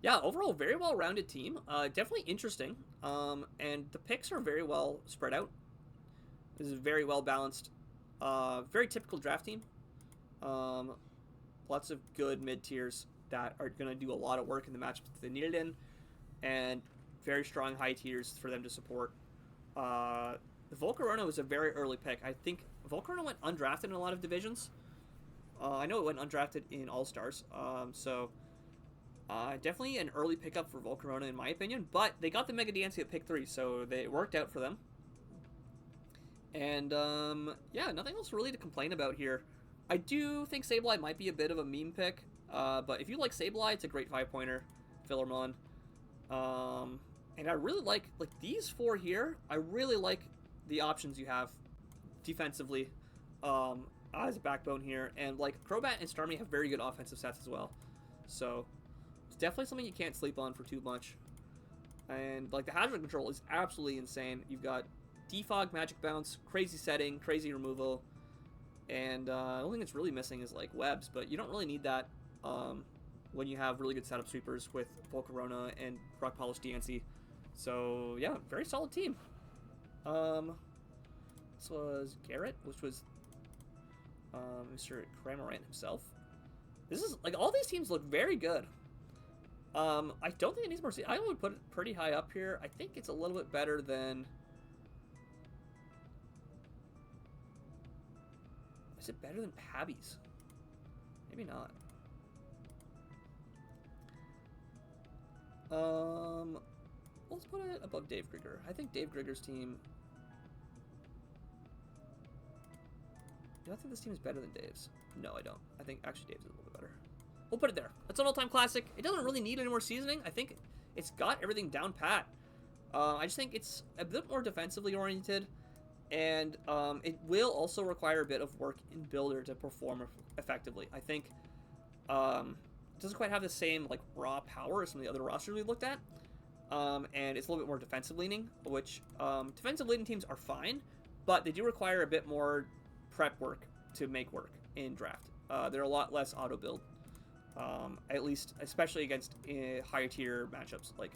Yeah, overall, very well-rounded team. Definitely interesting. And the picks are very well spread out. This is a very well-balanced, very typical draft team. Lots of good mid-tiers that are going to do a lot of work in the matchups that they need it in. And very strong high tiers for them to support. Volcarona was a very early pick. I think Volcarona went undrafted in a lot of divisions. I know it went undrafted in All-Stars, so definitely an early pickup for Volcarona in my opinion, but they got the Mega Dancy at pick 3, so it worked out for them. And yeah, nothing else really to complain about here. I do think Sableye might be a bit of a meme pick, but if you like Sableye, it's a great 5-pointer, Philemon. And I really like these 4 here. I really like the options you have defensively. As a backbone here, and like Crobat and Starmie have very good offensive stats as well, so it's definitely something you can't sleep on for too much. And like the hazard control is absolutely insane. You've got Defog, Magic Bounce, crazy setting, crazy removal, and the only thing that's really missing is like webs, but you don't really need that when you have really good setup sweepers with Volcarona and Rock Polish Diancie. So yeah, very solid team. This was Garrett, which was Mr. Cramorant himself. This is, like, all these teams look very good. I don't think it needs more seed. I would put it pretty high up here. I think it's a little bit better than... Is it better than Pabby's? Maybe not. Let's put it above Dave Grigger. I think Dave Grigger's team... Do I think this team is better than Dave's? No, I don't. I think actually Dave's is a little bit better. We'll put it there. It's an all-time classic. It doesn't really need any more seasoning. I think it's got everything down pat. I just think it's a bit more defensively oriented, and it will also require a bit of work in Builder to perform effectively. I think it doesn't quite have the same like raw power as some of the other rosters we looked at, and it's a little bit more defensive leaning, which defensive leaning teams are fine, but they do require a bit more prep work to make work in draft. They're a lot less auto build, at least especially against higher tier matchups. Like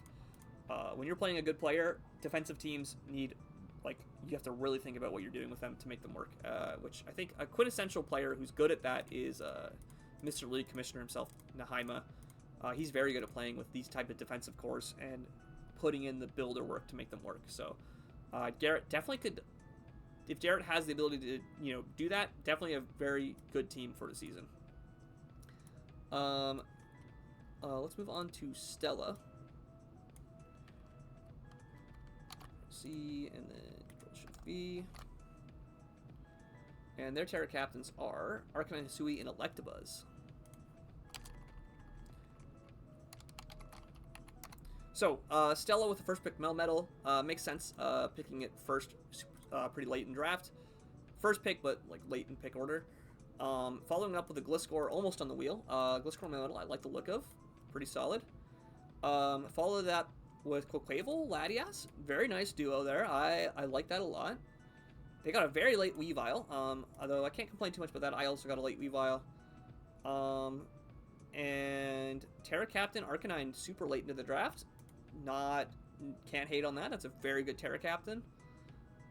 when you're playing a good player, defensive teams need, like, you have to really think about what you're doing with them to make them work, which I think a quintessential player who's good at that is Mr. League Commissioner himself, Nahaima. He's very good at playing with these type of defensive cores and putting in the builder work to make them work. So Garrett definitely could, if Garrett has the ability to, you know, do that, definitely a very good team for the season. Let's move on to Stella. C and then Shift V. And their Terra captains are Arcanine, Hisui, and Electabuzz. So, Stella with the first pick, Melmetal, makes sense, picking it first, pretty late in draft. First pick, but like late in pick order. Following up with a Gliscor almost on the wheel. Gliscor Melmetal, I like the look of, pretty solid. Follow that with Quaquaval, Latias, very nice duo there. I like that a lot. They got a very late Weavile, although I can't complain too much about that. I also got a late Weavile. And Terra Captain Arcanine super late into the draft. Can't hate on that. That's a very good Terra Captain.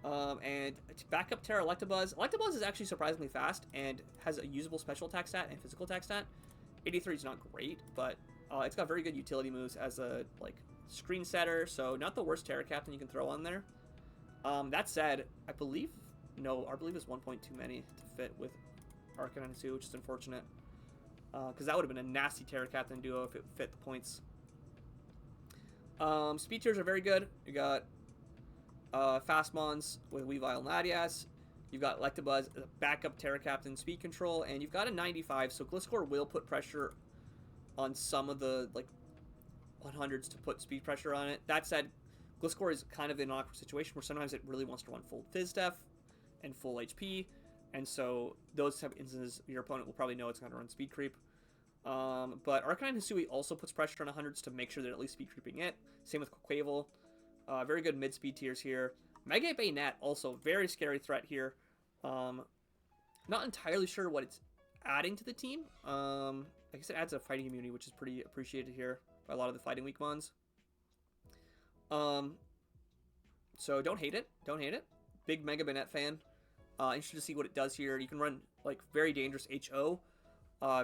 And to back up Terra Electabuzz. Electabuzz is actually surprisingly fast and has a usable special attack stat and physical attack stat. 83 is not great, but it's got very good utility moves as a screen setter, so not the worst Terra Captain you can throw on there. That said, I believe is 1.2 many to fit with Arcanine and Hisui, which is unfortunate. Because that would have been a nasty Terra Captain duo if it fit the points. Speed tiers are very good. You got Fastmons with Weavile and Latias. You've got Electabuzz, backup Terra Captain speed control, and you've got a 95, so Gliscor will put pressure on some of the 100s to put speed pressure on it. That said, Gliscor is kind of in an awkward situation where sometimes it really wants to run full Phys Def and full HP, and so those type of instances, your opponent will probably know it's going to run speed creep. But Arcanine Hisui also puts pressure on 100s to make sure they're at least speed creeping it. Same with Quaquaval. Very good mid-speed tiers here. Mega Bayonet, also very scary threat here. Not entirely sure what it's adding to the team. I guess it adds a fighting immunity, which is pretty appreciated here by a lot of the Fighting Week mons. So don't hate it. Don't hate it. Big Mega Bayonet fan. Interested to see what it does here. You can run very dangerous HO.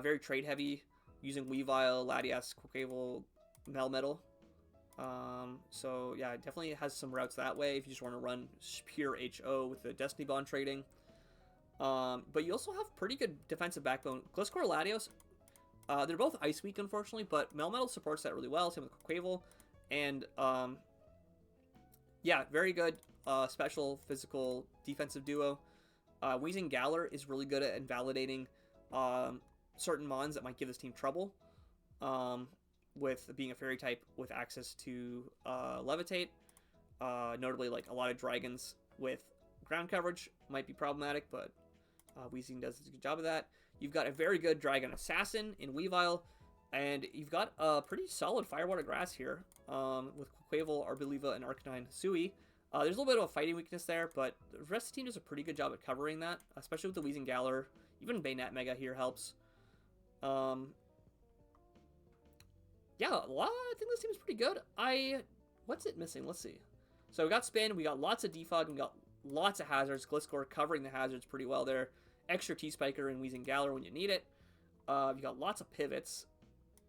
Very trade heavy, using Weavile, Latias, Quaquaval, Melmetal. So yeah, it definitely has some routes that way if you just want to run pure HO with the Destiny Bond trading. But you also have pretty good defensive backbone. Gliscor, Latios, they're both Ice Weak, unfortunately, but Melmetal supports that really well. Same with Quaquaval. And yeah, very good special, physical, defensive duo. Weezing Galar is really good at invalidating certain mons that might give this team trouble. With being a fairy type with access to Levitate. Notably, a lot of dragons with ground coverage might be problematic, but Weezing does a good job of that. You've got a very good Dragon Assassin in Weavile, and you've got a pretty solid Firewater Grass here with Quaquaval, Arboliva, and Arcanine Hisui. There's a little bit of a fighting weakness there, but the rest of the team does a pretty good job at covering that, especially with the Weezing Galar. Even Bayonet Mega here helps. Yeah, I think this team is pretty good. What's it missing? Let's see. So we got Spin, we got lots of Defog, and we got lots of hazards. Gliscor covering the hazards pretty well there. Extra T-Spiker and Weezing Galar when you need it. You got lots of pivots.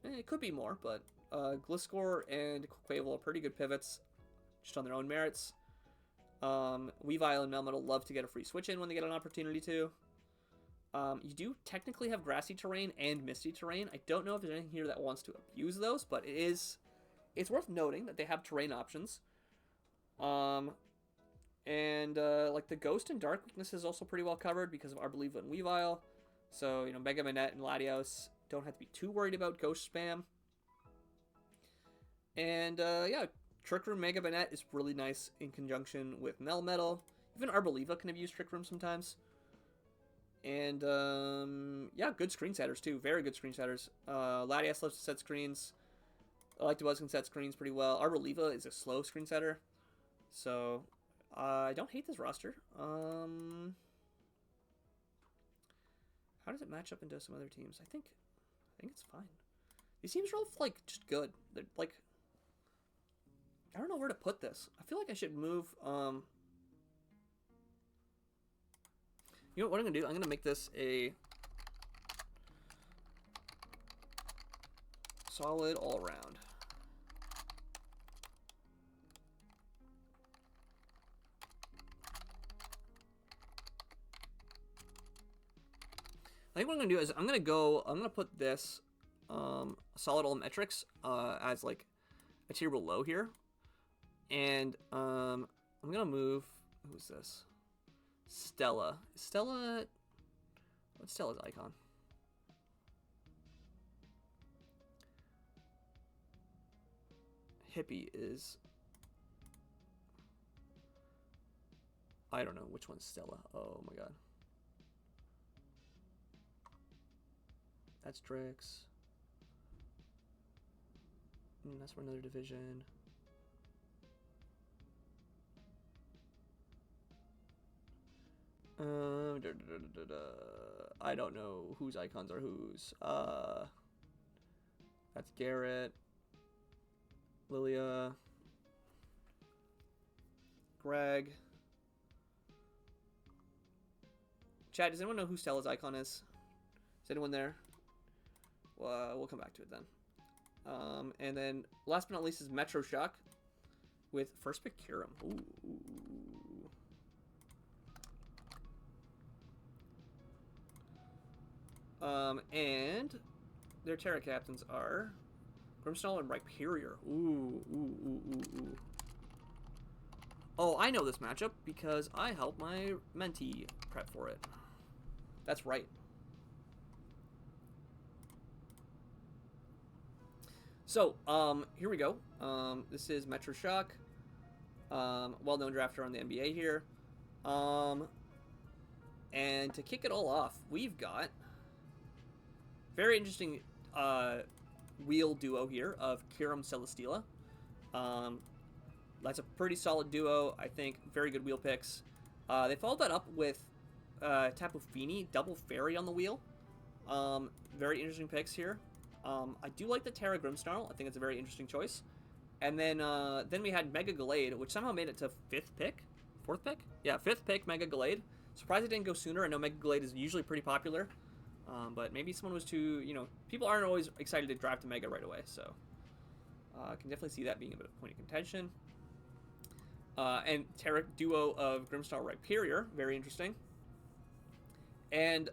It could be more, but Gliscor and Quaquaval are pretty good pivots, just on their own merits. Weavile and Melmetal love to get a free switch in when they get an opportunity to. You do technically have grassy terrain and misty terrain. I don't know if there's anything here that wants to abuse those, but it's worth noting that they have terrain options. The Ghost and Dark weakness is also pretty well covered because of Arboliva and Weavile. So, Mega Bayonet and Latios don't have to be too worried about Ghost spam. And, yeah, Trick Room Mega Bayonet is really nice in conjunction with Melmetal. Even Arboliva can abuse Trick Room sometimes. And, yeah, good screen setters, too. Very good screen setters. Latias loves to set screens. Electabuzz can set screens pretty well. Arboliva is a slow screen setter. So, I don't hate this roster. How does it match up into some other teams? I think it's fine. These teams are all, just good. They're, I don't know where to put this. I feel like I should move, You know what I'm going to do? I'm going to make this a... solid all around. I think what I'm gonna do is I'm gonna put this solid all metrics as like a tier below here, and I'm gonna move. Who's this? Stella. Stella. What's Stella's icon? Hippie is. I don't know which one's Stella. Oh my god. That's Drix. That's for another division. I don't know whose icons are whose. That's Garrett. Lilia. Greg. Chad, does anyone know who Stella's icon is? Is anyone there? We'll come back to it then. And then last but not least is Metro Shock with first pick Kyurem. Ooh. And their Terra captains are Grimmsnarl and Rhyperior. Ooh. Oh, I know this matchup because I helped my mentee prep for it. That's right. So, here we go. This is Metro Shock, well-known drafter on the NBA here. And to kick it all off, we've got very interesting wheel duo here of Kyurem Celesteela. That's a pretty solid duo, I think. Very good wheel picks. They followed that up with Tapu Fini, double fairy on the wheel. Very interesting picks here. I do like the Terra Grimmsnarl. I think it's a very interesting choice. And then we had Mega Gallade, which somehow made it to 5th pick? 4th pick? Yeah, 5th pick, Mega Gallade. Surprised it didn't go sooner. I know Mega Gallade is usually pretty popular. But maybe someone was too, people aren't always excited to draft a Mega right away. So I can definitely see that being a bit of a point of contention. And Terra duo of Grimmsnarl Rhyperior. Very interesting. And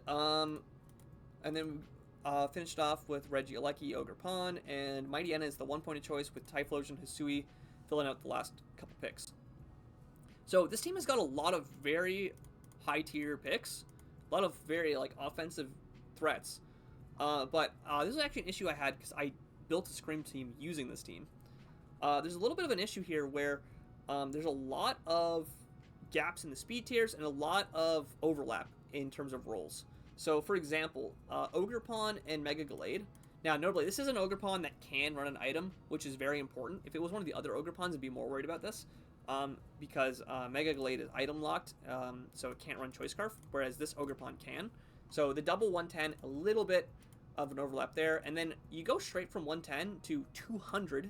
then finished off with Regieleki, Ogerpon, and Mightyena is the one-pointed choice with Typhlosion, Hisui filling out the last couple picks. So this team has got a lot of very high-tier picks, a lot of very offensive threats. But this is actually an issue I had because I built a Scream team using this team. There's a little bit of an issue here where there's a lot of gaps in the speed tiers and a lot of overlap in terms of roles. So, for example, Ogerpon and Mega Gallade. Now, notably, this is an Ogerpon that can run an item, which is very important. If it was one of the other Ogerpons, I'd be more worried about this, because Mega Gallade is item locked, so it can't run Choice Scarf, whereas this Ogerpon can. So the double 110, a little bit of an overlap there, and then you go straight from 110 to 200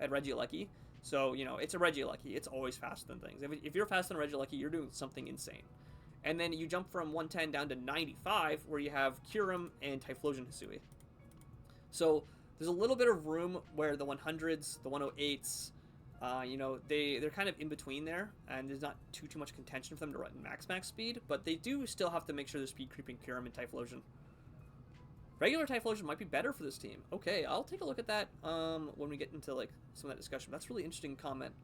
at Regieleki. So, it's a Regieleki. It's always faster than things. If you're faster than Regieleki, you're doing something insane. And then you jump from 110 down to 95, where you have Kyurem and Typhlosion Hisui. So there's a little bit of room where the 100s, the 108s, they're kind of in between there, and there's not too much contention for them to run max speed, but they do still have to make sure they're speed creeping Kyurem and Typhlosion. Regular Typhlosion might be better for this team. Okay, I'll take a look at that when we get into some of that discussion. That's a really interesting comment.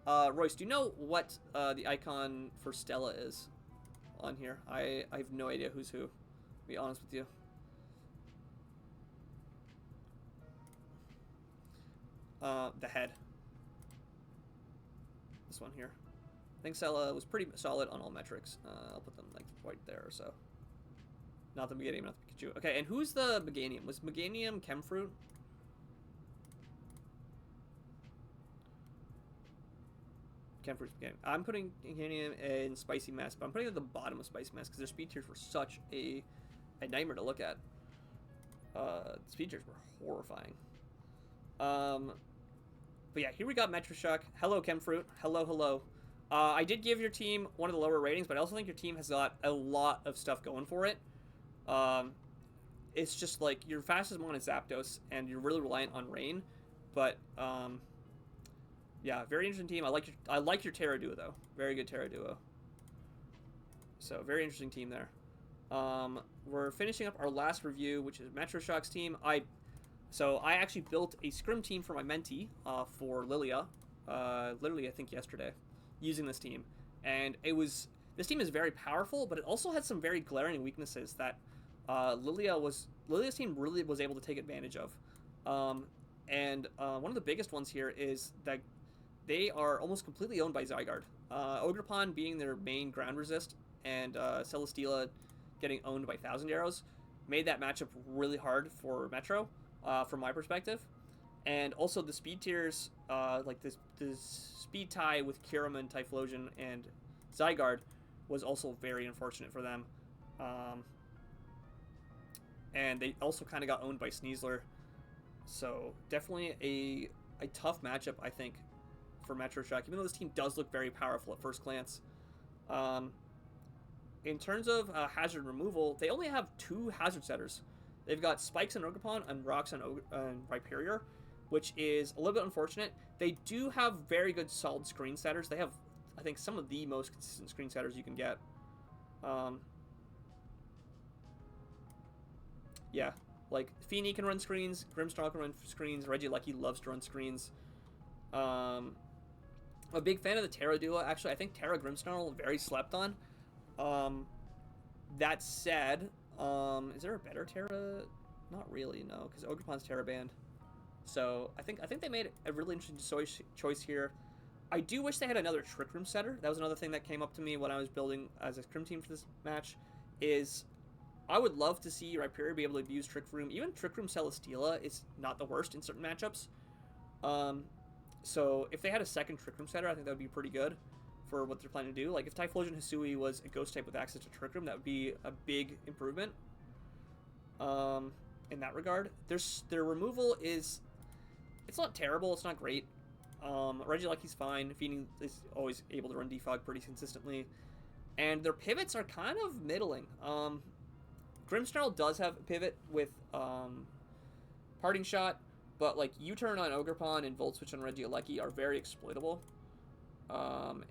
Royce, do you know what the icon for Stella is on here? I have no idea who's who, to be honest with you. The head. This one here. I think Stella was pretty solid on all metrics. I'll put them right there or so. Not the Meganium, not the Pikachu. Okay, and who's the Meganium? Was Meganium Chemfruit? Chemfruit's Meganium. I'm putting Meganium in Spicy Mess, but I'm putting it at the bottom of Spicy Mess because their speed tiers were such a nightmare to look at. The speed tiers were horrifying. But yeah, here we got Metro Shock. Hello, Chemfruit. Hello. I did give your team one of the lower ratings, but I also think your team has got a lot of stuff going for it. it's just like your fastest mon is Zapdos, and you're really reliant on rain. But yeah, very interesting team. I like your Terra Duo though. Very good Terra Duo. So very interesting team there. We're finishing up our last review, which is Metro Shock's team. So I actually built a scrim team for my mentee for Lilia, literally I think yesterday, using this team, and this team is very powerful, but it also had some very glaring weaknesses that Lilia's team really was able to take advantage of. And one of the biggest ones here is that they are almost completely owned by Zygarde. Ogerpon being their main ground resist, and Celesteela getting owned by Thousand Arrows made that matchup really hard for Metro, from my perspective. And also the speed tiers, like this speed tie with Kyurem, Typhlosion, and Zygarde was also very unfortunate for them. And they also kind of got owned by Sneasler. So definitely a tough matchup, I think, for Metro Shock, even though this team does look very powerful at first glance. In terms of hazard removal, they only have 2 hazard setters. They've got Spikes on Ogerpon and Rocks on Rhyperior, which is a little bit unfortunate. They do have very good solid screen setters. They have, I think, some of the most consistent screen setters you can get. Yeah, like Feeny can run screens, Grimmsnarl can run screens, Regieleki loves to run screens. I'm a big fan of the Terra duo, actually. I think Terra Grimmsnarl very slept on. That said, is there a better Terra? Not really, no, because Ogerpon's Terra banned. So I think they made a really interesting choice here. I do wish they had another Trick Room setter. That was another thing that came up to me when I was building as a scrim team for this match. Is I would love to see Rhyperior be able to abuse Trick Room. Even Trick Room Celesteela is not the worst in certain matchups. So if they had a second Trick Room setter, I think that would be pretty good for what they're planning to do. Like if Typhlosion Hisui was a ghost type with access to Trick Room, that would be a big improvement. In that regard, their removal is, it's not terrible, it's not great. Regieleki's fine. Feeny is always able to run Defog pretty consistently, and their pivots are kind of middling. Grimmsnarl does have a pivot with Parting Shot, but like U-turn on Ogerpon and Volt Switch on Regieleki are very exploitable.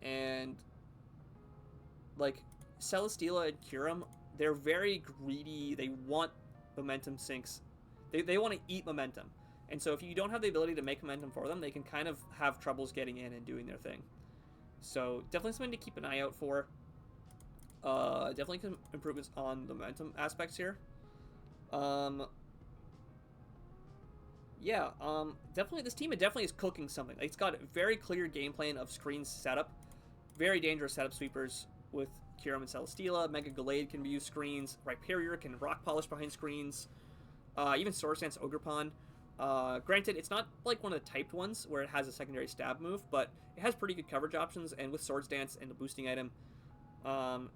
And like Celesteela and Kyurem, they're very greedy. They want momentum sinks. They want to eat momentum. And so if you don't have the ability to make momentum for them, they can kind of have troubles getting in and doing their thing. So definitely something to keep an eye out for. Definitely some improvements on the momentum aspects here. Yeah, definitely this team definitely is cooking something. It's got a very clear game plan of screens setup. Very dangerous setup sweepers with Kyurem and Celesteela. Mega Gallade can use screens. Rhyperior can rock polish behind screens. Even Swords Dance Ogerpon. Granted, it's not like one of the typed ones where it has a secondary stab move, but it has pretty good coverage options, and with Swords Dance and the boosting item,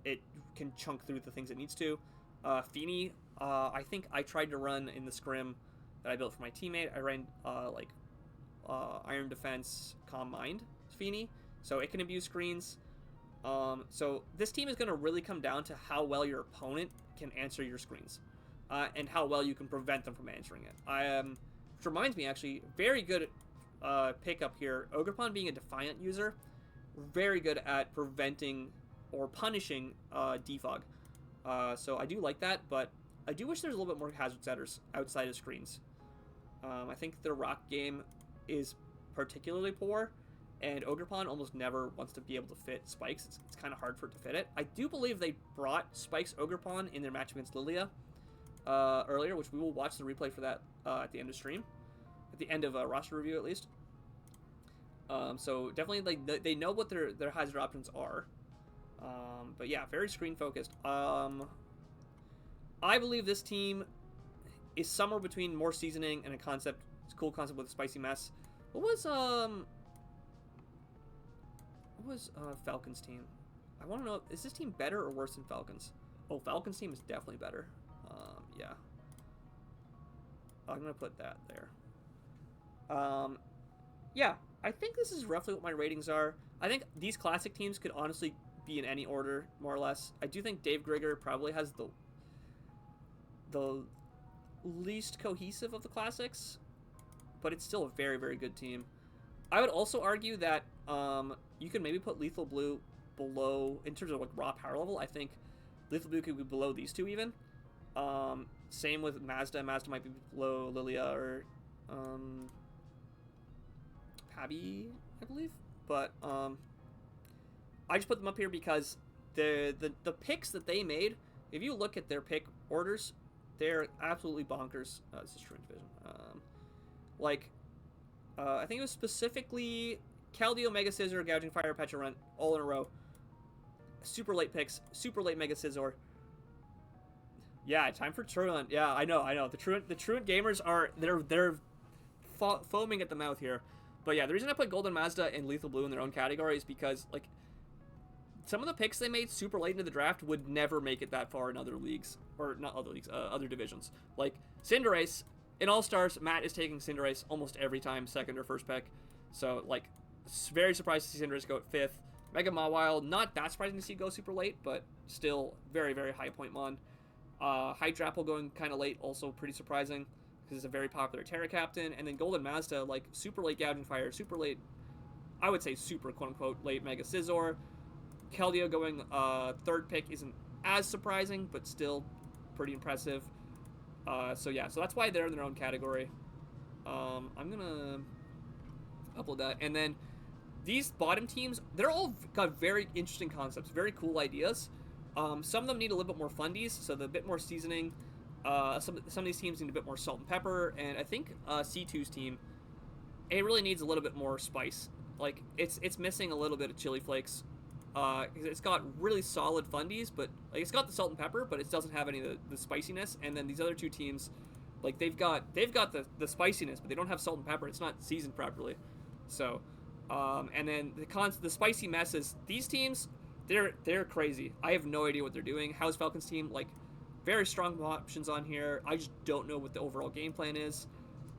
it can chunk through the things it needs to. Feeny, I think I tried to run in the scrim that I built for my teammate. I ran Iron Defense, Calm Mind Feeny, so it can abuse screens. So this team is going to really come down to how well your opponent can answer your screens, and how well you can prevent them from answering it. Which reminds me, actually, very good pickup here. Ogerpon being a Defiant user, very good at preventing or punishing Defog. So I do like that, but I do wish there's a little bit more hazard setters outside of screens. I think their rock game is particularly poor, and Ogerpon almost never wants to be able to fit Spikes. It's kind of hard for it to fit it. I do believe they brought Spikes Ogerpon in their match against Lilia earlier, which we will watch the replay for that at the end of stream. At the end of a roster review, at least. So definitely, like, they know what their hazard options are. But yeah, very screen focused. I believe this team is somewhere between more seasoning and a cool concept with a spicy mess. What was Falcon's team? I want to know, is this team better or worse than Falcon's? Oh, Falcon's team is definitely better. Yeah. I'm gonna put that there. Yeah, I think this is roughly what my ratings are. I think these classic teams could honestly be in any order, more or less. I do think Dave Grigger probably has the least cohesive of the classics, but it's still a very, very good team. I would also argue that you could maybe put Lethal Blue below, in terms of like raw power level. I think Lethal Blue could be below these two even. Same with Mazda. Mazda might be below Lilia or Pabi, I believe. But I just put them up here because the picks that they made, if you look at their pick orders, they're absolutely bonkers. This is Truant Division. I think it was specifically Keldeo, Mega Scizor, Gouging Fire, Pecharunt, all in a row. Super late picks, super late Mega Scizor. Yeah, time for Truant. Yeah, I know. The Truant gamers are they're foaming at the mouth here. But yeah, the reason I put Golden Mazda and Lethal Blue in their own category is because like some of the picks they made super late into the draft would never make it that far in other leagues, or not other leagues, other divisions. Like Cinderace in All Stars, Matt is taking Cinderace almost every time, second or first pick. So like, very surprised to see Cinderace go at 5th. Mega Mawile, not that surprising to see go super late, but still very, very high point mon. Hydrapple going kind of late, also pretty surprising because it's a very popular Terra Captain. And then Golden Mazda, like super late Gouging Fire, super late, I would say super quote unquote late Mega Scizor. Keldeo going 3rd pick isn't as surprising, but still pretty impressive. So that's why they're in their own category. I'm gonna upload that, and then these bottom teams, they're all got very interesting concepts, very cool ideas. Some of them need a little bit more fundies, so the bit more seasoning. Some of these teams need a bit more salt and pepper, and I think C2's team, it really needs a little bit more spice. Like it's missing a little bit of chili flakes. It's got really solid fundies, but like it's got the salt and pepper, but it doesn't have any of the spiciness. And then these other two teams, like they've got the spiciness, but they don't have salt and pepper. It's not seasoned properly. So, and then the spicy messes. These teams, they're crazy. I have no idea what they're doing. House Falcons team, like very strong options on here. I just don't know what the overall game plan is.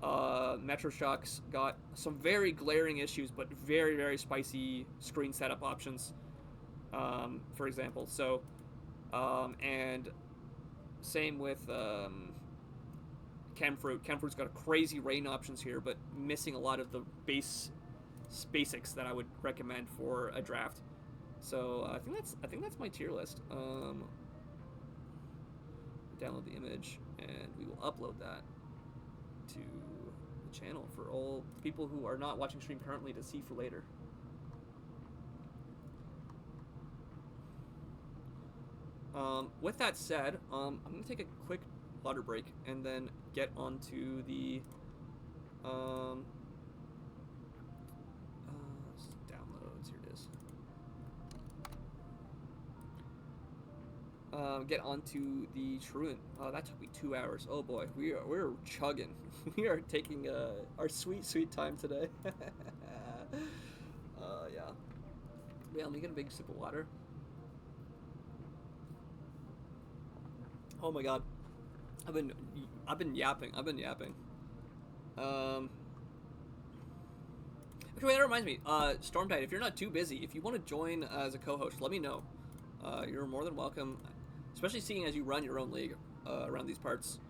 Metro Shock's got some very glaring issues, but very, very spicy screen setup options. For example, so, and same with Chemfruit. Chemfruit's got crazy rain options here, but missing a lot of the basics that I would recommend for a draft. So I think that's my tier list. Download the image, and we will upload that to the channel for all people who are not watching stream currently to see for later. With that said, I'm going to take a quick water break and then get onto the downloads. Here it is. Get onto the Truant. That took me 2 hours. Oh boy, we're chugging. We are taking our sweet time today. Yeah. Let me get a big sip of water. Oh my god, I've been yapping. Okay, wait, that reminds me. Stormtide, if you're not too busy, if you want to join as a co-host, let me know. You're more than welcome, especially seeing as you run your own league around these parts.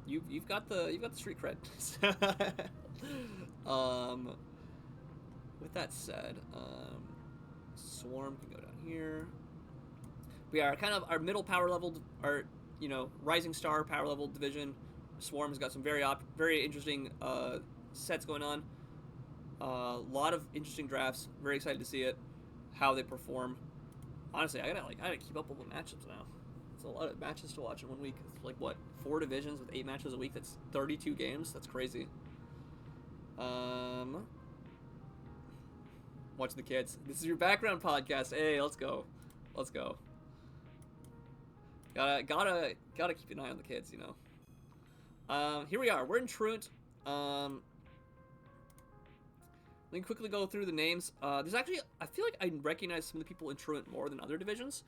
You've got the street cred. With that said, Swarm can go down here. We are kind of our middle power level, our Rising Star power level division. Swarm's got some very interesting sets going on. A lot of interesting drafts. Very excited to see it, how they perform. Honestly, I gotta keep up with the matchups now. It's a lot of matches to watch in 1 week. It's like what, 4 divisions with 8 matches a week. That's 32 games. That's crazy. Watching the kids. This is your background podcast. Hey, let's go. Gotta keep an eye on the kids, Here we are. We're in Truant. Let me quickly go through the names. There's actually, I feel like I recognize some of the people in Truant more than other divisions.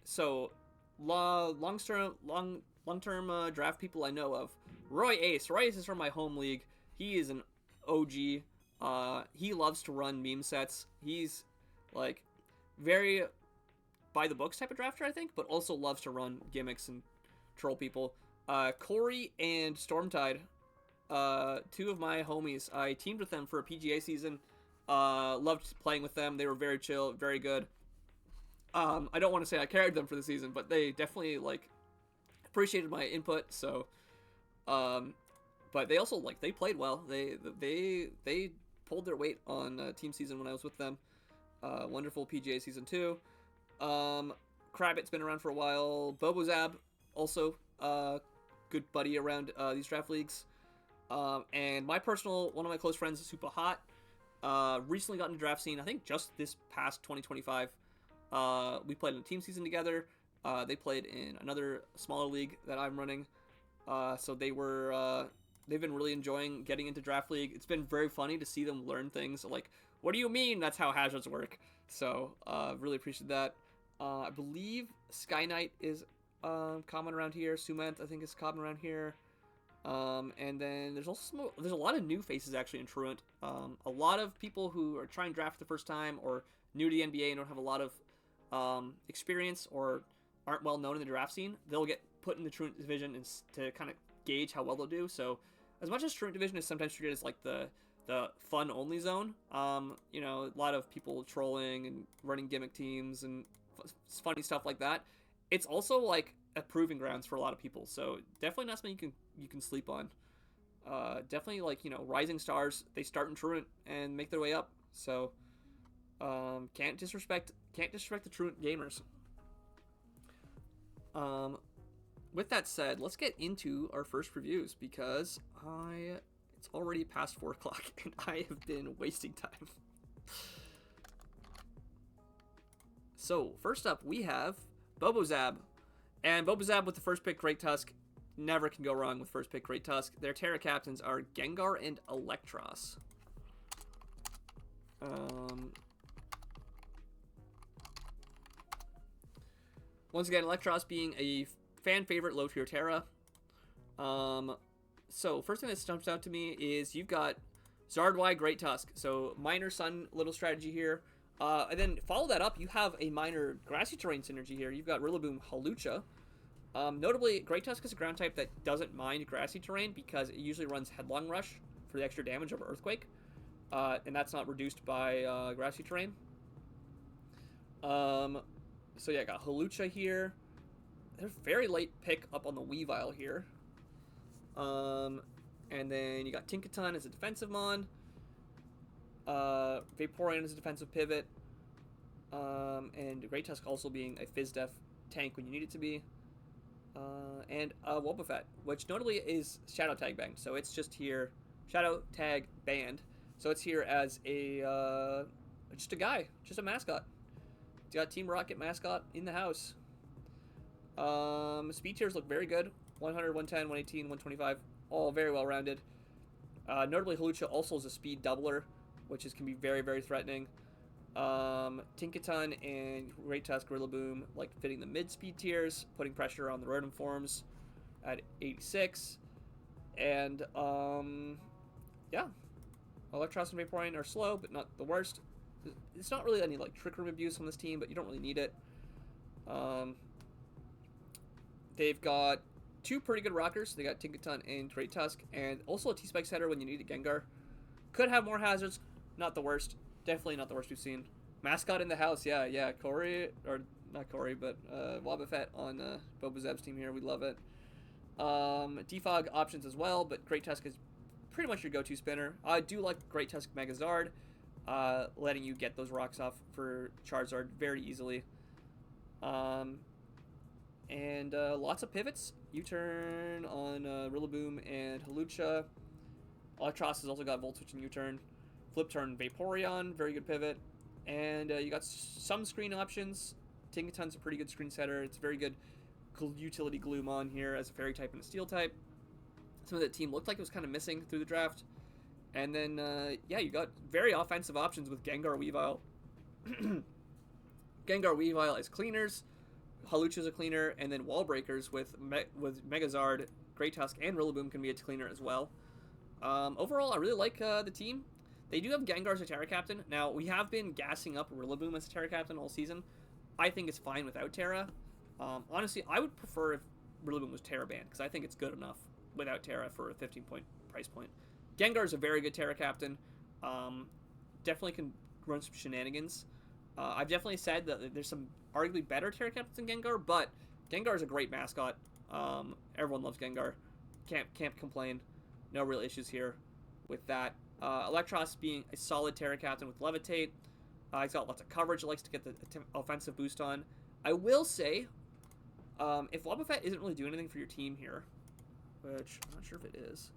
So long-term draft people I know of. Roy Ace. Roy Ace is from my home league. He is an OG. He loves to run meme sets. He's like very by the books type of drafter, I think, but also loves to run gimmicks and troll people. Corey and Stormtide, two of my homies. I teamed with them for a PGA season. Loved playing with them. They were very chill, very good. I don't want to say I carried them for the season, but they definitely like appreciated my input. So, but they also they played well. They pulled their weight on team season when I was with them. Wonderful PGA season 2. Krabbit's been around for a while. Bobozab also good buddy around these draft leagues. And my personal one of my close friends, Super Hot, recently got into draft scene. I think just this past 2025. We played in a team season together. They played in another smaller league that I'm running. So they've been really enjoying getting into draft league. It's been very funny to see them learn things like, what do you mean that's how hazards work? So really appreciate that. I believe Sky Knight is common around here. Sument I think is common around here. And then there's a lot of new faces actually in Truant. A lot of people who are trying to draft for the first time or new to the NBA and don't have a lot of experience or aren't well known in the draft scene. They'll get put in the Truant division to kind of gauge how well they'll do. So as much as Truant division is sometimes treated as like the fun only zone, you know, a lot of people trolling and running gimmick teams and funny stuff like that. It's also like a proving grounds for a lot of people. So definitely not something you can sleep on. Definitely like, you know, rising stars, they start in Truant and make their way up. So can't disrespect the Truant gamers. With that said, let's get into our first reviews because it's already past 4 o'clock and I have been wasting time. So first up we have Bobozab, and Bobozab with the first pick, Great Tusk. Never can go wrong with first pick, Great Tusk. Their Terra captains are Gengar and Electros. Once again, Electros being a fan favorite low tier Terra. So first thing that jumps out to me is you've got Zardwai, Great Tusk. So minor sun little strategy here. And then follow that up, you have a minor grassy terrain synergy here. You've got Rillaboom, Hawlucha. Notably, Great Tusk is a ground type that doesn't mind grassy terrain because it usually runs Headlong Rush for the extra damage of Earthquake. And that's not reduced by grassy terrain. So yeah, I got Hawlucha here. They're very late pick up on the Weavile here. And then you got Tinkaton as a defensive mon. Vaporeon is a defensive pivot. And Great Tusk also being a Phys-Def tank when you need it to be. And Wobbuffet, which notably is Shadow Tag banned. So it's just here, Shadow Tag banned. So it's here as a, just a guy, just a mascot. It's got Team Rocket mascot in the house. Speed tiers look very good. 100, 110, 118, 125, all very well rounded. Notably, Hawlucha also is a speed doubler, which can be very, very threatening. Tinkaton and Great Tusk Rillaboom like fitting the mid-speed tiers, putting pressure on the Rotom forms at 86. And, yeah. Electros and Vaporeon are slow, but not the worst. It's not really any like Trick Room abuse on this team, but you don't really need it. They've got 2 pretty good rockers. They got Tinkaton and Great Tusk, and also a T-Spike setter when you need a Gengar. Could have more hazards. Not the worst. Definitely not the worst we've seen. Mascot in the house. Yeah. Corey, or not Corey, but Wobbuffet on Bobozab's team here. We love it. Defog options as well, but Great Tusk is pretty much your go-to spinner. I do like Great Tusk Megazard, letting you get those rocks off for Charizard very easily. And lots of pivots. U-turn on Rillaboom and Hawlucha. Electros has also got Volt Switch and U-turn. Flip turn Vaporeon, very good pivot. And you got some screen options. Tinkaton's a pretty good screen setter. It's very good utility Gloomon here as a fairy type and a steel type. Some of the team looked like it was kind of missing through the draft. And then, yeah, you got very offensive options with Gengar Weavile. Gengar Weavile as cleaners. Hawlucha is a cleaner. And then Wall Breakers with Megazard, Great Tusk, and Rillaboom can be a cleaner as well. Overall, I really like the team. They do have Gengar as a Terra Captain. Now, we have been gassing up Rillaboom as a Terra Captain all season. I think it's fine without Terra. Honestly, I would prefer if Rillaboom was Terra banned, because I think it's good enough without Terra for a 15-point price point. Gengar is a very good Terra captain. Definitely can run some shenanigans. I've definitely said that there's some arguably better Terra captains than Gengar, but Gengar is a great mascot. Everyone loves Gengar. Can't complain. No real issues here with that. Electros being a solid Terra captain with Levitate. He's got lots of coverage. Likes to get the offensive boost on. I will say, if Wobbuffet isn't really doing anything for your team here, which I'm not sure if it is,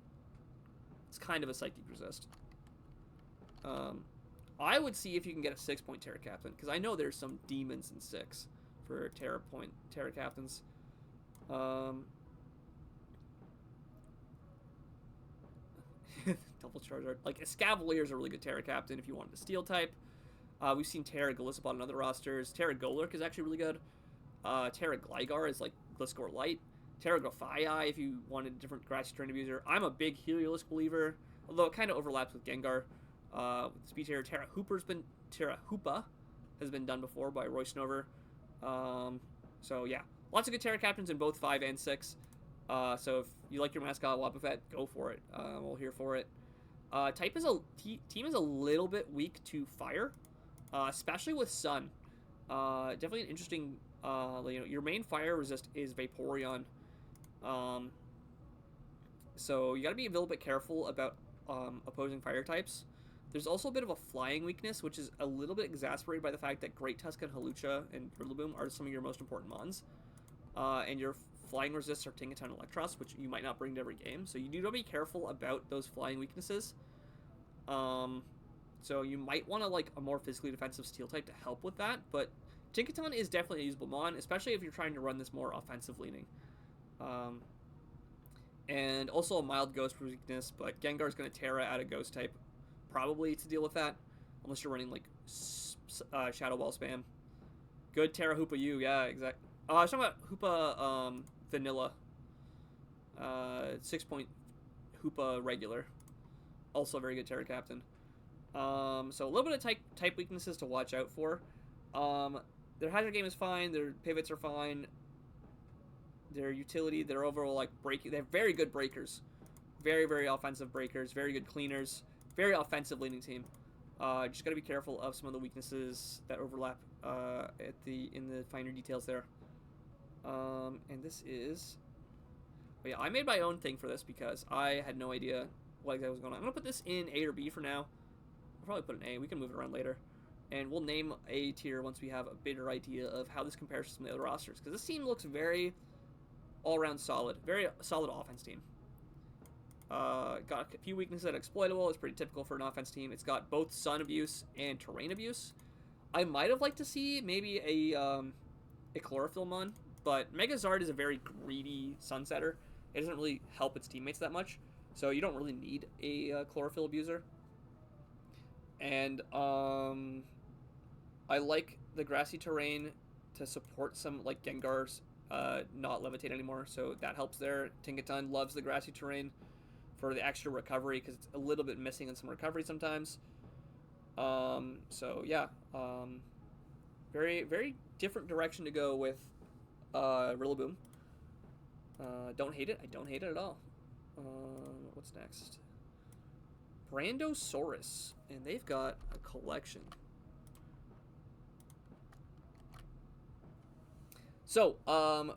it's kind of a Psychic Resist. I would see if you can get a 6-point Terra captain, because I know there's some demons in 6 for Terra captains. Double Charizard. Like, Escavalier is a really good Terra captain if you wanted a Steel type. We've seen Terra Gliscor on other rosters. Terra Golurk is actually really good. Terra Gligar is like Gliscor Light. Terra Grafaiai if you wanted a different Grassy Terrain abuser. I'm a big Heliolisk believer, although it kind of overlaps with Gengar. With Speed Terra, Terra Hoopa has been done before by Roy Snover. So yeah, lots of good Terra captains in both 5 and 6. So if you like your mascot Wobbuffet, go for it. We're here for it. Team is a little bit weak to fire, especially with Sun. Definitely an interesting. Your main fire resist is Vaporeon. So you got to be a little bit careful about opposing fire types. There's also a bit of a flying weakness, which is a little bit exacerbated by the fact that Great Tusk and Hawlucha and Rillaboom are some of your most important mons. And your flying resists are Tinkaton and Electros, which you might not bring to every game. So you need to be careful about those flying weaknesses. So you might want to like a more physically defensive Steel type to help with that. But Tinkaton is definitely a usable mon, especially if you're trying to run this more offensive leaning. And also a mild Ghost weakness, but Gengar's going to Terra out a Ghost type probably to deal with that, unless you're running like Shadow Ball spam. Good Terra Hoopa U, yeah, exactly. I was talking about Hoopa Vanilla. 6-point Hoopa regular. Also a very good Terra captain. So a little bit of type weaknesses to watch out for. Their hazard game is fine. Their pivots are fine. Their utility, their overall like breaking. They have very good breakers. Very, very offensive breakers. Very good cleaners. Very offensive leaning team. Just gotta be careful of some of the weaknesses that overlap in the finer details there. And this is. But yeah, I made my own thing for this because I had no idea what exactly was going on. I'm gonna put this in A or B for now. I'll probably put an A. We can move it around later. And we'll name A tier once we have a better idea of how this compares to some of the other rosters. Because this team looks very all-around solid. Very solid offense team. Got a few weaknesses that are exploitable. It's pretty typical for an offense team. It's got both Sun abuse and Terrain abuse. I might have liked to see maybe a Chlorophyll mon, but Megazard is a very greedy Sunsetter. It doesn't really help its teammates that much, so you don't really need a Chlorophyll abuser. And I like the Grassy Terrain to support some like Gengar's not levitate anymore, so that helps there. Tinkaton loves the Grassy Terrain for the extra recovery because it's a little bit missing in some recovery sometimes. So yeah, very, very different direction to go with Rillaboom. Don't hate it. I don't hate it at all. What's next? Brandosaurus, and they've got a collection. So,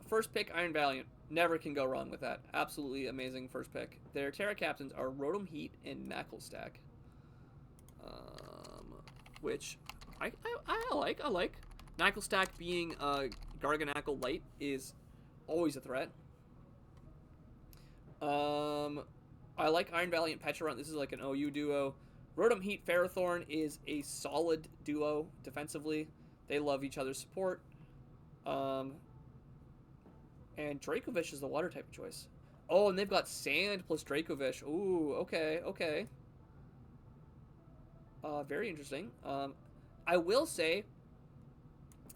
first pick, Iron Valiant. Never can go wrong with that. Absolutely amazing first pick. Their Terra captains are Rotom Heat and Knuckle Stack. Which I like. Knuckle Stack being Garganacl Light is always a threat. I like Iron Valiant Pecharunt. This is like an OU duo. Rotom Heat Ferrothorn is a solid duo defensively. They love each other's support. And Dracovish is the water type of choice. Oh, and they've got Sand plus Dracovish. Ooh, okay, okay. Very interesting. I will say,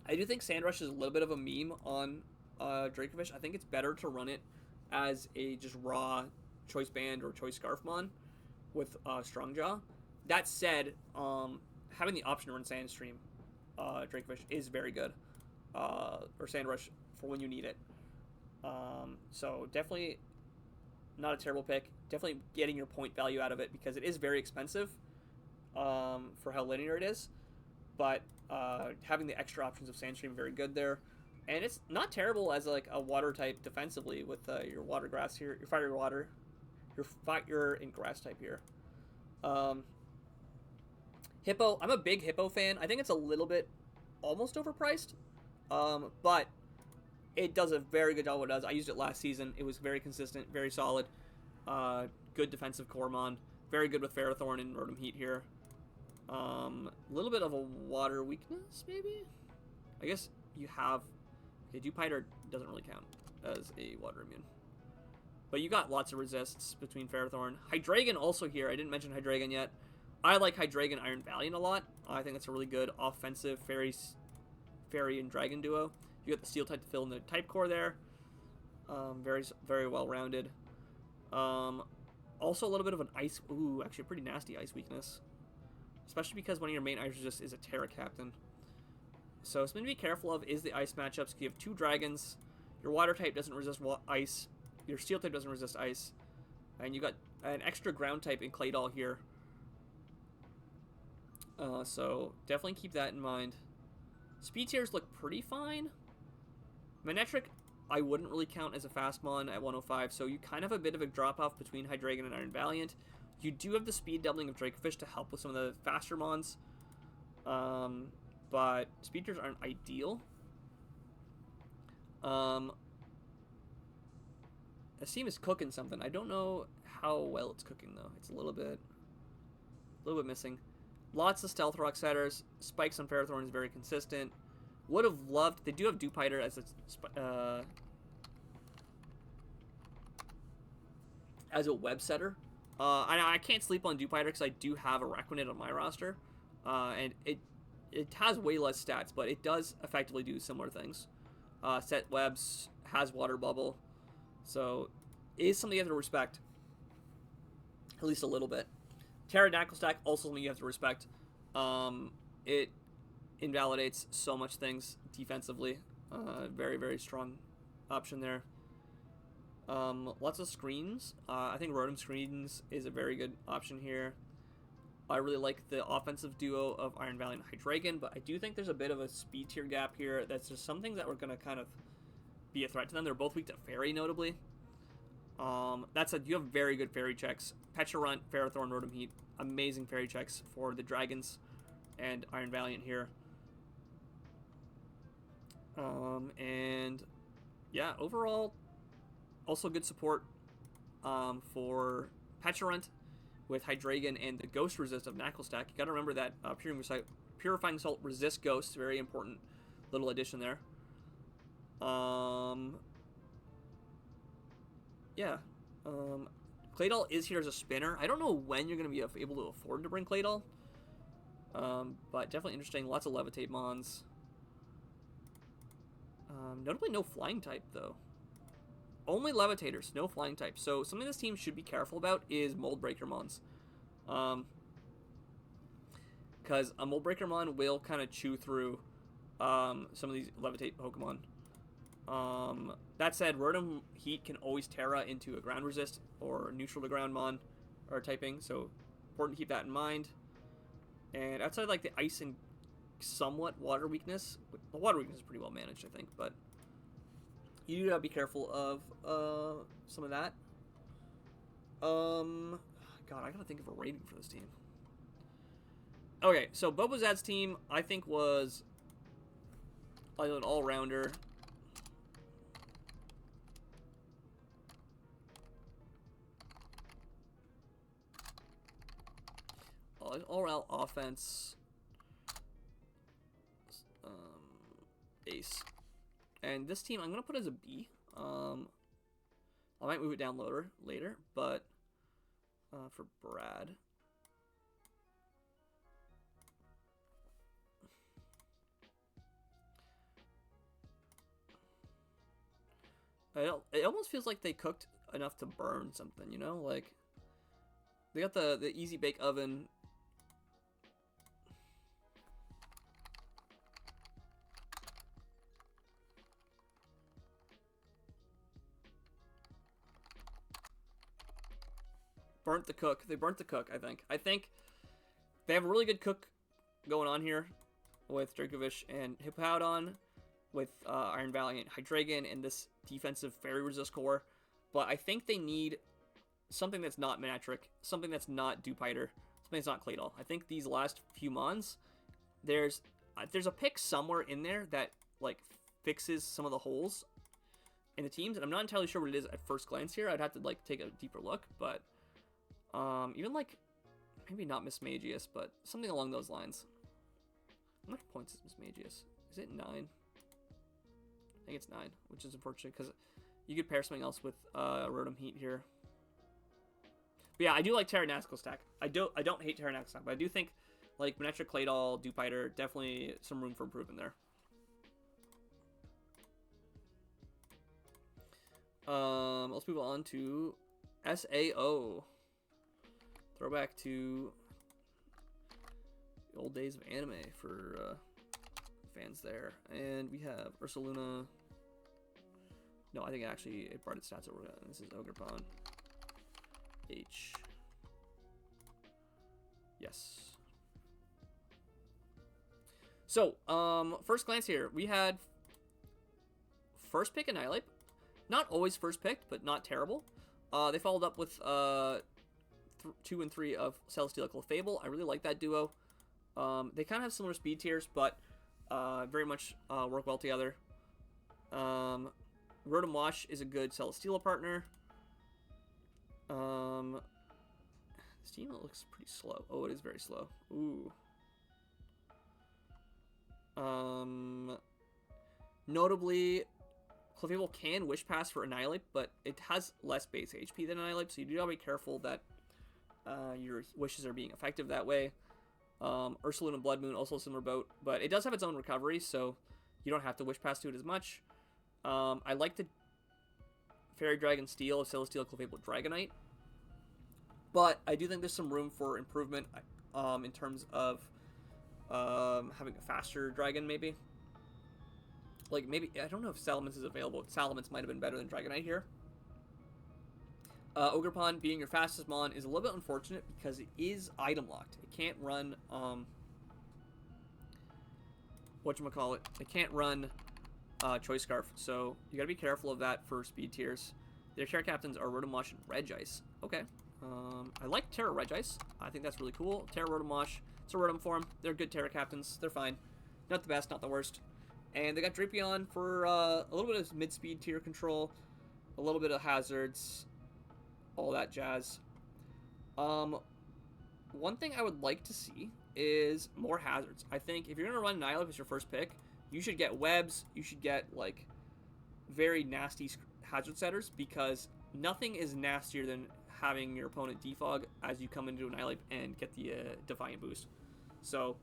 I do think Sandrush is a little bit of a meme on Dracovish. I think it's better to run it as a just raw Choice Band or Choice Scarfmon with Strongjaw. That said, having the option to run Sandstream Dracovish is very good. Or Sandrush for when you need it. So definitely not a terrible pick. Definitely getting your point value out of it because it is very expensive for how linear it is. But having the extra options of Sandstream very good there. And it's not terrible as like a water type defensively with your water grass here, your fire water, your fire and grass type here. Hippo, I'm a big Hippo fan. I think it's a little bit almost overpriced, but it does a very good job what it does. I used it last season. It was very consistent, very solid. Good defensive Cormon. Very good with Ferrothorn and Rotom Heat here. A little bit of a water weakness, maybe? I guess you have... Okay, Dewpider doesn't really count as a water immune. But you got lots of resists between Ferrothorn. Hydreigon also here. I didn't mention Hydreigon yet. I like Hydreigon Iron Valiant a lot. I think it's a really good offensive fairy and dragon duo. You got the steel type to fill in the type core there. Very, very well rounded. Also a little bit of an ice. Ooh, actually a pretty nasty ice weakness. Especially because one of your main ice resist is a Terra Captain. So something to be careful of is the ice matchups. You have two dragons. Your water type doesn't resist ice. Your steel type doesn't resist ice. And you got an extra ground type in Claydol here. So definitely keep that in mind. Speed tiers look pretty fine. Manectric, I wouldn't really count as a fast mon at 105, so you kind of have a bit of a drop-off between Hydreigon and Iron Valiant. You do have the speed doubling of Dracofish to help with some of the faster mons. But speed tiers aren't ideal. This team is cooking something. I don't know how well it's cooking though. It's a little bit missing. Lots of Stealth Rock setters. Spikes on Ferrothorn is very consistent. Would have loved. They do have Dewpider as a web setter. I can't sleep on Dewpider because I do have a Araquanid on my roster, and it has way less stats, but it does effectively do similar things. Set webs, has water bubble, so it is something you have to respect, at least a little bit. Pterodactyl stack, also something you have to respect. It invalidates so much things defensively. Very, very strong option there. Lots of screens. I think Rotom Screens is a very good option here. I really like the offensive duo of Iron Valiant and Hydreigon, but I do think there's a bit of a speed tier gap here. That's just some things that were going to kind of be a threat to them. They're both weak to Fairy, notably. That said, you have very good Fairy checks. Pecharunt, Ferrothorn, Rotom Heat. Amazing Fairy checks for the Dragons and Iron Valiant here. And yeah, overall, also good support for Pecharunt with Hydreigon and the Ghost resist of Knuckle Stack. You gotta remember that Purifying Salt resists Ghosts. Very important little addition there. Yeah. Claydol is here as a spinner. I don't know when you're going to be able to afford to bring Claydol. But definitely interesting. Lots of Levitate mons. Notably no flying type, though. Only Levitators, no flying type. So something this team should be careful about is Mold Breaker mons. Because a Mold Breaker mon will kind of chew through some of these Levitate Pokemon. That said, Rotom Heat can always Terra into a ground resist or neutral to ground mon or typing, so important to keep that in mind. And outside like the ice and somewhat water weakness, the water weakness is pretty well managed, I think, but you gotta be careful of some of that. God, I gotta think of a rating for this team. Okay, so Bobozad's team, I think, was like an all-rounder. All-round offense, ace. And this team, I'm going to put as a B. I might move it down lower later, but for Brad. It almost feels like they cooked enough to burn something, you know? Like, they got the easy bake oven. burnt the cook. They burnt the cook, I think. I think they have a really good cook going on here with Dracovish and Hippowdon, with Iron Valiant, Hydreigon, and this defensive Fairy Resist core. But I think they need something that's not Manectric, something that's not Dewpider, something that's not Claydol. I think these last few mons, there's a pick somewhere in there that like fixes some of the holes in the teams, and I'm not entirely sure what it is at first glance here. I'd have to like take a deeper look, but even like maybe not Mismagius, but something along those lines. How much points is Mismagius? Is it 9? I think it's 9, which is unfortunate because you could pair something else with Rotom Heat here. But yeah, I do like Pterodactyl stack. I don't hate Pterodactyl stack, but I do think like Manectric, Claydol, Dewpider, definitely some room for improvement there. Let's move on to SAO. Throwback to the old days of anime for fans there. And we have Ursaluna. No, I think actually it brought its stats over. This is Ogerpon. H. Yes. So, first glance here, we had first pick Annihilape. Not always first picked, but not terrible. They followed up with 2 and 3 of Celesteela Clefable. I really like that duo. They kind of have similar speed tiers, but very much work well together. Rotom Wash is a good Celesteela partner. This team looks pretty slow. Oh, it is very slow. Ooh. Notably, Clefable can Wish Pass for Annihilape, but it has less base HP than Annihilape, so you do gotta be careful that your wishes are being effective that way. Ursaluna and Blood Moon, also a similar boat, but it does have its own recovery, so you don't have to Wish Pass to it as much. I like the Fairy Dragon Steel of Celesteela Clefable Dragonite, but I do think there's some room for improvement in terms of having a faster dragon, maybe. Like, maybe, I don't know if Salamence is available. Salamence might have been better than Dragonite here. Ogerpon being your fastest mon is a little bit unfortunate because it is item locked. It can't run, whatchamacallit, it can't run Choice Scarf, so you gotta be careful of that for speed tiers. Their Terra Captains are Rotom Wash and Regice. Okay. I like Terra Regice. I think that's really cool. Terra Rotom Wash. It's a Rotom form. They're good Terra Captains. They're fine. Not the best, not the worst. And they got Drapion for a little bit of mid-speed tier control, a little bit of hazards, all that jazz. One thing I would like to see is more hazards. I think if you're going to run Annihilape as your first pick, you should get webs, you should get, like, very nasty hazard setters, because nothing is nastier than having your opponent defog as you come into Annihilape and get the Defiant boost. So,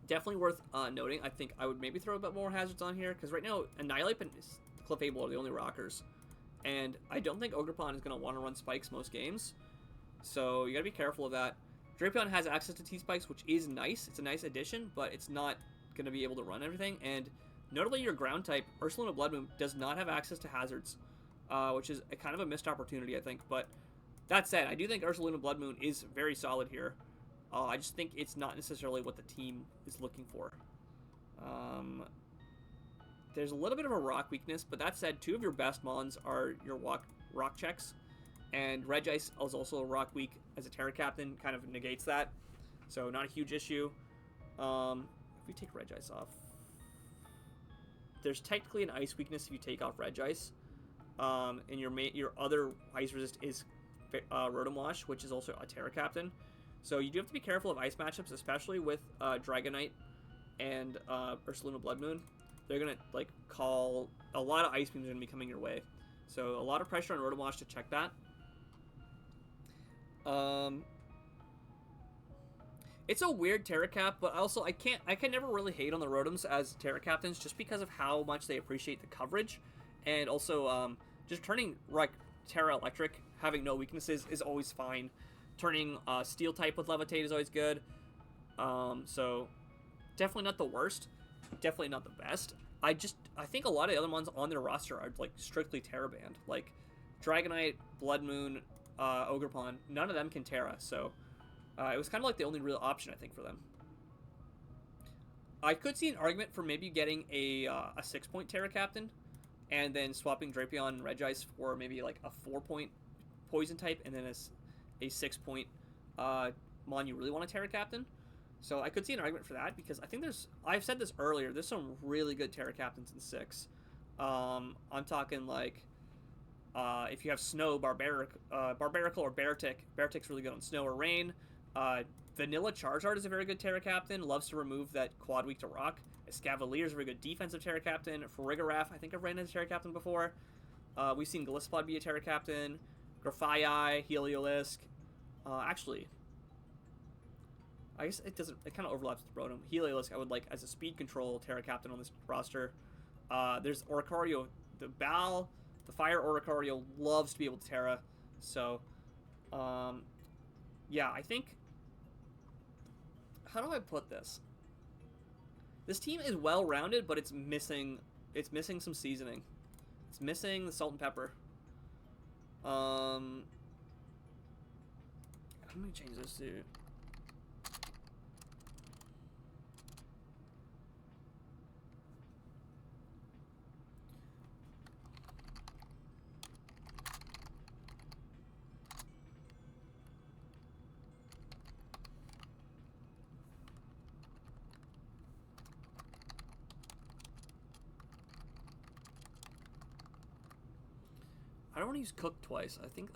definitely worth noting. I think I would maybe throw a bit more hazards on here, because right now, Annihilape and Clefable are the only rockers. And I don't think Ogerpon is going to want to run spikes most games. So you got to be careful of that. Drapion has access to T-Spikes, which is nice. It's a nice addition, but it's not going to be able to run everything. And notably, your ground type, Ursaluna Blood Moon, does not have access to hazards, which is a kind of a missed opportunity, I think. But that said, I do think Ursaluna Blood Moon is very solid here. I just think it's not necessarily what the team is looking for. There's a little bit of a rock weakness, but that said, 2 of your best mons are your rock checks. And Regice is also a rock weak as a Terra Captain, kind of negates that. So not a huge issue. If we take Regice off, there's technically an ice weakness if you take off Regice. And your other ice resist is Rotom Wash, which is also a Terra Captain. So you do have to be careful of ice matchups, especially with Dragonite and Ursaluna Blood Moon. They're going to like call a lot of ice beams are going to be coming your way. So a lot of pressure on Rotom Wash to check that. It's a weird Terra Cap, but also I can never really hate on the Rotoms as Terra Captains just because of how much they appreciate the coverage. And also just turning like Terra Electric, having no weaknesses, is always fine. Turning Steel type with Levitate is always good. So definitely not the worst. Definitely not the best. I think a lot of the other ones on their roster are like strictly Terra banned. Like Dragonite, Blood Moon, Ogerpon, none of them can Terra, so it was kind of like the only real option, I think, for them. I could see an argument for maybe getting a 6-point Terra Captain, and then swapping Drapion and Regice for maybe like a 4-point Poison type, and then a 6-point Mon you really want a Terra Captain. So I could see an argument for that, because I think I've said this earlier, there's some really good Terra Captains in 6. I'm talking like, if you have Snow, Barbarical or Beartic. Beartic's really good on Snow or Rain. Vanilla Charizard is a very good Terra Captain. Loves to remove that quad weak to Rock. Escavalier is a very good defensive Terra Captain. Farigiraf, I think I've ran as a Terra Captain before. We've seen Gliscod be a Terra Captain. Grafaiai, Heliolisk. Actually, I guess it doesn't. It kind of overlaps with Rotom. Heliolisk I would like as a speed control Terra Captain on this roster. There's Oricorio. The Fire Oricorio loves to be able to Terra. So, yeah, I think... How do I put this? This team is well-rounded, but it's missing some seasoning. It's missing the salt and pepper. I'm gonna change this to... I don't want to use Cook twice. I think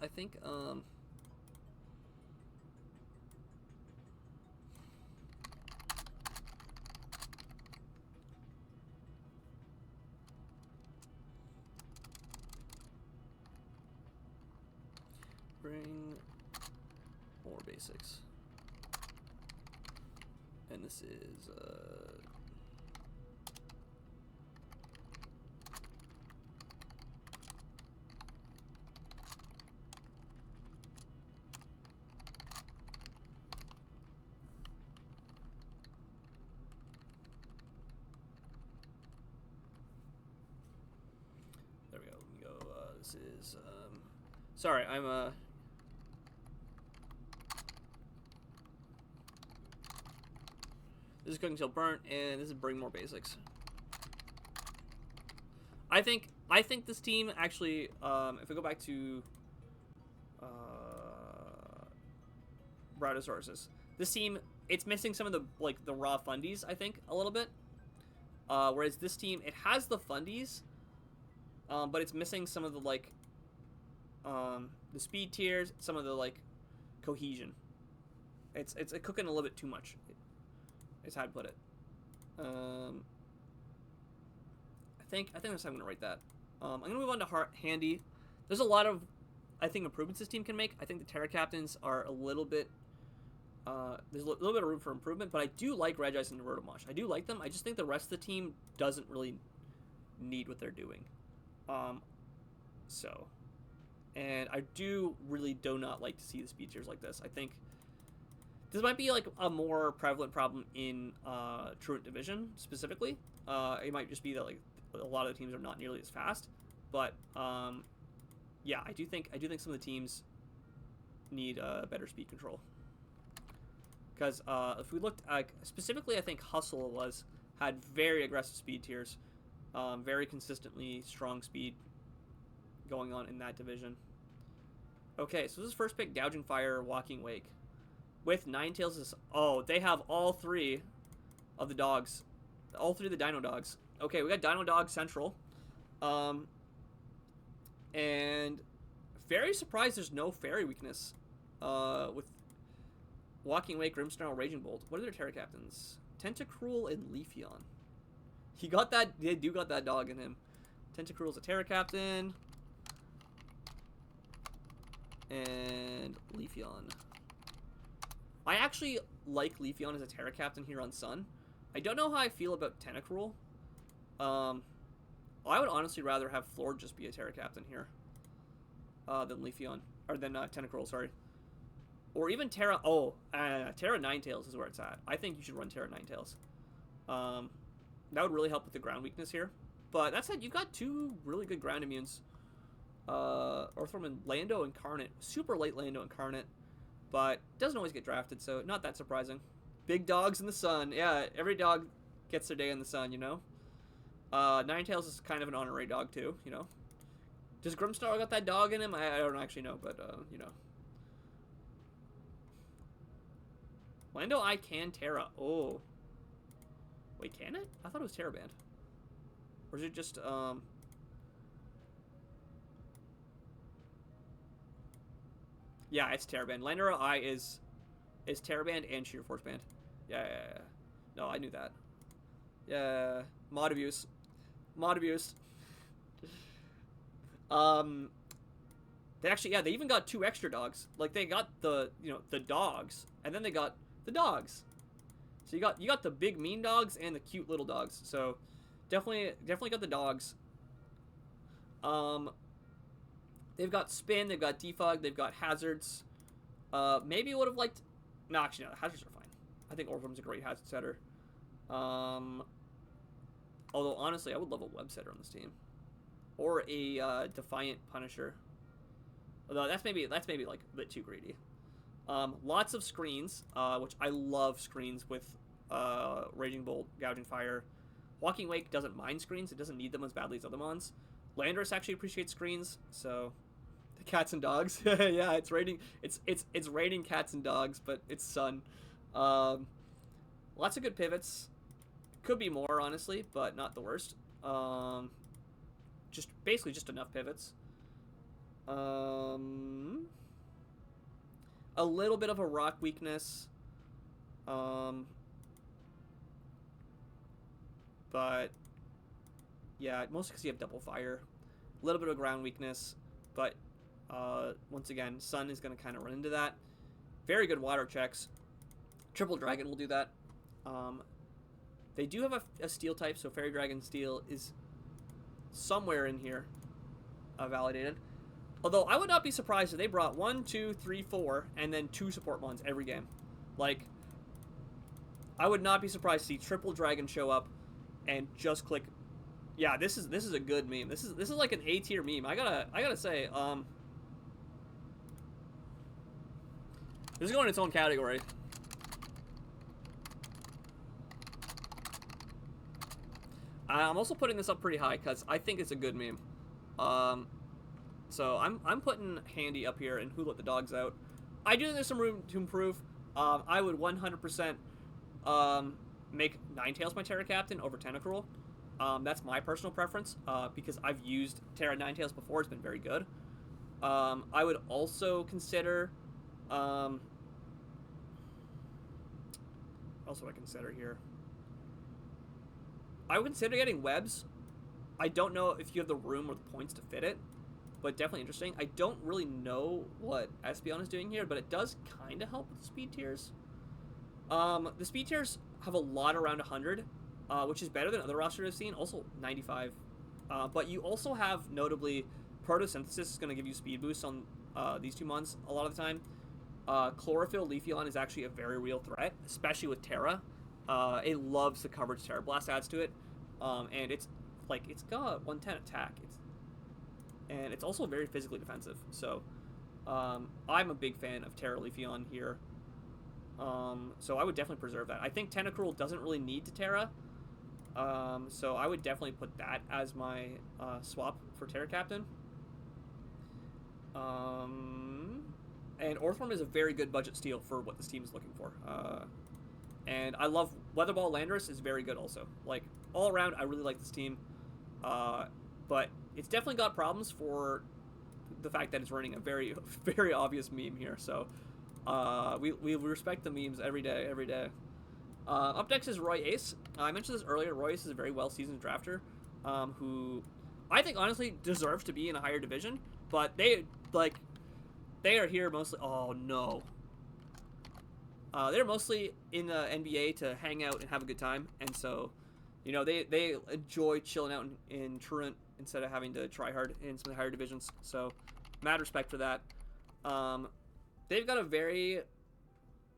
bring more basics. And this is there we go. Let me go. This is sorry, I'm this is Cooking Till Burnt, and this is Bring More Basics. I think this team actually, if we go back to Bradosauruses, this team, it's missing some of the raw fundies, I think, a little bit. Whereas this team, it has the fundies, but it's missing some of the the speed tiers, some of the cohesion. It's cooking a little bit too much. Is how to put it. I think that's how I'm gonna rate that. I'm gonna move on to Handy. There's a lot of, I think, improvements this team can make. I think the Terra Captains are a little bit. There's a little bit of room for improvement, but I do like Regice and Rotomosh. I do like them. I just think the rest of the team doesn't really need what they're doing. And I do not like to see the speed tiers like this. I think this might be a more prevalent problem in Truant Division specifically. It might just be that a lot of the teams are not nearly as fast, but yeah, I do think some of the teams need better speed control. Because if we looked specifically, I think Hustle had very aggressive speed tiers, very consistently strong speed going on in that division. Okay, so this is first pick, Gouging Fire, Walking Wake. With Ninetales, they have all three of the dogs. All three of the Dino Dogs. Okay, we got Dino Dog Central. And very surprised there's no Fairy weakness. With Walking Wake, Grimmsnarl, Raging Bolt. What are their Terra Captains? Tentacruel and Leafeon. They do got that dog in him. Tentacruel's a Terra Captain. And Leafeon. I actually like Leafeon as a Terra Captain here on Sun. I don't know how I feel about Tentacruel. I would honestly rather have Floor just be a Terra Captain here than Leafeon. Or than Tentacruel, sorry. Or even Terra... Terra Ninetales is where it's at. I think you should run Terra Ninetales. That would really help with the ground weakness here. But that said, you've got two really good ground immunes Orthworm and Lando Incarnate. Super late Lando Incarnate, but doesn't always get drafted, so not that surprising. Big dogs in the sun. Yeah, every dog gets their day in the sun, you know? Ninetales is kind of an honorary dog, too, you know? Does Grimstar got that dog in him? I don't actually know, but, you know. Lando I can Terra. Oh. Wait, can it? I thought it was Terra banned. Or is it just, yeah, it's Terra banned. Landora I is Terra banned and Sheer Force banned. Yeah. No, I knew that. Yeah. Mod abuse. Mod abuse. They actually, yeah, they even got 2 extra dogs. Like, they got the, you know, the dogs, and then they got the dogs. So you got the big mean dogs and the cute little dogs. So definitely got the dogs. They've got Spin, they've got Defog, they've got Hazards. Maybe would have liked. No, actually no, the Hazards are fine. I think Orpham's a great Hazard setter. Although honestly, I would love a Web setter on this team, or a Defiant Punisher. Although that's maybe like a bit too greedy. Lots of screens, which I love screens with Raging Bolt, Gouging Fire. Walking Wake doesn't mind screens; it doesn't need them as badly as other mons. Landorus actually appreciates screens, so the cats and dogs. Yeah, it's raiding. It's raiding cats and dogs, but it's Sun. Lots of good pivots. Could be more, honestly, but not the worst. Just basically just enough pivots. A little bit of a rock weakness. But yeah, mostly because you have double fire. A little bit of ground weakness, but once again, Sun is going to kind of run into that. Very good water checks. Triple Dragon will do that. They do have a steel type, so Fairy Dragon Steel is somewhere in here validated. Although I would not be surprised if they brought 1, 2, 3, 4, and then 2 support mons every game. Like, I would not be surprised to see Triple Dragon show up and just click. Yeah, this is a good meme. This is like an A tier meme. I gotta say, this is going in its own category. I'm also putting this up pretty high because I think it's a good meme. So I'm putting Handy up here and Who Let the Dogs Out. I do think there's some room to improve. I would 100% make Ninetales my Terra Captain over Tentacruel. That's my personal preference because I've used Terra Ninetales before. It's been very good. I would also consider. What else would I consider here? I would consider getting webs. I don't know if you have the room or the points to fit it, but definitely interesting. I don't really know what Espeon is doing here, but it does kind of help with the speed tiers. The speed tiers have a lot around 100, which is better than other rosters I've seen. Also 95. But you also have, notably, Photosynthesis is going to give you speed boosts on these 2 months a lot of the time. Chlorophyll Leafeon is actually a very real threat, especially with Terra. It loves the coverage Terra Blast adds to it. And it's got 110 attack. And it's also very physically defensive. So I'm a big fan of Terra Leafeon here. So I would definitely preserve that. I think Tentacruel doesn't really need to Terra. So I would definitely put that as my swap for Terra Captain. And Orthworm is a very good budget steal for what this team is looking for. And I love Weatherball. Landorus is very good also. Like, all around, I really like this team. But it's definitely got problems for the fact that it's running a very, very obvious meme here. So we respect the memes every day. Up next is Roy Ace. I mentioned this earlier. Roy Ace is a very well-seasoned drafter who I think honestly deserves to be in a higher division. But they are here mostly. Oh no. They're mostly in the NBA to hang out and have a good time, and so, you know, they enjoy chilling out in Truant instead of having to try hard in some of the higher divisions. So, mad respect for that. They've got a very,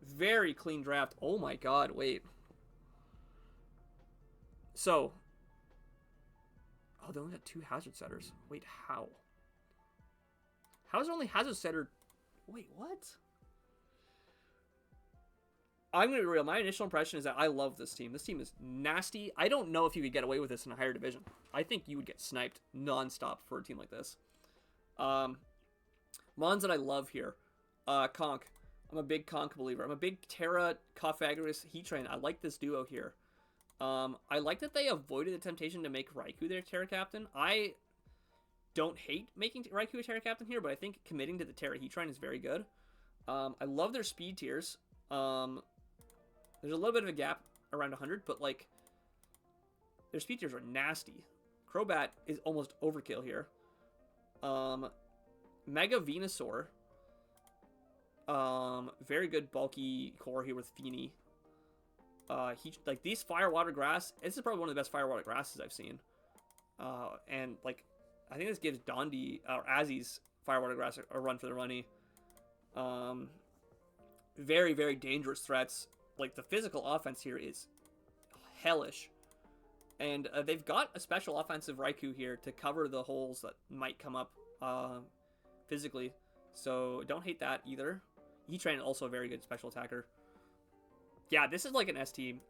very clean draft. Oh my God! Wait. So, oh, they only got 2 hazard setters. Wait, how? How is it only Hazard Setter? Wait, what? I'm going to be real. My initial impression is that I love this team. This team is nasty. I don't know if you could get away with this in a higher division. I think you would get sniped nonstop for a team like this. Mons that I love here. Conk. I'm a big Conk believer. I'm a big Terra Cofagris Heatran. I like this duo here. I like that they avoided the temptation to make Raikou their Terra Captain. I don't hate making Raikou a Terra Captain here, but I think committing to the Terra Heatran is very good. I love their speed tiers. There's a little bit of a gap around 100, but like their speed tiers are nasty. Crobat is almost overkill here. Mega Venusaur. Very good bulky core here with Feeny. Like these Fire Water Grass. This is probably one of the best Fire Water Grasses I've seen. And like I think this gives Dondi or Azzy's Fire Water Grass a run for the money. Very, very dangerous threats. Like the physical offense here is hellish. And they've got a special offensive Raikou here to cover the holes that might come up physically. So don't hate that either. Heatran also a very good special attacker. Yeah, this is like an S team.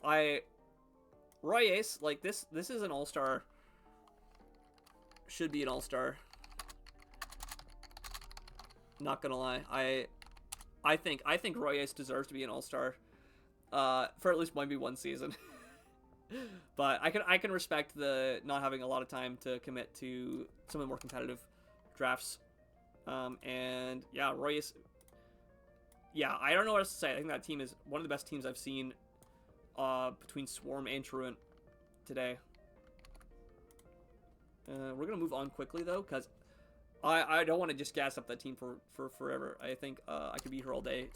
Royce, like this is an all-star. Should be an all-star. Not gonna lie. I think Royce deserves to be an all-star. For at least maybe one season. But I can respect the not having a lot of time to commit to some of the more competitive drafts. And yeah, Royce. Yeah, I don't know what else to say. I think that team is one of the best teams I've seen between Swarm and Truant today. We're gonna move on quickly though, because I don't want to just gas up that team for forever. I think I could be here all day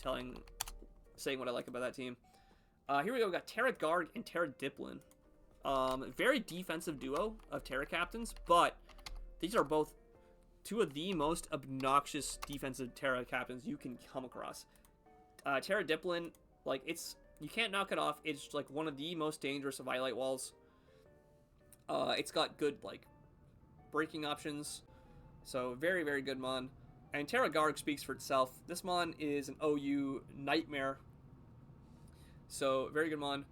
saying what I like about that team. Here we go. We got Terra Garg and Terra Diplin. Very defensive duo of Terra Captains, but these are both two of the most obnoxious defensive Terra Captains you can come across. Terra Diplin, like you can't knock it off. It's like one of the most dangerous of Highlight Walls. It's got good like breaking options, so very, very good mon. And Terra Garg speaks for itself. This mon is an OU nightmare. So, very good mon.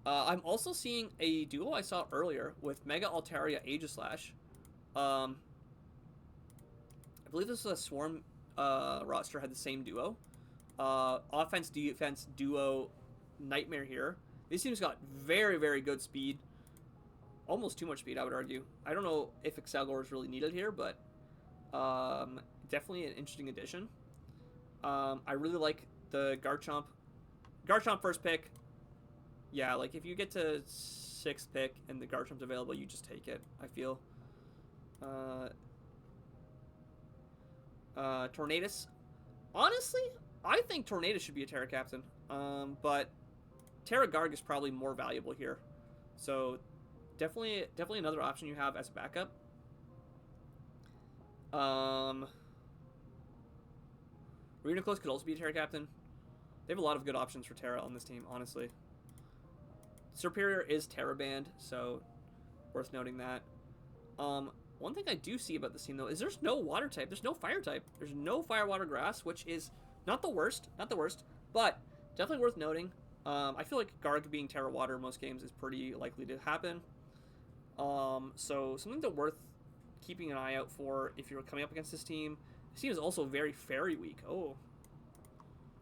I'm also seeing a duo I saw earlier with Mega Altaria Aegislash. I believe this was a Swarm roster had the same duo. Offense, defense, duo, nightmare here. This team's got very, very good speed. Almost too much speed, I would argue. I don't know if Excelgor is really needed here, but definitely an interesting addition. I really like the Garchomp. Garchomp first pick. Yeah, like if you get to 6th pick and the Garchomp's available, you just take it, I feel. Tornadus. Honestly, I think Tornadus should be a Terra Captain. But Terra Garg is probably more valuable here. So definitely another option you have as a backup. Reuniclus could also be a Terra Captain. They have a lot of good options for Terra on this team, honestly. Superior is Terra banned, so worth noting that. One thing I do see about this team, though, is there's no water type. There's no fire type. There's no fire, water, grass, which is not the worst, but definitely worth noting. I feel like Garg being Terra water in most games is pretty likely to happen. So something that worth keeping an eye out for if you're coming up against this team. This team is also very fairy weak. Oh.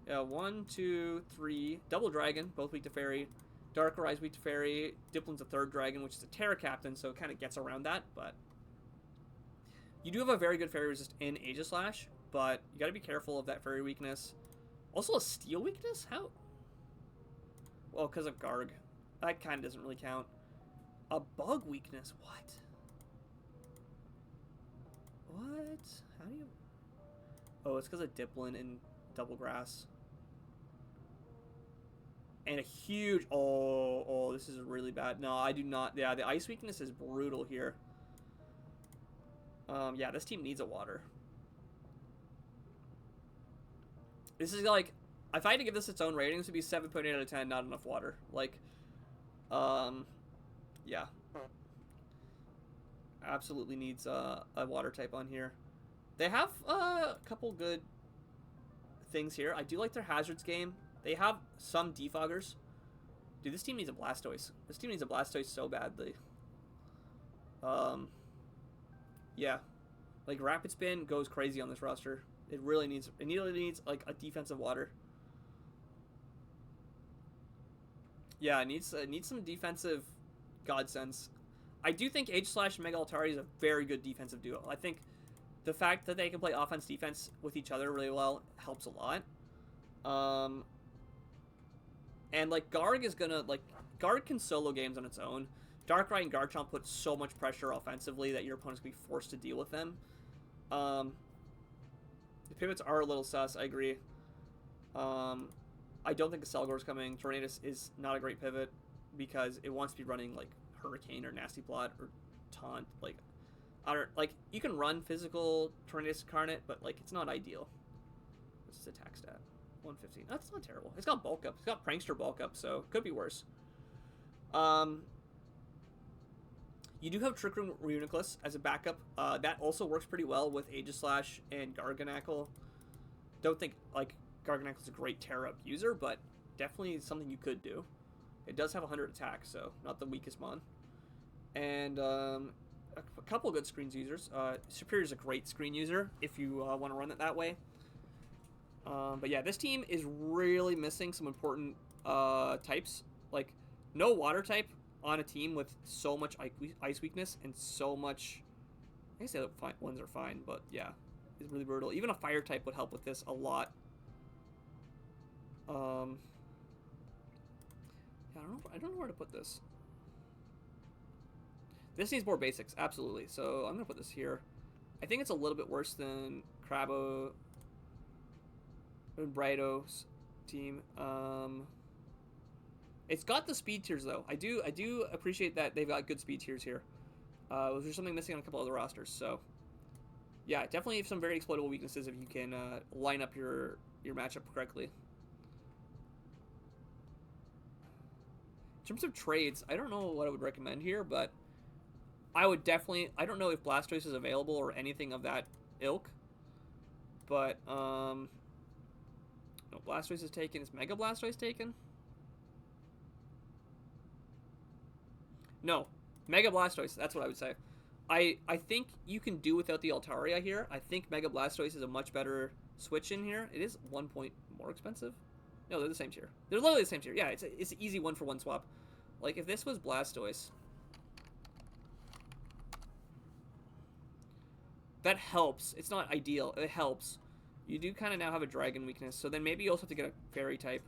Yeah, 1, 2, 3. Double Dragon, both weak to Fairy. Darkrai weak to Fairy. Diplin's a 3rd Dragon, which is a Terra Captain, so it kind of gets around that, but you do have a very good Fairy resist in Aegislash, but you gotta be careful of that Fairy weakness. Also a Steel weakness? How? Well, because of Garg. That kind of doesn't really count. A Bug weakness? What? What? How do you... Oh, it's because of Diplin and Double Grass. And a huge... Oh, this is really bad. No, I do not... Yeah, the Ice weakness is brutal here. Yeah, this team needs a water. This is like... If I had to give this its own rating, this would be 7.8 out of 10, not enough water. Like, yeah. Absolutely needs a water type on here. They have a couple good things here. I do like their hazards game. They have some defoggers. Dude, this team needs a Blastoise. This team needs a Blastoise so badly. Yeah. Like, Rapid Spin goes crazy on this roster. It really needs, like, a defensive water. Yeah, it needs some defensive godsends. I do think H/Slash and Mega Altari is a very good defensive duo. I think the fact that they can play offense-defense with each other really well helps a lot. And, like, Garg is gonna, like, Garg can solo games on its own. Darkrai and Garchomp put so much pressure offensively that your opponent's gonna be forced to deal with them. The pivots are a little sus, I agree. I don't think Accelgor's coming. Tornadus is not a great pivot because it wants to be running, like, Hurricane or Nasty Plot or Taunt. Like, I don't, like, you can run physical Tornadus Incarnate, but, like, it's not ideal. What's its attack stat? 115. That's not terrible. It's got bulk up. It's got Prankster bulk up, so could be worse. You do have Trick Room Reuniclus as a backup. That also works pretty well with Aegislash and Garganacl. Don't think, like, Garganacl's a great tear-up user, but definitely something you could do. It does have 100 attack, so not the weakest mon. And a couple good screens users. Superior's a great screen user if you want to run it that way. But yeah, this team is really missing some important types. Like, no water type on a team with so much ice weakness and so much... I guess the other ones are fine, but yeah, it's really brutal. Even a fire type would help with this a lot. Yeah, I don't know where to put this. This needs more basics, absolutely. So I'm gonna put this here. I think it's a little bit worse than Crabbo and Brighto's team. It's got the speed tiers though. I do appreciate that they've got good speed tiers here. There's something missing on a couple other rosters. So yeah, definitely have some very exploitable weaknesses if you can line up your matchup correctly. In terms of trades, I don't know what I would recommend here, but I would definitely... I don't know if Blastoise is available or anything of that ilk, but no, Blastoise is taken. Is Mega Blastoise taken? No, Mega Blastoise. That's what I would say. I think you can do without the Altaria here. I think Mega Blastoise is a much better switch in here. It is 1 point more expensive. No, they're the same tier. They're literally the same tier. Yeah, it's an easy 1-for-1 swap. Like, if this was Blastoise, that helps. It's not ideal. It helps. You do kind of now have a dragon weakness, so then maybe you also have to get a fairy type.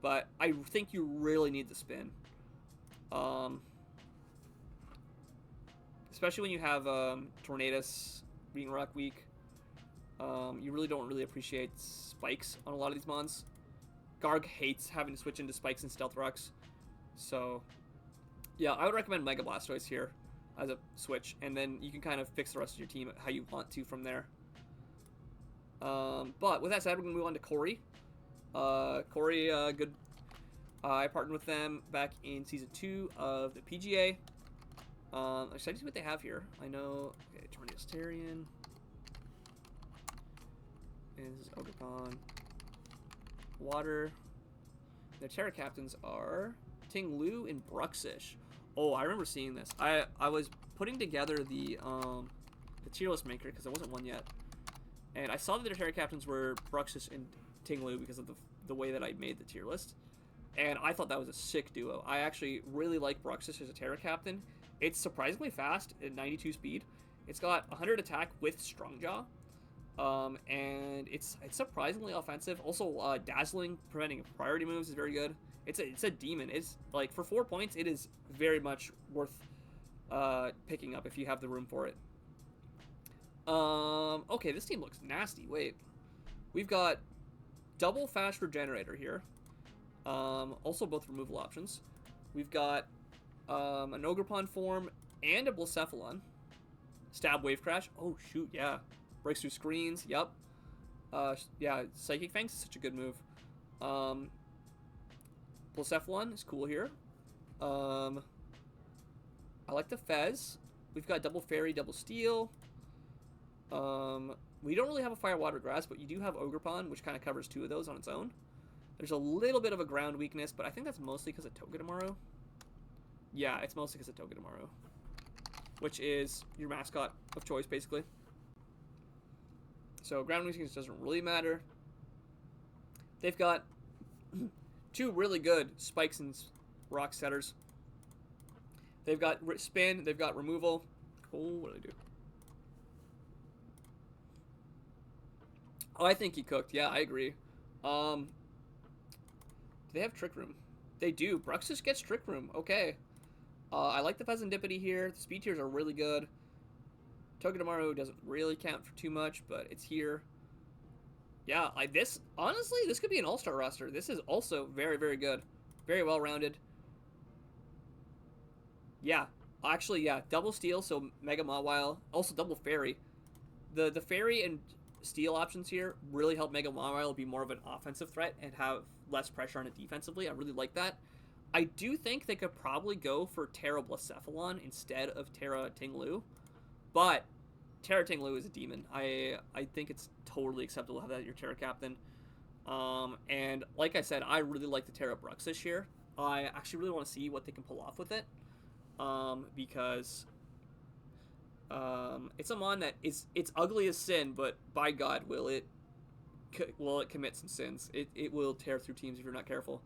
But I think you really need the spin. Especially when you have Tornadus being Rock Weak. You really don't appreciate spikes on a lot of these mons. Garg hates having to switch into spikes and stealth rocks. So, yeah, I would recommend Mega Blastoise here as a switch, and then you can kind of fix the rest of your team how you want to from there. But with that said, we're going to move on to Corey. Corey, good. I partnered with them back in Season 2 of the PGA. I'm excited to see what they have here. I know, okay, Tornadus Tarian. And this is Ogerpon. Water. Their Terra Captains are Ting Lu and Bruxish. Oh, I remember seeing this. I was putting together the tier list maker because there wasn't one yet, and I saw that their Terra Captains were Bruxish and Ting Lu because of the way that I made the tier list, and I thought that was a sick duo. I actually really like Bruxish as a Terra Captain. It's surprisingly fast at 92 speed. It's got 100 attack with Strongjaw. And it's surprisingly offensive. Also, dazzling, preventing priority moves is very good. It's a demon. It's like for 4 points, it is very much worth picking up if you have the room for it. Okay, this team looks nasty. Wait, we've got double fast regenerator here. Also both removal options. We've got an Ogerpon form and a Blacephalon. Stab Wave Crash. Oh shoot, yeah. Breaks through screens, yep. Yeah, Psychic Fangs is such a good move. Blacephalon is cool here. I like the Fez. We've got double Fairy, double Steel. We don't really have a fire, water, grass, but you do have Ogerpon, which kind of covers 2 of those on its own. There's a little bit of a ground weakness, but I think that's mostly because of Togedemaru. Yeah, it's mostly because of Togedemaru, which is your mascot of choice, basically. So ground weakness doesn't really matter. They've got 2 really good spikes and rock setters. They've got spin, they've got removal. Oh, what did I do? Oh, I think he cooked. Yeah, I agree. Do they have Trick Room? They do. Bruxus gets Trick Room. Okay. I like the Pheasantipity here. The speed tiers are really good. Togedemaru doesn't really count for too much, but it's here. Yeah, honestly, this could be an all-star roster. This is also very, very good. Very well-rounded. Yeah. Actually, yeah. Double Steel, so Mega Mawile. Also double Fairy. The Fairy and Steel options here really help Mega Mawile be more of an offensive threat and have less pressure on it defensively. I really like that. I do think they could probably go for Terra Blacephalon instead of Terra Tinglu, but Terra Tinglu is a demon. I think it's totally acceptable to have that as your Terra Captain. And like I said, I really like the Terra Bruxus here. I actually really want to see what they can pull off with it, because it's a mon that it's ugly as sin, but by God, will it commit some sins? It will tear through teams if you're not careful.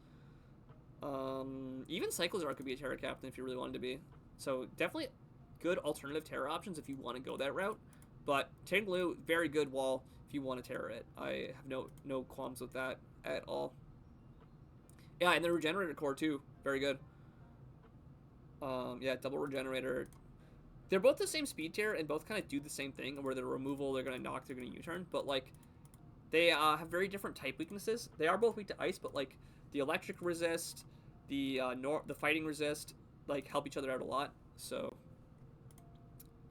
Even Cyclozar could be a Terra Captain if you really wanted to be. So definitely good alternative Terra options if you want to go that route. But Tinglu, very good wall if you want to Terra it. I have no qualms with that at all. Yeah, and the Regenerator core too, very good. Yeah, double Regenerator. They're both the same speed tier and both kind of do the same thing, where they're removal, they're going to knock, they're going to U-turn. But like, they have very different type weaknesses. They are both weak to ice, but like the electric resist, the fighting resist, like help each other out a lot. So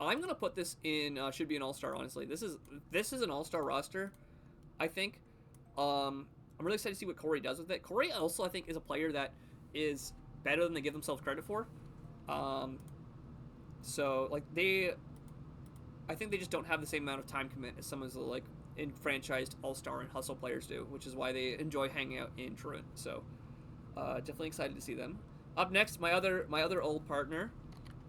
I'm gonna put this in should be an all-star. Honestly, this is an all-star roster, I think. I'm really excited to see what Corey does with it. Corey also, I think, is a player that is better than they give themselves credit for. So like I think they just don't have the same amount of time commit as some of the like enfranchised all-star and hustle players do, which is why they enjoy hanging out in Truant. So definitely excited to see them. Up next, my other old partner,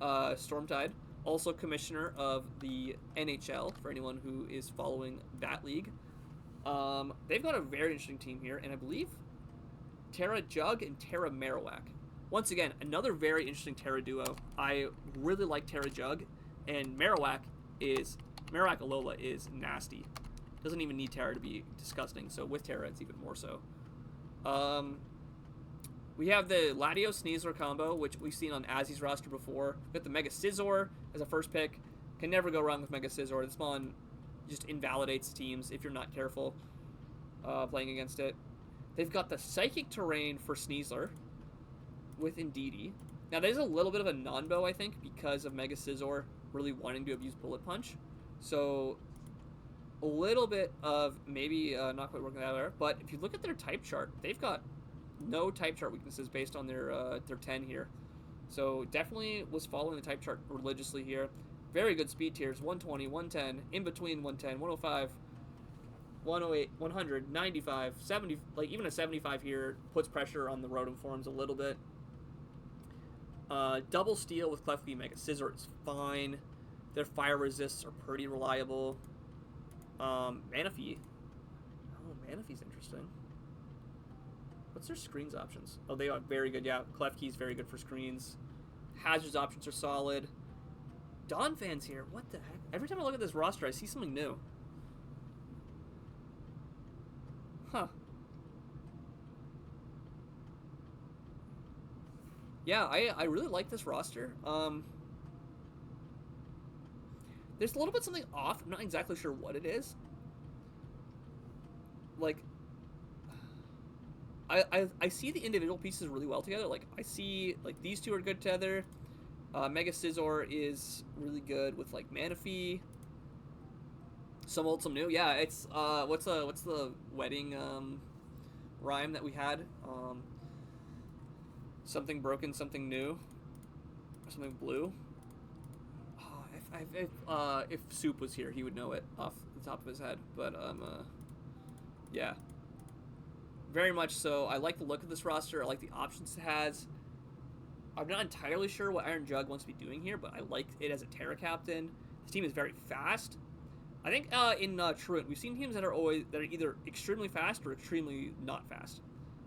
Stormtide, also commissioner of the NHL for anyone who is following that league. They've got a very interesting team here, and I believe Terra Jug and Terra Marowak. Once again, another very interesting Terra duo. I really like Terra Jug, and Marowak Alola is nasty. Doesn't even need Terra to be disgusting, so with Terra, it's even more so. We have the Latios Sneasler combo, which we've seen on Azzy's roster before. We got the Mega Scizor as a first pick. Can never go wrong with Mega Scizor. This mon just invalidates teams if you're not careful playing against it. They've got the Psychic Terrain for Sneasler with Indeedee. Now, there's a little bit of a non-bow, I think, because of Mega Scizor really wanting to abuse Bullet Punch. So a little bit of maybe not quite working that out. But if you look at their type chart, they've got no type chart weaknesses based on their 10 here. So definitely was following the type chart religiously here. Very good speed tiers, 120, 110, in between 110, 105, 108, 100, 95, 70, like even a 75 here puts pressure on the Rotom forms a little bit. Double Steel with Klefki Mega Scizor is fine. Their fire resists are pretty reliable. Manaphy. Oh, Manaphy's interesting. What's their screens options? Oh, they are very good, yeah. Klefki's very good for screens. Hazard's options are solid. Donphan's here. What the heck? Every time I look at this roster, I see something new. Huh. Yeah, I really like this roster. There's a little bit something off. I'm not exactly sure what it is. Like, I see the individual pieces really well together. Like, I see, like, these two are good together. Mega Scizor is really good with, like, Manaphy. Some old, some new. Yeah, it's, what's the wedding, rhyme that we had? Something broken, something new. Or something blue. Oh, If Soup was here, he would know it off the top of his head. But yeah, very much so. I like the look of this roster. I like the options it has. I'm not entirely sure what Iron Jug wants to be doing here, but I like it as a Terra captain. This team is very fast. I think in Truant, we've seen teams that are either extremely fast or extremely not fast.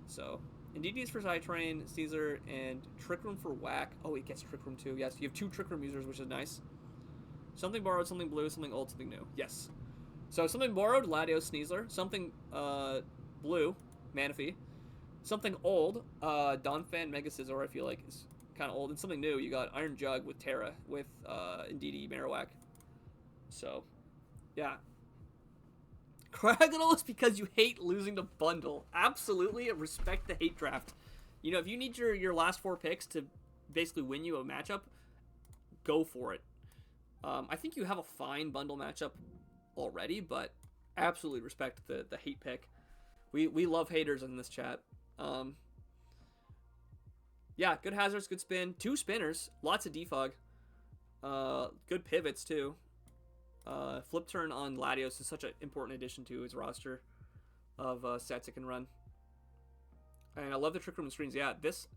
So, Indeedee for Side Train, Caesar, and Trick Room for Whack. Oh, it gets Trick Room too. Yes, you have 2 Trick Room users, which is nice. Something borrowed, something blue, something old, something new. Yes. So, something borrowed, Latios, Sneasler. Something blue, Manaphy. Something old, Donphan, Mega Scizor, I feel like is kind of old. And something new, you got Iron Jug with Terra, with Indeedee, Marowak. So, yeah. Craggle is because you hate losing the bundle. Absolutely, respect the hate draft. You know, if you need your last 4 picks to basically win you a matchup, go for it. I think you have a fine bundle matchup already, but absolutely respect the hate pick. We love haters in this chat. Yeah, good hazards, good spin. 2 spinners, lots of defog. Good pivots, too. Flip turn on Latios is such an important addition to his roster of sets it can run. And I love the Trick Room screens. Yeah, this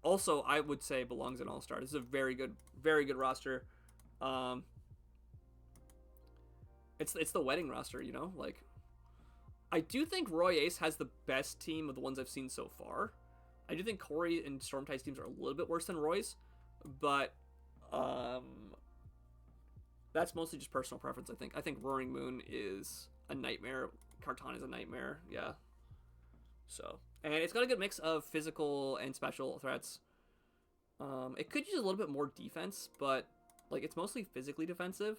also, I would say, belongs in All-Star. This is a very good roster. It's the wedding roster, you know? Like, I do think Roy Ace has the best team of the ones I've seen so far. I do think Corey and Stormtide's teams are a little bit worse than Roy's, but that's mostly just personal preference, I think. I think Roaring Moon is a nightmare. Kartan is a nightmare, yeah. So, and it's got a good mix of physical and special threats. It could use a little bit more defense, but like it's mostly physically defensive.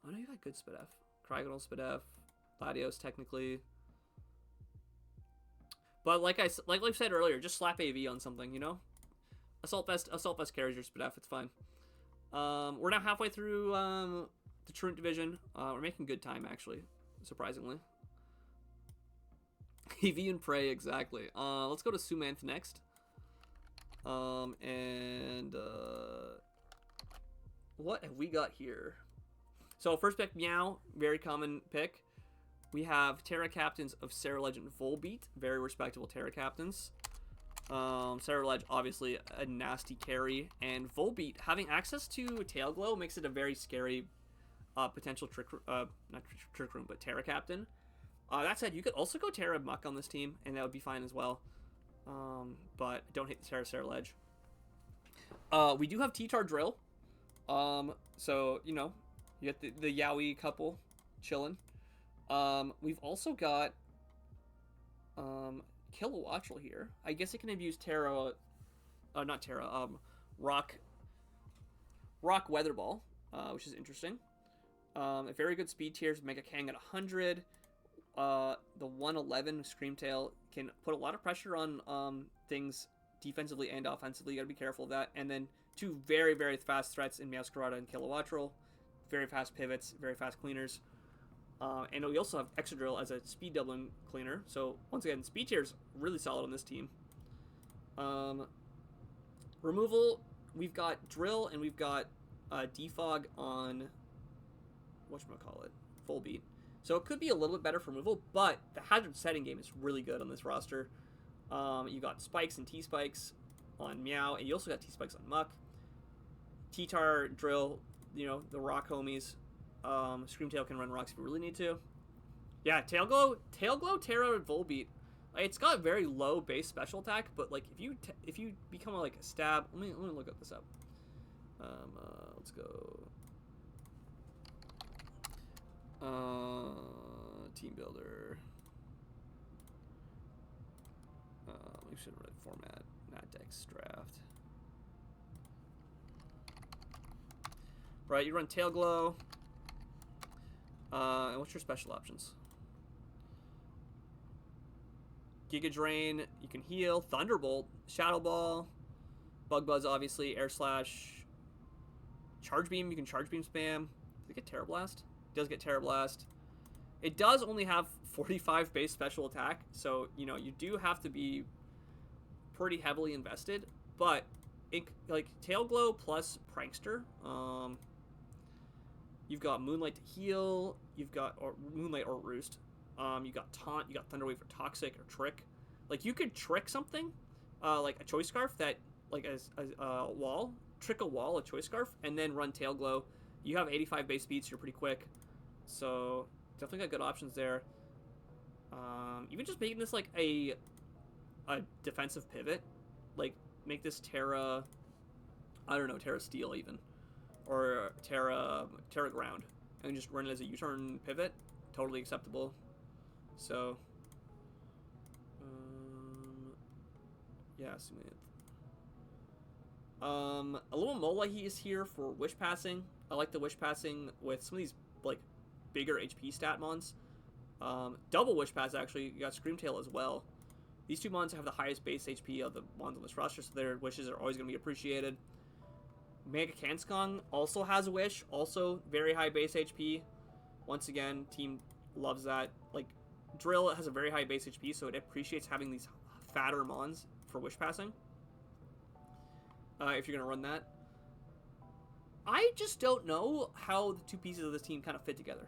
I know you got good Spadef. Craggle, Spadef, Latios technically. But like I said earlier, just slap AV on something, you know? Assault Vest carries your Spadef, it's fine. We're now halfway through the Truant division. We're making good time, actually, surprisingly. EV and Prey, exactly. Let's go to Sumanth next. What have we got here? So first pick, Meow, very common pick. We have Terra Captains of Ceruledge and Volbeat, very respectable Terra Captains. Ceruledge, obviously a nasty carry, and Volbeat having access to Tail Glow makes it a very scary potential not Trick Room, but Terra Captain. That said, you could also go Terra Muck on this team, and that would be fine as well. But don't hate the Terra Ceruledge. We do have T-Tar Drill. So, you know, you get the Yowie couple chilling. We've also got Kilowattrel here. I guess it can abuse Terra, not Terra, Rock Weatherball, which is interesting. A very good speed tiers, Mega Kang at 100. The 111 Screamtail can put a lot of pressure on things defensively and offensively. You gotta be careful of that. And then 2 very, very fast threats in Meowscarada and Kilowattrel. Very fast pivots, very fast cleaners. And we also have Excadrill as a speed doubling cleaner. So, once again, speed tier is really solid on this team. Removal, we've got Drill and we've got Defog on, whatchamacallit, Volbeat. So it could be a little bit better for removal, but the hazard setting game is really good on this roster. You got Spikes and T-Spikes on Meow, and you also got T-Spikes on Muck. T-Tar, Drill, you know, the rock homies. Screamtail can run rocks if you really need to. Yeah, Tailglow, Terra, Volbeat. It's got very low base special attack, but like if you become like a stab, let me look up this up. Let's go. Team builder. We should really format Natdex draft. Right, you run Tailglow. And what's your special options? Giga Drain, you can heal. Thunderbolt, Shadow Ball, Bug Buzz, obviously, Air Slash, Charge Beam, you can Charge Beam spam. Does it get Terra Blast? It does get Terra Blast. It does only have 45 base special attack, so, you know, you do have to be pretty heavily invested, but, like, Tailglow plus Prankster, You've got Moonlight to heal. You've got or Moonlight or Roost. You got Taunt. You got Thunderwave for Toxic or Trick. Like, you could trick something, like a Choice Scarf that, like, as a wall. Trick a wall, a Choice Scarf, and then run Tail Glow. You have 85 base speed, so you're pretty quick. So, definitely got good options there. Even just making this, like, a defensive pivot. Like, make this Terra... I don't know, Terra Steel, even. Or Terra Ground. And just run it as a U-turn pivot. Totally acceptable. So... yeah, smooth. Alomomola, he is here for Wish Passing. I like the Wish Passing with some of these, like, bigger HP stat mons. Double Wish Pass, actually. You got Screamtail as well. These two mons have the highest base HP of the mons on this roster, so their wishes are always going to be appreciated. Mega Kanskong also has a wish. Also, very high base HP. Once again, team loves that. Like, Drill has a very high base HP, so it appreciates having these fatter mons for Wish Passing. If you're going to run that. I just don't know how the two pieces of this team kind of fit together.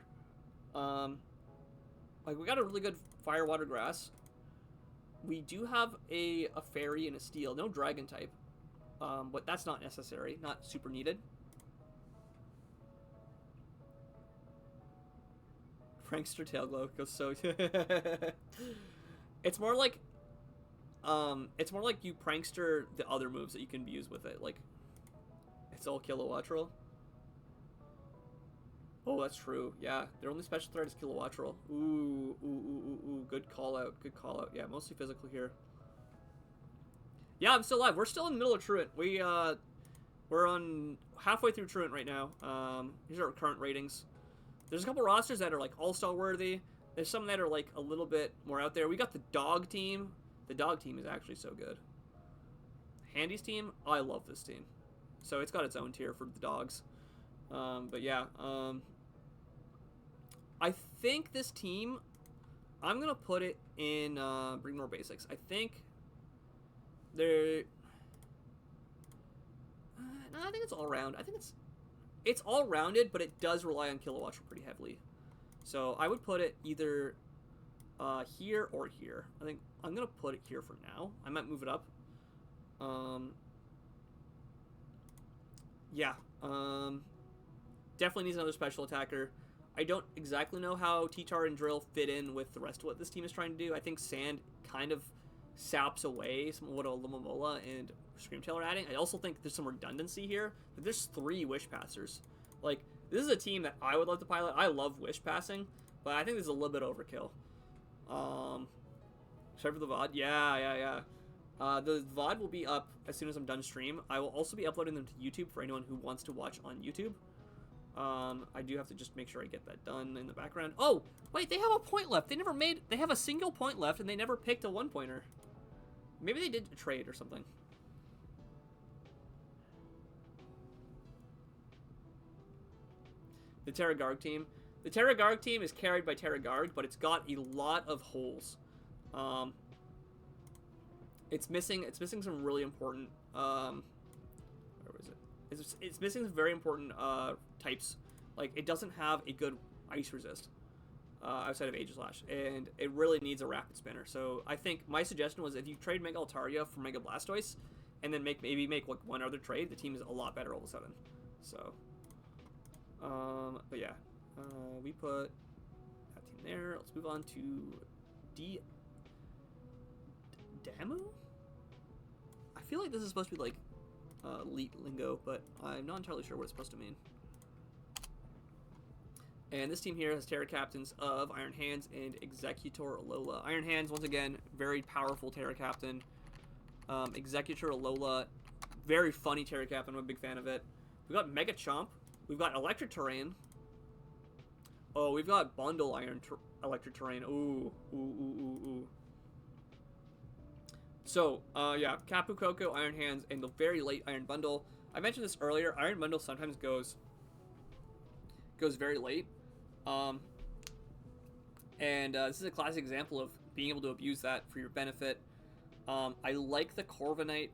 Like, we got a really good Fire, Water, Grass. We do have a Fairy and a Steel. No Dragon type. But that's not necessary. Not super needed. Prankster Tailglow goes so... It's more like you prankster the other moves that you can use with it. Like, it's all Kilowattrel. Oh, that's true. Yeah, their only special threat is Kilowattrel. Ooh. Good call out. Good call out. Yeah, mostly physical here. Yeah, I'm still alive. We're still in the middle of Truant. We're on halfway through Truant right now. Here's our current ratings. There's a couple rosters that are like all-star worthy. There's some that are like a little bit more out there. We got the Dog team. The Dog team is actually so good. Handy's team, I love this team. So it's got its own tier for the dogs. But yeah, I think this team, I'm going to put it in Bring More Basics. I think they're... no, I think it's all around. I think it's all rounded, but it does rely on Kilowattrel pretty heavily. So I would put it either here or here. I think I'm going to put it here for now. I might move it up. Yeah. Definitely needs another special attacker. I don't exactly know how T-Tar and Drill fit in with the rest of what this team is trying to do. I think Sand kind of saps away some of what Alomomola and Screamtail are adding. I also think there's some redundancy here. But there's 3 Wish Passers. Like, this is a team that I would love to pilot. I love Wish Passing, but I think this is a little bit overkill. Sorry for the VOD. Yeah. The VOD will be up as soon as I'm done stream. I will also be uploading them to YouTube for anyone who wants to watch on YouTube. I do have to just make sure I get that done in the background. Oh, wait, they have a point left. They have a single point left, and they never picked a 1-pointer. Maybe they did a trade or something. The Terragarg team. The Terragarg team is carried by Terragarg, but it's got a lot of holes. It's missing some really important, where was it? It's missing some very important, types. Like, it doesn't have a good ice resist, outside of Aegislash, and it really needs a rapid spinner. So I think my suggestion was if you trade Mega Altaria for Mega Blastoise, and then maybe make like one other trade, the team is a lot better all of a sudden. So, but yeah, we put that team there. Let's move on to Damu? I feel like this is supposed to be like elite lingo, but I'm not entirely sure what it's supposed to mean. And this team here has Terra Captains of Iron Hands and Executor Alola. Iron Hands, once again, very powerful Terra Captain. Executor Alola, very funny Terra Captain. I'm a big fan of it. We've got Mega Chomp. We've got Electric Terrain. Oh, we've got Bundle Electric Terrain. Ooh. So, yeah, Kapu Koko, Iron Hands, and the very late Iron Bundle. I mentioned this earlier. Iron Bundle sometimes goes very late. This is a classic example of being able to abuse that for your benefit. I like the Corviknight,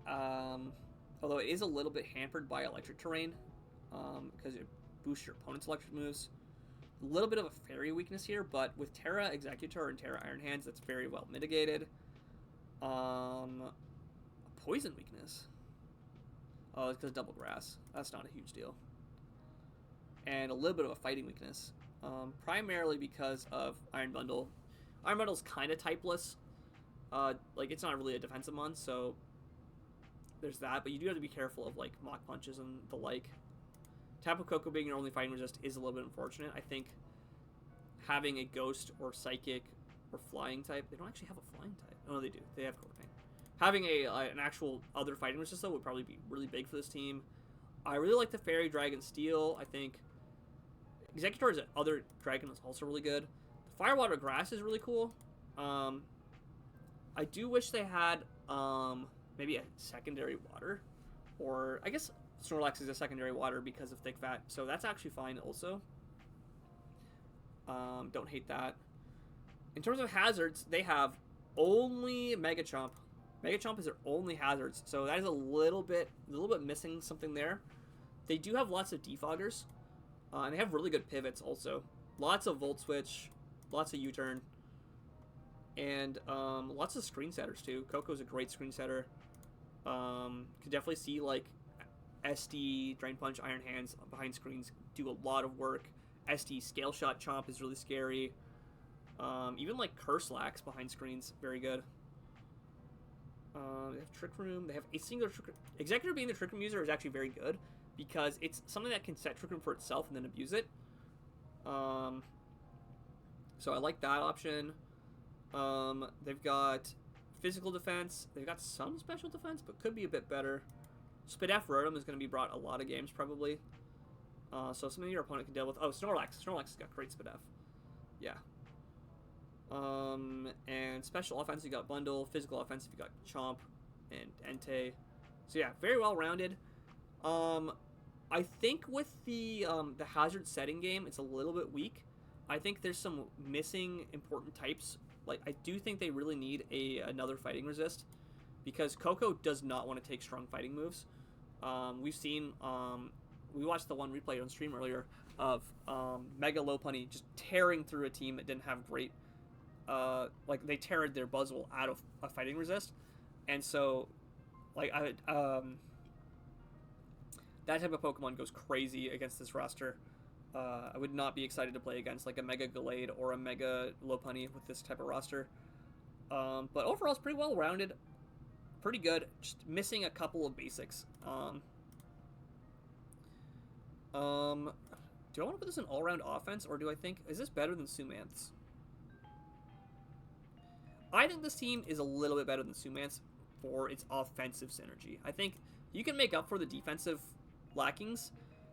although it is a little bit hampered by Electric Terrain, because it boost your opponent's electric moves. A little bit of a fairy weakness here, but with Terra Executor and Terra Iron Hands, that's very well mitigated. A poison weakness. Oh, it's because double grass. That's not a huge deal. And a little bit of a fighting weakness. Primarily because of Iron Bundle. Iron Bundle's kind of typeless. Like, it's not really a defensive mon, so there's that. But you do have to be careful of, like, Mach Punches and the like. Tapu Koko being your only fighting resist is a little bit unfortunate. I think having a Ghost or Psychic or Flying type... They don't actually have a Flying type. Oh, no, they do. They have Coordinate. Having an actual other fighting resist, though, would probably be really big for this team. I really like the Fairy Dragon Steel. I think Executor's other dragon is also really good. The Firewater Grass is really cool. I do wish they had maybe a secondary water. Or, I guess Snorlax is a secondary water because of Thick Fat. So that's actually fine also. Don't hate that. In terms of hazards, they have only Mega Chomp. Mega Chomp is their only hazards. So that is a little bit missing something there. They do have lots of defoggers. And they have really good pivots also. Lots of Volt Switch, lots of U-Turn, and lots of screen setters too. Coco's a great screen setter. Could definitely see like SD, Drain Punch, Iron Hands behind screens do a lot of work. SD Scale Shot Chomp is really scary. Even like Curslax behind screens, very good. They have Trick Room. They have a singular Trick Room. Executor being the Trick Room user is actually very good, because it's something that can set Trick Room for itself and then abuse it. So I like that option. They've got physical defense. They've got some special defense, but could be a bit better. Spadef Rotom is going to be brought a lot of games, probably. So something your opponent can deal with. Oh, Snorlax. Snorlax has got great Spadef. Yeah. And special offense, you got Bundle. Physical offense, you got Chomp and Entei. So yeah, very well rounded. I think with the hazard setting game, it's a little bit weak. I think there's some missing important types. Like, I do think they really need another fighting resist, because Coco does not want to take strong fighting moves. We've seen, we watched the one replay on stream earlier of Mega Lopunny just tearing through a team that didn't have great, like, they teared their Buzzwole out of a fighting resist. And so, like, that type of Pokemon goes crazy against this roster. I would not be excited to play against like a Mega Gallade or a Mega Lopunny with this type of roster. But overall, it's pretty well rounded, pretty good. Just missing a couple of basics. Do I want to put this in all-round offense, or do I think, is this better than Sumance? I think this team is a little bit better than Sumance for its offensive synergy. I think you can make up for the defensive lackings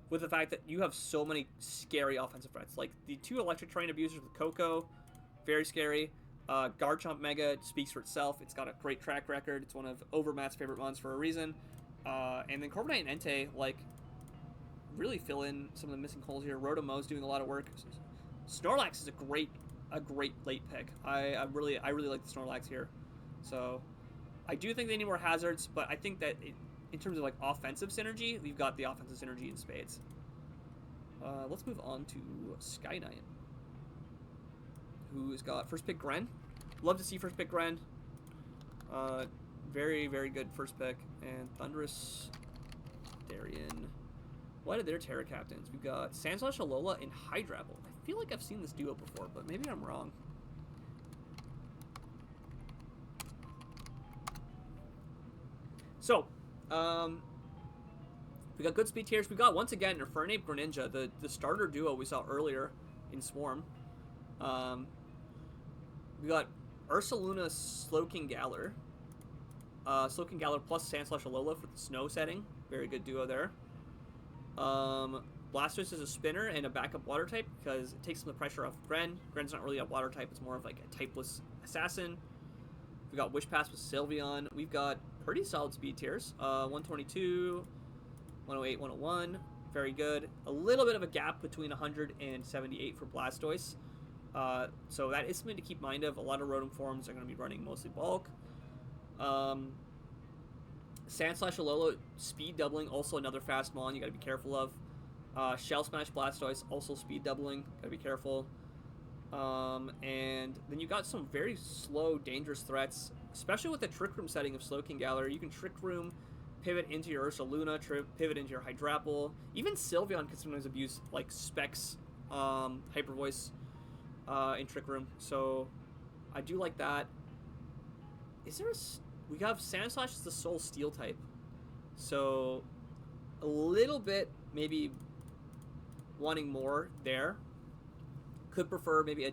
with the fact that you have so many scary offensive threats. Like the two electric terrain abusers with Coco, very scary. Garchomp Mega speaks for itself. It's got a great track record. It's one of Overmat's favorite mons for a reason. And then Corviknight and Entei, like, really fill in some of the missing holes here. Rotomo's doing a lot of work. Snorlax is a great late pick. I really like the Snorlax here. So I do think they need more hazards, but I think that in terms of like offensive synergy, we've got the offensive synergy in spades. Let's move on to Skyknight, who's got first pick Gren. Love to see first pick Gren. Very, very good first pick. And Thundurus, Darien. What are their Terra captains? We've got Sandslash Alola and Hydrapple. I feel like I've seen this duo before, but maybe I'm wrong. So, we got good speed tiers. We got, once again, Infernape Greninja, the starter duo we saw earlier in Swarm. We got Ursaluna Slowking Galar. Slowking Galar plus Sandslash Alola for the snow setting. Very good duo there. Blastoise is a spinner and a backup water type because it takes some of the pressure off Gren. Gren's not really a water type, it's more of like a typeless assassin. We got Wish Pass with Sylveon. We've got pretty solid speed tiers. 122, 108, 101. Very good. A little bit of a gap between 100 and 78 for Blastoise. So that is something to keep mind of. A lot of Rotom forms are going to be running mostly bulk. Sandslash Alola, speed doubling, also another fast mon you got to be careful of. Shell Smash Blastoise, also speed doubling. Gotta be careful. And then you got some very slow, dangerous threats, especially with the Trick Room setting of Slowking Galar. You can Trick Room, pivot into your Ursaluna, pivot into your Hydrapple. Even Sylveon can sometimes abuse, like, Specs, Hyper Voice in Trick Room. So I do like that. Is there a... We have Sandslash as the sole Steel type. So a little bit, maybe wanting more there. Could prefer maybe a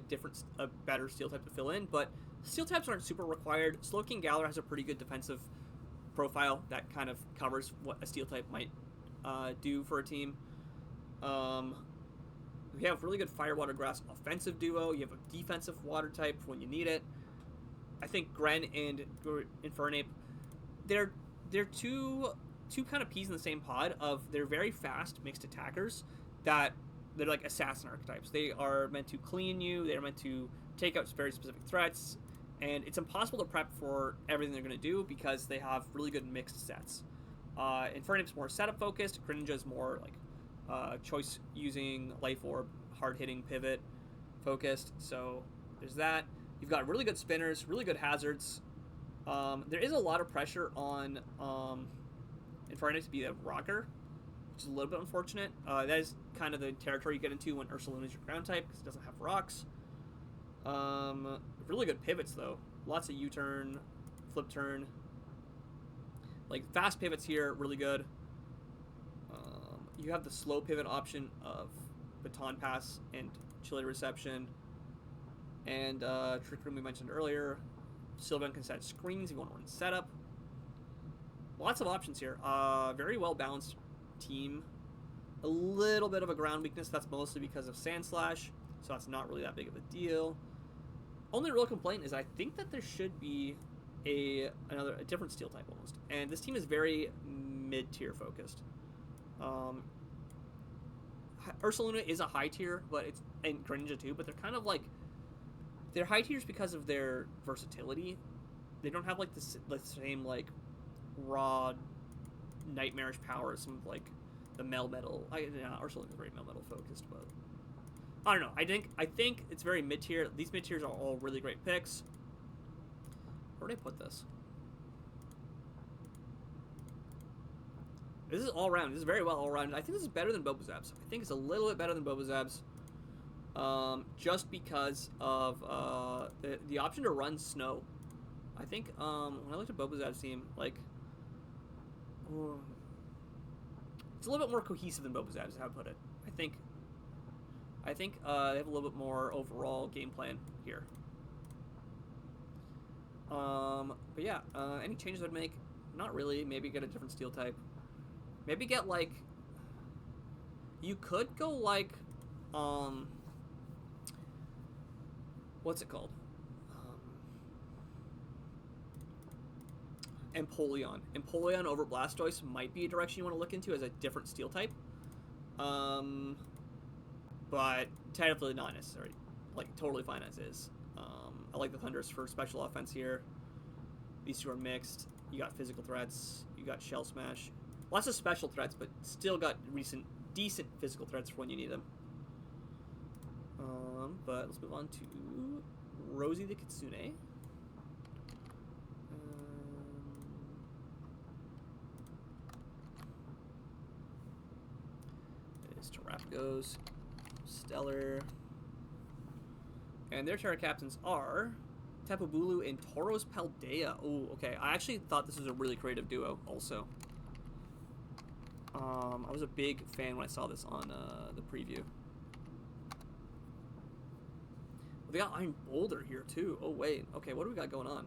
better Steel type to fill in, but Steel types aren't super required. Slowking Galar has a pretty good defensive profile that kind of covers what a Steel type might do for a team. We have really good Fire Water Grass offensive duo. You have a defensive water type when you need it. I think Gren and Infernape, they're two kind of peas in the same pod of they're very fast mixed attackers that they're like assassin archetypes. They are meant to clean you. They're meant to take out very specific threats, and it's impossible to prep for everything they're going to do because they have really good mixed sets. Infernape's more setup focused. Greninja's more like choice using Life Orb, hard hitting pivot focused. So there's that. You've got really good spinners, really good hazards. There is a lot of pressure on Infernape to be a rocker, which is a little bit unfortunate. That is kind of the territory you get into when Ursaluna is your ground type because it doesn't have rocks. Really good pivots though. Lots of U-turn, flip turn. Like fast pivots here, really good. You have the slow pivot option of Baton Pass and Chilly Reception. And Trick Room we mentioned earlier. Sylveon can set screens if you want to run setup. Lots of options here. Very well balanced team. A little bit of a ground weakness. That's mostly because of Sandslash, so that's not really that big of a deal. Only real complaint is I think that there should be a different Steel type almost. And this team is very mid-tier focused. Ursaluna is a high tier, but it's and Greninja too, but they're kind of like they're high tiers because of their versatility. They don't have like the same like raw nightmarish power as some of like the Melmetal. Ursaluna is very Melmetal focused, but I don't know. I think it's very mid tier. These mid tiers are all really great picks. Where did I put this? This is all round. This is very well all round. I think this is better than Bulbasaur's. I think it's a little bit better than Bulbasaur's. Just because of the option to run snow. I think when I looked at Bulbasaur's team, like it's a little bit more cohesive than Bulbasaur's, is how I put it. I think they have a little bit more overall game plan here. But yeah, any changes I'd make? Not really. Maybe get a different Steel type. Maybe get like. You could go like, what's it called? Empoleon. Empoleon over Blastoise might be a direction you want to look into as a different Steel type. But technically not necessary. Like, totally fine as is. I like the Thundurus for special offense here. These two are mixed. You got physical threats. You got Shell Smash. Lots of special threats, but still got decent physical threats for when you need them. But let's move on to Rosie the Kitsune. There's Terrapagos, Stellar. And their Terra Captains are Tapu Bulu and Tauros Paldea. Oh, okay. I actually thought this was a really creative duo also. I was a big fan when I saw this on the preview. They got Iron Boulder here too. Oh wait, okay, what do we got going on?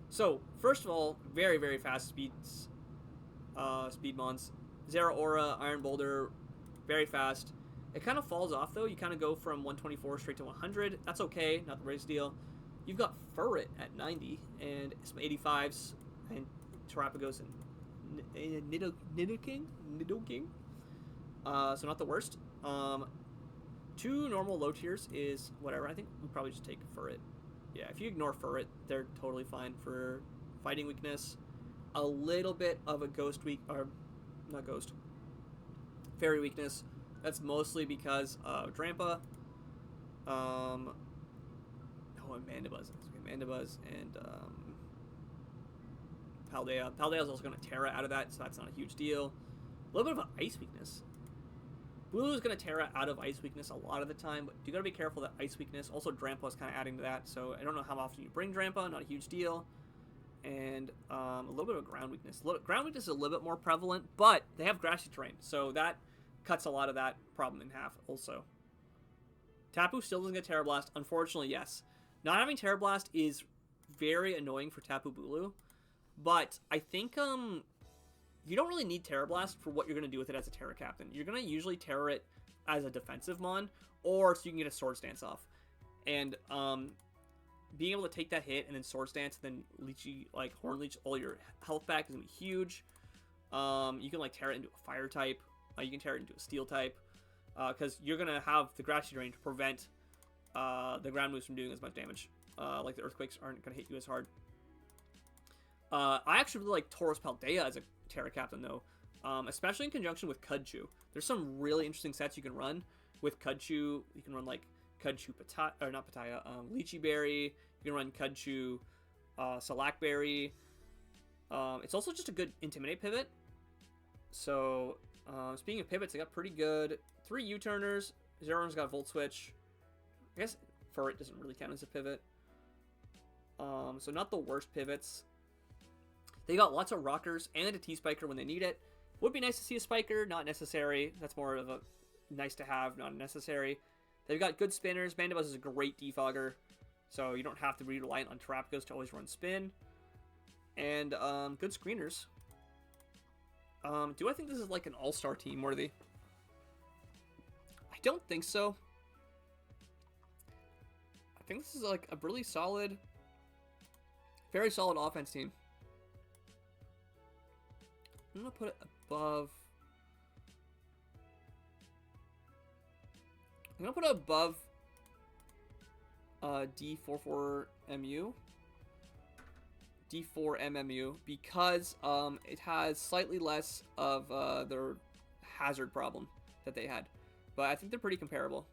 So first of all, very very fast speeds, speed mons. Zeraora, Iron Boulder, very fast. It kind of falls off though. You kind of go from 124 straight to 100. That's okay, not the biggest deal. You've got Furret at 90 and some 85s and Terrapagos and Nidoking. So not the worst. Two normal low tiers is whatever. I think we'll probably just take Furret. Yeah, if you ignore Furret, they're totally fine for fighting weakness. A little bit of a ghost weak, or not ghost, fairy weakness. That's mostly because of Drampa. Oh, and Mandibuzz. Mandibuzz and Paldea. Paldea's also going to Terra out of that, so that's not a huge deal. A little bit of an Ice weakness. Blue is going to Terra out of Ice weakness a lot of the time, but you got to be careful that Ice weakness. Also, Drampa is kind of adding to that, so I don't know how often you bring Drampa. Not a huge deal. And a little bit of a ground weakness. Ground weakness is a little bit more prevalent, but they have grassy terrain, so that cuts a lot of that problem in half also. Tapu still doesn't get Terra Blast. Unfortunately, yes. Not having Terra Blast is very annoying for Tapu Bulu, but I think you don't really need Terra Blast for what you're going to do with it as a Terra Captain. You're going to usually Terra it as a defensive mon, or so you can get a Swords Dance off. And being able to take that hit and then Swords Dance, and then Leechy, like Horn Leech all your health back is going to be huge. You can like Terra it into a Fire type. You can Terra it into a Steel type. Because you're going to have the Grassy Terrain to prevent the ground moves from doing as much damage. Like the Earthquakes aren't going to hit you as hard. I actually really like Tauros Paldea as a Terra Captain, though. Especially in conjunction with Kudchu. There's some really interesting sets you can run with Kudchu. You can run, like, Kudchu Pataya, or not Pataya, Lychee Berry. You can run Kudchu Salakberry. It's also just a good Intimidate pivot. So, speaking of pivots, they got pretty good. 3 U-turners. Zero's got Volt Switch. I guess Furret doesn't really count as a pivot. So not the worst pivots. They got lots of rockers and a T-Spiker when they need it. Would be nice to see a Spiker, not necessary. That's more of a nice to have, not necessary. They've got good spinners. Mandibuzz is a great defogger, so you don't have to be reliant on Terapagos to always run spin. And good screeners. Do I think this is like an all-star team worthy? I don't think so. I think this is like a really solid, very solid offense team. I'm going to put it above. I'm going to put it above D44MU. D4MMU because it has slightly less of their hazard problem that they had. But I think they're pretty comparable.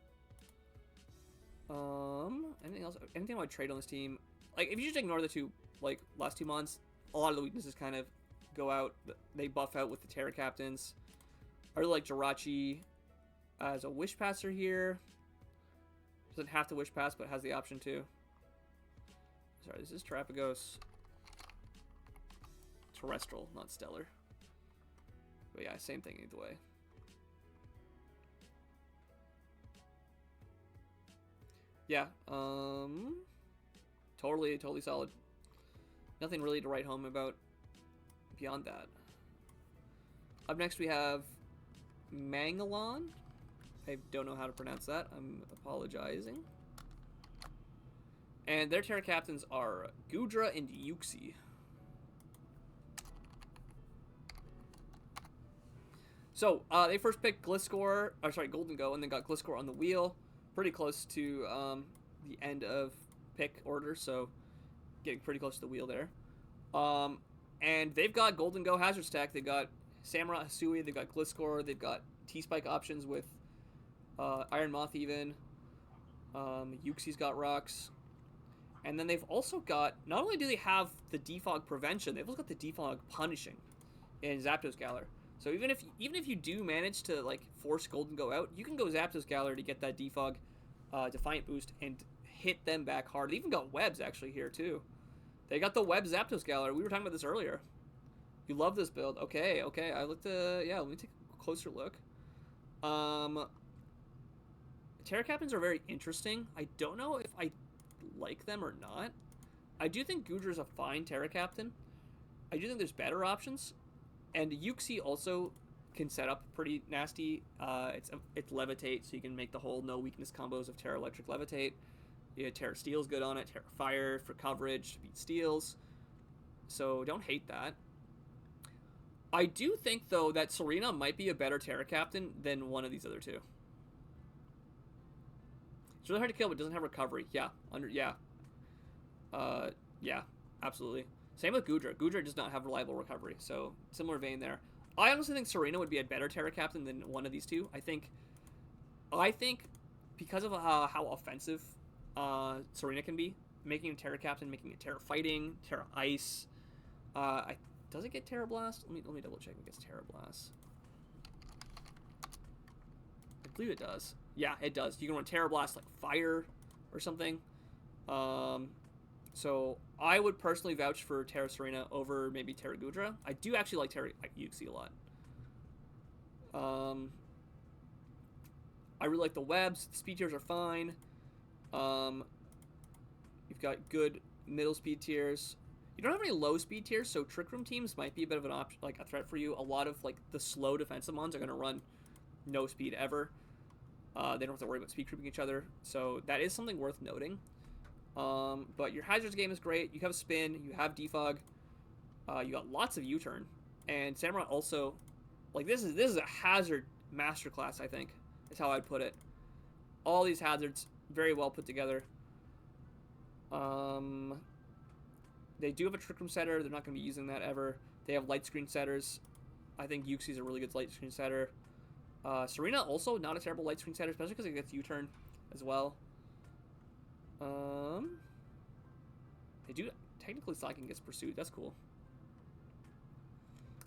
Anything else? Anything I would trade on this team? Like, if you just ignore the two, like, last 2 months, a lot of the weaknesses kind of go out. They buff out with the Terra Captains. I really like Jirachi as a Wish Passer here. Doesn't have to Wish Pass, but has the option to. Sorry, this is Terapagos. Terrestrial, not Stellar. But yeah, same thing either way. Yeah, totally solid. Nothing really to write home about beyond that. Up next we have Mangalon. I don't know how to pronounce that. I'm apologizing. And their Terra Captains are Goodra and Uxie. So, they first picked Gliscor, or sorry, Gholdengo, and then got Gliscor on the wheel. Pretty close to the end of pick order, so getting pretty close to the wheel there. And they've got Gholdengo Hazard Stack. They've got Samurott Hisui, they've got Gliscor, they've got T-Spike options with Iron Moth even. Uxie's got rocks. And then they've also got, not only do they have the defog prevention, they've also got the defog punishing in Zapdos Galar. So even if you do manage to like force Gholdengo out, you can go Zapdos Galar to get that defog Defiant boost and hit them back hard. They even got webs actually here too. They got the web Zapdos Galar. We were talking about this earlier. You love this build. Okay. I looked yeah, let me take a closer look. Terra Captains are very interesting. I don't know if I like them or not. I do think Goodra is a fine Terra Captain. I do think there's better options. And Uxie also can set up pretty nasty. It's Levitate, so you can make the whole no weakness combos of Terra Electric Levitate. Yeah, Terra Steel's good on it. Terra Fire for coverage to beat Steels. So don't hate that. I do think, though, that Serena might be a better Terra Captain than one of these other two. It's really hard to kill, but doesn't have recovery. Yeah, yeah, absolutely. Same with Goodra. Goodra does not have reliable recovery, so similar vein there. I honestly think Serena would be a better Terra captain than one of these two. I think because of how offensive Serena can be, making a Terra captain, making it Terra fighting, Terra ice. Does it get Terra blast? Let me double check. It gets Terra blast. I believe it does. Yeah, it does. You can run Terra blast like fire or something. So I would personally vouch for Terra Serena over maybe Terra Gudra. I do actually like Terra Yuxi a lot. I really like the webs. The speed tiers are fine. You've got good middle speed tiers. You don't have any low speed tiers, so Trick Room teams might be a bit of an option, like a threat for you. A lot of like the slow defensive mons are going to run no speed ever. They don't have to worry about speed creeping each other, so that is something worth noting. But your Hazards game is great. You have Spin, you have Defog, you got lots of U-turn, and Samurai also, like this is a Hazard masterclass. I think is how I'd put it. All these hazards very well put together. They do have a Trick Room setter. They're not going to be using that ever. They have light screen setters. I think Yuxi's a really good light screen setter. Serena also not a terrible light screen setter, especially because it gets U-turn as well. They do technically slacking gets pursued. That's cool.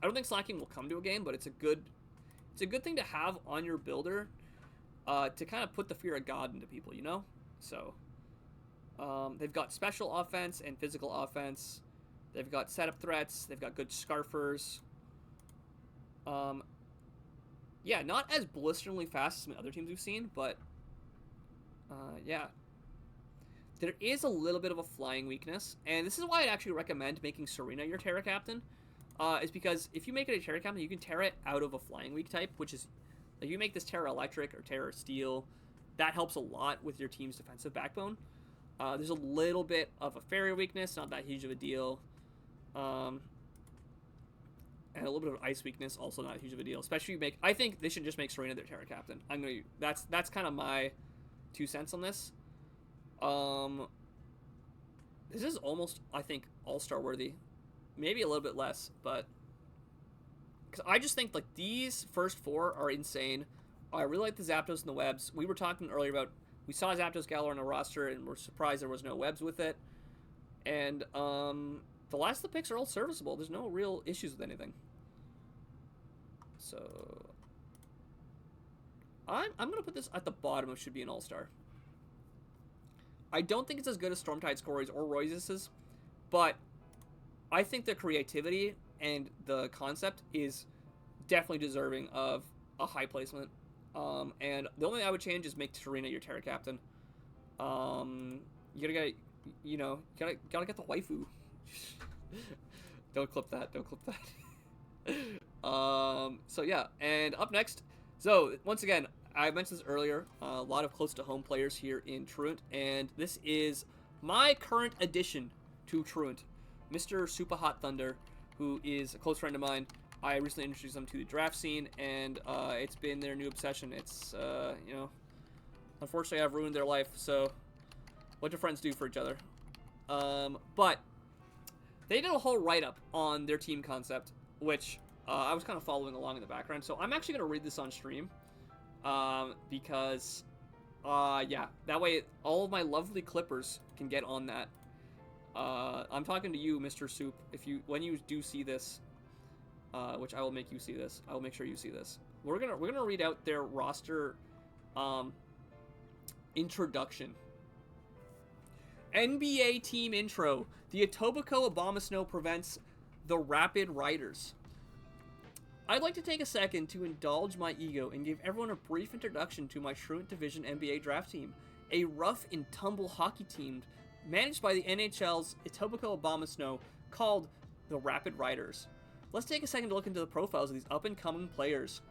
I don't think slacking will come to a game, but it's a good thing to have on your builder to kind of put the fear of God into people, you know? So they've got special offense and physical offense. They've got setup threats. They've got good scarfers. Yeah, not as blisteringly fast as some other teams we've seen, but yeah. There is a little bit of a flying weakness, and this is why I'd actually recommend making Serena your Terra captain, is because if you make it a Terra captain, you can Terra it out of a flying weak type, which is, like, you make this Terra electric or Terra steel, that helps a lot with your team's defensive backbone. There's a little bit of a fairy weakness, not that huge of a deal. And a little bit of ice weakness, also not huge of a deal. Especially I think they should just make Serena their Terra captain. That's kind of my 2 cents on this. This is almost, I think, all-star worthy. Maybe a little bit less, but because I just think like these first 4 are insane. I really like the Zapdos and the webs. We were talking earlier about, we saw Zapdos Galar on a roster and we're surprised there was no webs with it. And the last of the picks are all serviceable. There's no real issues with anything. So I'm gonna put this at the bottom of should be an all-star. I don't think it's as good as Stormtide Scories or Royce's, but I think the creativity and the concept is definitely deserving of a high placement. And the only thing I would change is make Serena your Terra captain. You gotta get, gotta get the waifu. Don't clip that. Don't clip that. So yeah, and up next. So once again, I mentioned this earlier. A lot of close to home players here in Truant, and this is my current addition to Truant, Mr. Super Hot Thunder, who is a close friend of mine. I recently introduced them to the draft scene, and it's been their new obsession. It's unfortunately I've ruined their life. So what do friends do for each other? But they did a whole write-up on their team concept, which I was kind of following along in the background. So I'm actually going to read this on stream, because, yeah, that way all of my lovely clippers can get on that. I'm talking to you, Mr. Soup. When you do see this, which I will make you see this, I will make sure you see this. We're gonna read out their roster, introduction. NBA team intro. The Etobicoke Abomasnow prevents the Rapid Riders. I'd like to take a second to indulge my ego and give everyone a brief introduction to my Truant Division NBA draft team, a rough and tumble hockey team managed by the NHL's Etobicoke Abomasnow called the Rapid Riders. Let's take a second to look into the profiles of these up-and-coming players.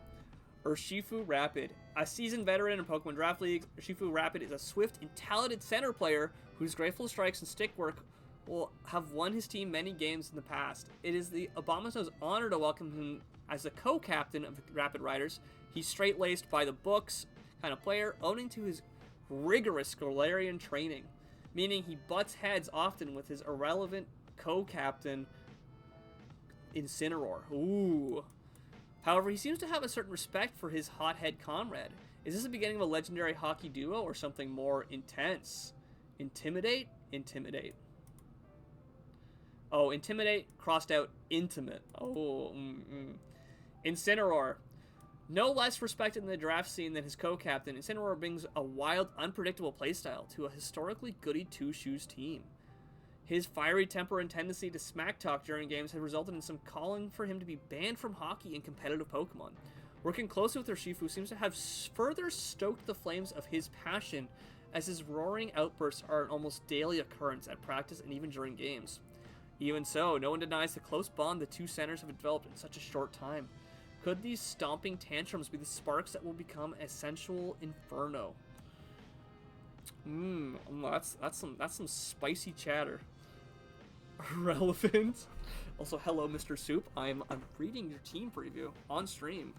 Urshifu Rapid. A seasoned veteran in Pokemon Draft League, Urshifu Rapid is a swift and talented center player whose graceful strikes and stick work will have won his team many games in the past. It is the Abomasnow's honor to welcome him as the co-captain of the Rapid Riders. He's straight-laced by the books kind of player, owing to his rigorous Galarian training, meaning he butts heads often with his irrelevant co-captain Incineroar. Ooh. However, he seems to have a certain respect for his hothead comrade. Is this the beginning of a legendary hockey duo or something more intense? Intimidate? Intimidate. Oh, intimidate crossed out intimate. Oh, Incineroar. No less respected in the draft scene than his co-captain, Incineroar brings a wild, unpredictable playstyle to a historically goody two-shoes team. His fiery temper and tendency to smack talk during games have resulted in some calling for him to be banned from hockey and competitive Pokemon. Working closely with Urshifu seems to have further stoked the flames of his passion, as his roaring outbursts are an almost daily occurrence at practice and even during games. Even so, no one denies the close bond the two centers have developed in such a short time. Could these stomping tantrums be the sparks that will become a sensual inferno? That's some spicy chatter. Relevant. Also, hello, Mr. Soup. I'm reading your team preview on stream.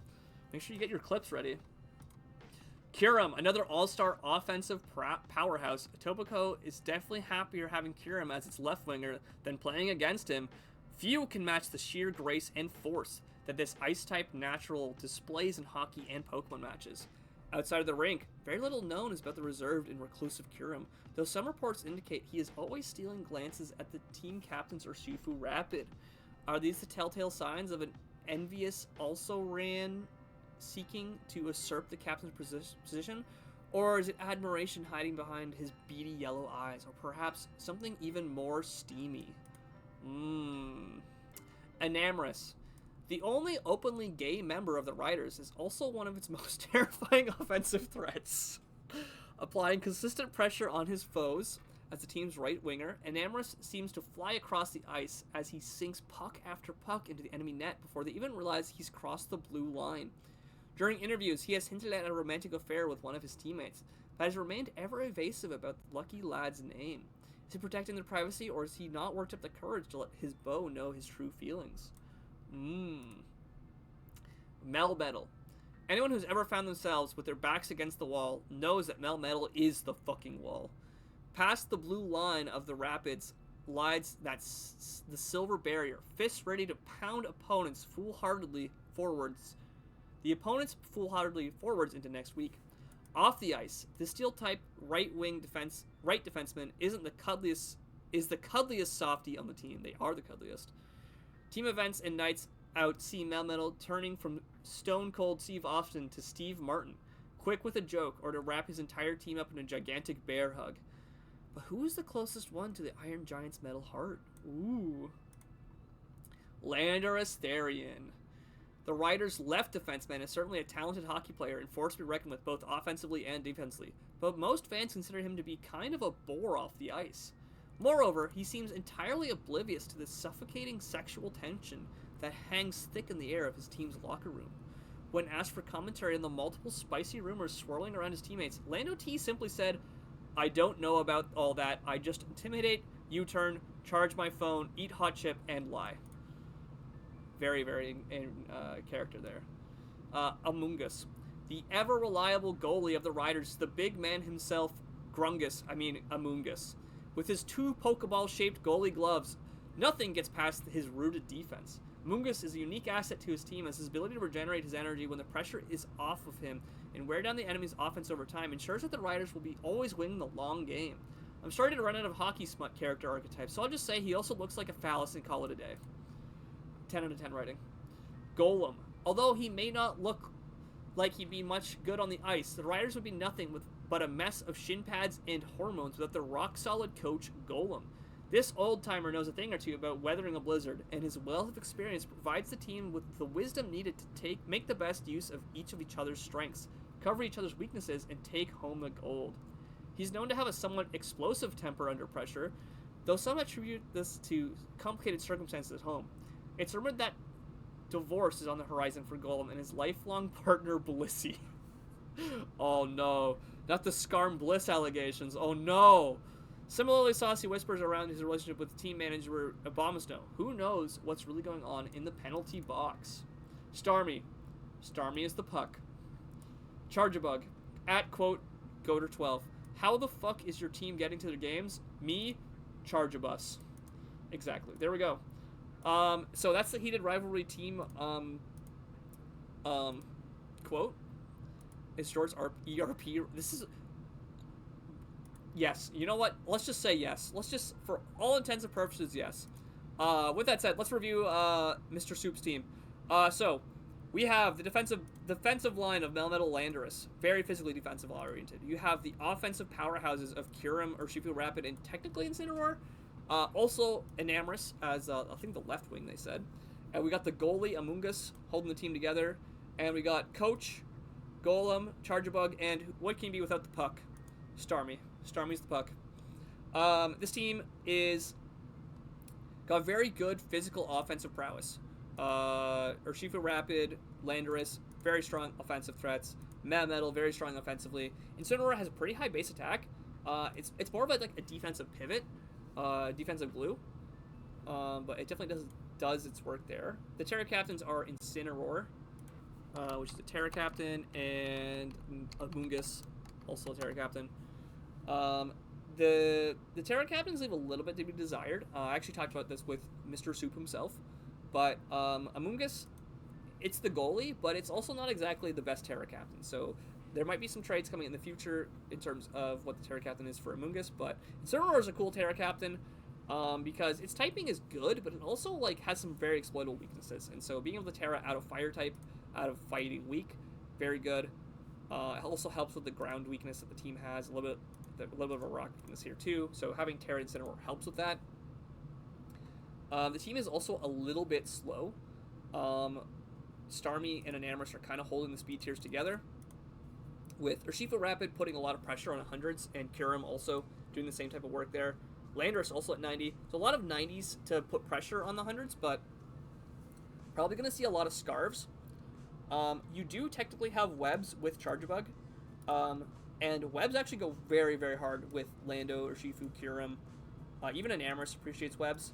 Make sure you get your clips ready. Kyurem, another all-star offensive powerhouse. Topico is definitely happier having Kyurem as its left winger than playing against him. Few can match the sheer grace and force that this ice-type natural displays in hockey and Pokemon matches. Outside of the rink, very little known is about the reserved and reclusive Kyurem, though some reports indicate he is always stealing glances at the team captain's Urshifu Rapid. Are these the telltale signs of an envious also-ran seeking to usurp the captain's position? Or is it admiration hiding behind his beady yellow eyes? Or perhaps something even more steamy? Enamorus. The only openly gay member of the Riders is also one of its most terrifying offensive threats. Applying consistent pressure on his foes as the team's right winger, Enamorus seems to fly across the ice as he sinks puck after puck into the enemy net before they even realize he's crossed the blue line. During interviews, he has hinted at a romantic affair with one of his teammates, but has remained ever evasive about the lucky lad's name. Is he protecting their privacy, or has he not worked up the courage to let his beau know his true feelings? Melmetal. Anyone who's ever found themselves with their backs against the wall knows that Melmetal is the fucking wall. Past the blue line of the Rapids lies the silver barrier, fists ready to pound opponents foolhardily forwards. The opponents foolhardily forwards into next week. Off the ice, the steel-type right defenseman is the cuddliest softie on the team. They are the cuddliest. Team events and nights out see Melmetal turning from Stone Cold Steve Austin to Steve Martin, quick with a joke or to wrap his entire team up in a gigantic bear hug. But who is the closest one to the Iron Giant's metal heart? Ooh. Lander Asterion. The Riders' left defenseman is certainly a talented hockey player and force to be reckoned with both offensively and defensively, but most fans consider him to be kind of a bore off the ice. Moreover, he seems entirely oblivious to the suffocating sexual tension that hangs thick in the air of his team's locker room. When asked for commentary on the multiple spicy rumors swirling around his teammates, Lando T simply said, "I don't know about all that. I just intimidate, U-turn, charge my phone, eat hot chip, and lie." Very, very in character there. Amoonguss. The ever-reliable goalie of the Riders, the big man himself, Amoonguss. With his two Pokeball-shaped goalie gloves, nothing gets past his rooted defense. Amoonguss is a unique asset to his team as his ability to regenerate his energy when the pressure is off of him and wear down the enemy's offense over time ensures that the Riders will be always winning the long game. I'm starting to run out of hockey smut character archetypes, so I'll just say he also looks like a phallus and call it a day. 10 out of 10 rating. Golem. Although he may not look like he'd be much good on the ice, the Riders would be nothing but a mess of shin pads and hormones without the rock-solid coach, Golem. This old-timer knows a thing or two about weathering a blizzard, and his wealth of experience provides the team with the wisdom needed to make the best use of each other's strengths, cover each other's weaknesses, and take home the gold. He's known to have a somewhat explosive temper under pressure, though some attribute this to complicated circumstances at home. It's rumored that divorce is on the horizon for Golem and his lifelong partner, Blissey. Oh no, not the Scarm Bliss allegations, oh no! Similarly, saucy whispers around his relationship with team manager Abomasnow. Who knows what's really going on in the penalty box? Starmie. Starmie is the puck. Charjabug. At quote, Goater12. How the fuck is your team getting to their games? Me? Charjabus. Exactly. There we go. So that's the heated rivalry team quote is George's ERP. This is yes. You know what? Let's just say yes. Let's just, for all intents and purposes, yes. With that said, let's review Mr. Soup's team. So we have the defensive line of Melmetal Landorus, very physically defensive oriented. You have the offensive powerhouses of Kyurem, Urshifu Rapid, and technically Incineroar. Also Enamorus as I think the left wing they said. And we got the goalie Amoonguss holding the team together, and we got Coach, Golem, Charjabug, and what can you be without the puck? Starmie. Starmie's the puck. This team is got very good physical offensive prowess. Urshifu Rapid, Landorus, very strong offensive threats. Melmetal, very strong offensively. Incineroar has a pretty high base attack. It's more of like a defensive pivot, defensive glue. But it definitely does its work there. The Terra Captains are Incineroar, which is a Terra Captain, and Amoonguss, also a Terra Captain. The Terra Captains leave a little bit to be desired. I actually talked about this with Mr. Soup himself. But Amoonguss, it's the goalie, but it's also not exactly the best Terra Captain. So there might be some trades coming in the future in terms of what the Terra Captain is for Amoonguss. But Incineroar is a cool Terra Captain because its typing is good, but it also like has some very exploitable weaknesses. And so being able to Terra out of Fire type, out of Fighting weak, very good. It also helps with the ground weakness that the team has, a little bit of a rock weakness here too. So having Terra Incineroar helps with that. The team is also a little bit slow. Starmie and Enamorus are kind of holding the speed tiers together, with Urshifu Rapid putting a lot of pressure on 100s, and Kyurem also doing the same type of work there. Landorus also at 90. So a lot of 90s to put pressure on the 100s, but probably going to see a lot of Scarves. You do technically have Webs with Charjabug, and Webs actually go very, very hard with Lando, Urshifu, Kyurem. Even Enamorus appreciates Webs.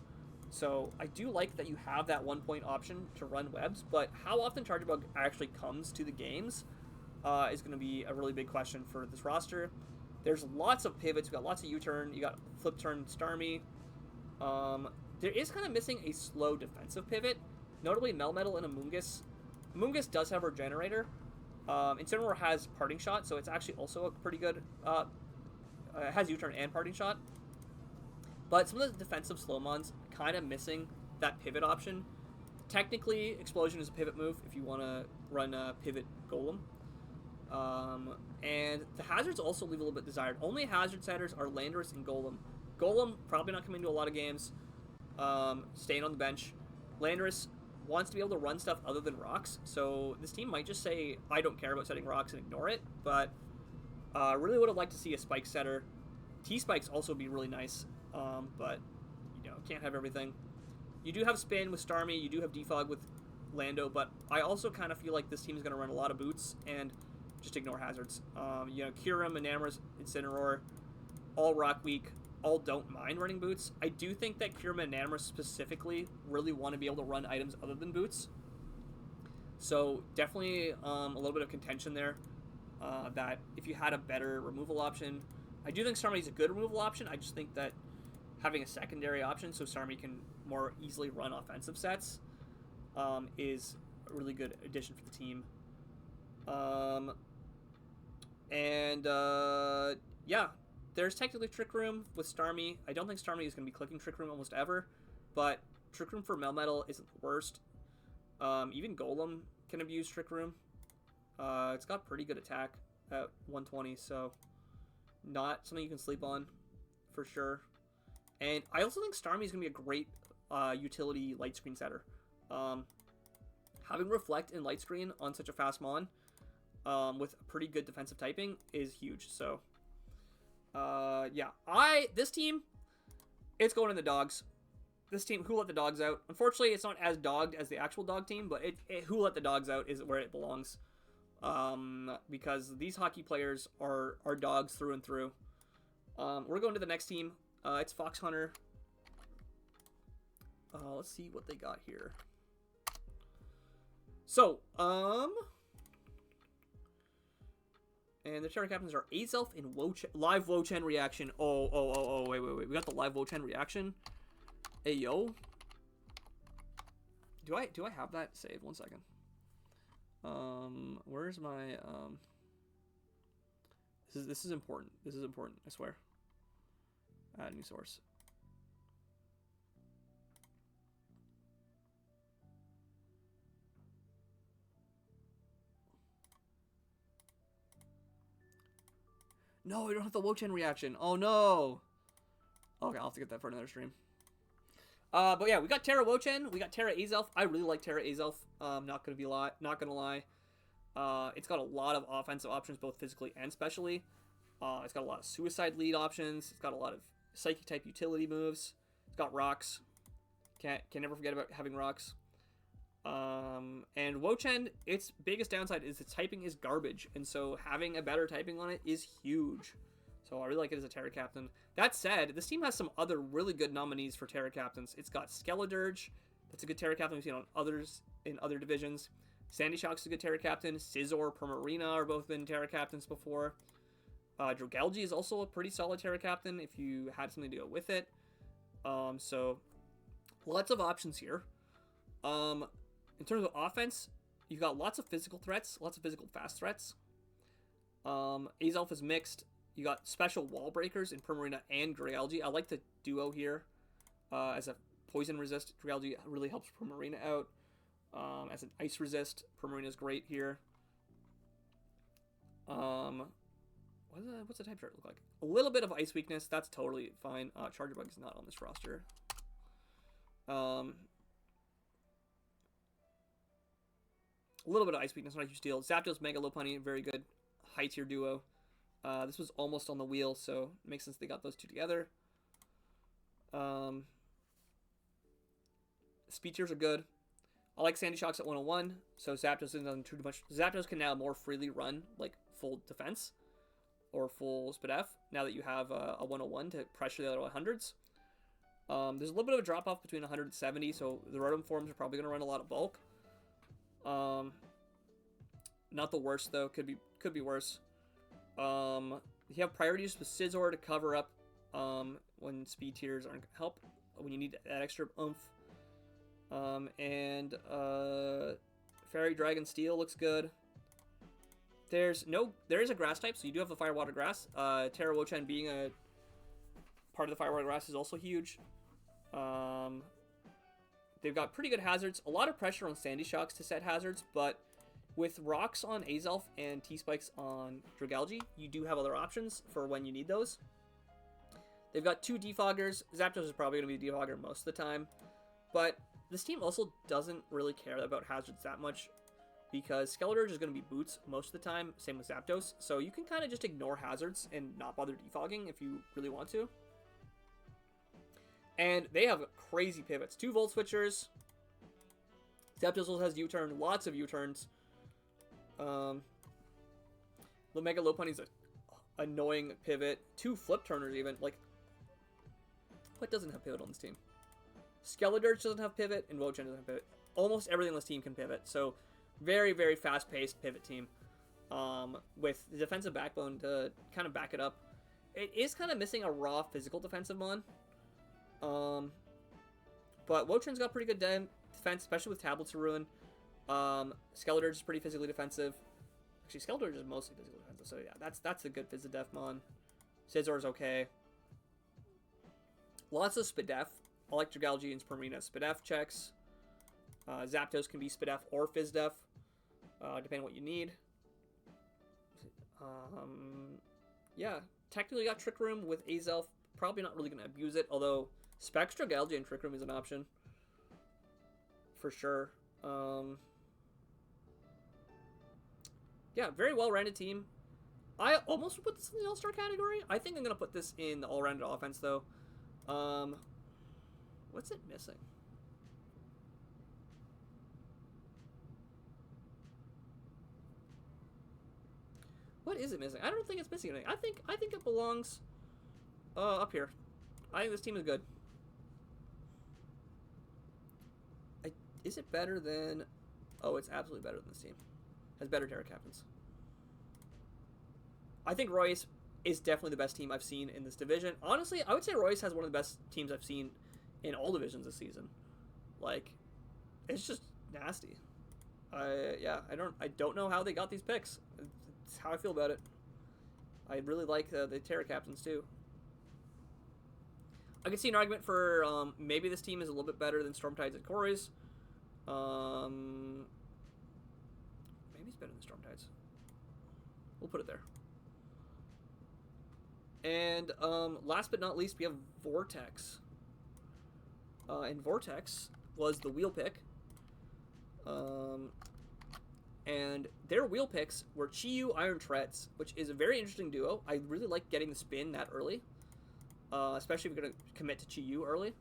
So I do like that you have that 1-point option to run Webs, but how often Charjabug actually comes to the games is going to be a really big question for this roster. There's lots of pivots. You got lots of U-turn. You got flip turn Starmie. There is kind of missing a slow defensive pivot, notably Melmetal and Amoonguss. Amoonguss does have Regenerator. Incineroar has Parting Shot, so it's actually also a pretty good. It has U-turn and Parting Shot. But some of the defensive Slowmons kind of missing that pivot option. Technically, Explosion is a pivot move if you want to run a pivot Golem. And the hazards also leave a little bit desired. Only hazard setters are Landorus and Golem. Golem probably not coming to a lot of games, staying on the bench. Landorus wants to be able to run stuff other than rocks, so this team might just say, I don't care about setting rocks and ignore it, but really would have liked to see a spike setter. T-spikes also would be really nice. But, you know, can't have everything. You do have Spin with Starmie, you do have Defog with Lando, but I also kind of feel like this team is going to run a lot of boots and just ignore hazards. You know, Kyurem, Enamorus, Incineroar, all rock weak, all don't mind running boots. I do think that Kyurem and Enamorus specifically really want to be able to run items other than boots. So definitely a little bit of contention there, that if you had a better removal option. I do think Starmie is a good removal option. I just think that having a secondary option so Starmie can more easily run offensive sets is a really good addition for the team. Yeah, there's technically Trick Room with Starmie. I don't think Starmie is going to be clicking Trick Room almost ever, but Trick Room for Melmetal isn't the worst. Even Golem can abuse Trick Room. It's got pretty good attack at 120, so not something you can sleep on for sure. And I also think Starmie is going to be a great utility light screen setter. Having Reflect and Light Screen on such a fast mon with pretty good defensive typing is huge. So, yeah. This team, it's going in the dogs. This team, Who Let the Dogs Out. Unfortunately, it's not as dogged as the actual dog team, but Who Let the Dogs Out is where it belongs. Because these hockey players are dogs through and through. We're going to the next team. It's Fox Hunter. Let's see what they got here. So, and the Terra Captains are Azelf and live Wochen reaction. Wait. We got the live Wochen reaction. Hey, yo. Do I have that saved? 1 second. Where's my this is important. This is important, I swear. Add new source. No, we don't have the Wo-Chen reaction. Oh no. Okay, I'll have to get that for another stream. But yeah, we got Terra Wo-Chen, we got Terra Azelf. I really like Terra Azelf. Not gonna lie. It's got a lot of offensive options, both physically and specially. It's got a lot of suicide lead options. It's got a lot of psychic type utility moves. It's got rocks. Can never forget about having rocks. And Wo-Chen, its biggest downside is its typing is garbage, and so having a better typing on it is huge. So I really like it as a Terra Captain. That said, this team has some other really good nominees for Terra Captains. It's got Skeledirge. That's a good Terra Captain we've seen on others in other divisions. Sandy Shock's a good Terra Captain. Scizor, Primarina are both been Terra Captains before. Dragalge is also a pretty solid Terra Captain if you had something to go with it. So lots of options here. In terms of offense, you've got lots of physical threats, lots of physical fast threats. Azelf is mixed. You got special wall breakers in Primarina and Dragalge. I like the duo here. As a poison resist, Dragalge really helps Primarina out. As an ice resist, Primarina is great here. What's the type chart look like? A little bit of ice weakness. That's totally fine. Charjabug is not on this roster. A little bit of ice weakness, not a huge deal. Zapdos, Mega Lopunny, very good high tier duo. This was almost on the wheel, so it makes sense they got those two together. Speed tiers are good. I like Sandy Shocks at 101, so Zapdos isn't too much. Zapdos can now more freely run like full defense or full Spadef now that you have a 101 to pressure the other 100s. There's a little bit of a drop off between 170, so the Rotom forms are probably going to run a lot of bulk. Not the worst though. Could be worse. You have priorities with Scizor to cover up when speed tiers aren't help when you need that extra oomph. Fairy Dragon Steel looks good. There is a grass type, so you do have the Fire Water Grass. Terra Wo-Chen being a part of the Fire Water Grass is also huge. They've got pretty good hazards. A lot of pressure on Sandy Shocks to set hazards, but with Rocks on Azelf and T-Spikes on Dragalge, you do have other options for when you need those. They've got 2 Defoggers. Zapdos is probably going to be a Defogger most of the time, but this team also doesn't really care about hazards that much because Skeledirge is going to be boots most of the time, same with Zapdos, so you can kind of just ignore hazards and not bother defogging if you really want to. And they have crazy pivots. 2 Volt Switchers. Zapdos also has U-turn, lots of U-turns. The Mega Lopunny is an annoying pivot. 2 Flip Turners even. Like, what doesn't have pivot on this team? Skeledirge doesn't have pivot, and Wo-Chen doesn't have pivot. Almost everything on this team can pivot. So, very, very fast-paced pivot team. With the defensive backbone to kind of back it up. It is kind of missing a raw physical defensive mon. But Wo-Chen's got pretty good defense, especially with Tablets of Ruin. Skeledirge is pretty physically defensive. Actually, Skeledirge is mostly physically defensive, so yeah, that's a good Phys-Def mon. Scizor's okay. Lots of Spadef. I like Dragalge and Primarina Spadef checks. Zapdos can be Spadef or Phys-Def, depending on what you need. Yeah, technically got Trick Room with Azelf. Probably not really going to abuse it, although Specs, Dragalge, and Trick Room is an option. For sure. Yeah, very well-rounded team. I almost would put this in the All-Star category. I think I'm going to put this in the all-rounded offense, though. What's it missing? What is it missing? I don't think it's missing anything. I think it belongs up here. I think this team is good. Is it better than... Oh, it's absolutely better than this team. Has better Terra Captains. I think Royce is definitely the best team I've seen in this division. Honestly, I would say Royce has one of the best teams I've seen in all divisions this season. Like, it's just nasty. Yeah, I don't know how they got these picks. It's how I feel about it. I really like the Terra captains too. I can see an argument for maybe this team is a little bit better than Storm Tides and Koris. Maybe it's better than Storm Tides. We'll put it there. And last but not least, we have Vortex. And Vortex was the wheel pick. And their wheel picks were Chi-Yu, Iron Treads, which is a very interesting duo. I really like getting the spin that early, especially if you're going to commit to Chi-Yu early.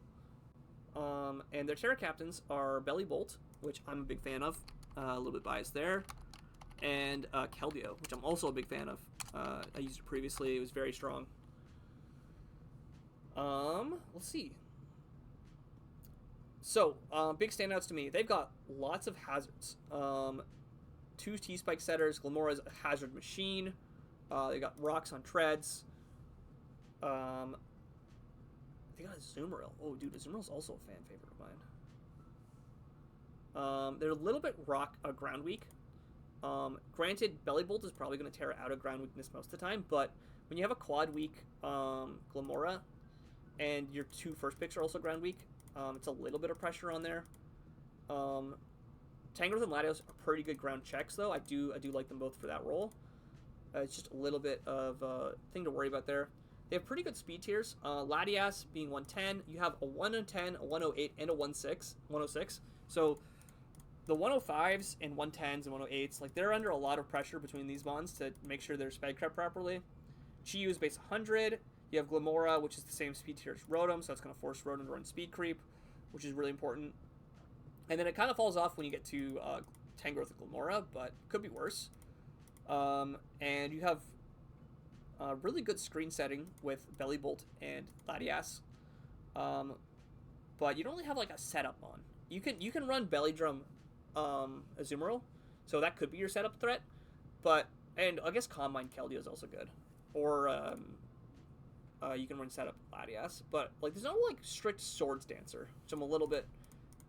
And their Terra captains are Belly Bolt, which I'm a big fan of, a little bit biased there, and Keldeo, which I'm also a big fan of. I used it previously. It was very strong. Let's see. So, big standouts to me. They've got lots of hazards. 2 T-Spike setters. Glimmera's a hazard machine. They got rocks on treads. They got a Azumarill. Oh, dude, Azumaril's also a fan favorite of mine. They're a little bit ground weak. Granted, Belly Bolt is probably going to tear out of ground weakness most of the time, but when you have a quad weak Glimmera and your 2 first picks are also ground weak, it's a little bit of pressure on there. Tangrowth and Latios are pretty good ground checks, though. I do like them both for that role. It's just a little bit of a thing to worry about there. They have pretty good speed tiers. Latias being 110. You have a 110, a 108, and a 106. So the 105s and 110s and 108s, like, they're under a lot of pressure between these bonds to make sure they're sped crept properly. Chi-Yu is base 100. You have Glimmera, which is the same speed tier as Rotom, so it's going to force Rotom to run speed creep, which is really important. And then it kind of falls off when you get to Tangrowth and Glimmera, but could be worse. And you have a really good screen setting with Belly Bolt and Latias. But you don't really have like a setup on. You can run Belly Drum Azumarill, so that could be your setup threat. And I guess Calm Mind Keldeo is also good. Or you can run setup Latias. But like there's no like strict Swords Dancer, which I'm a little bit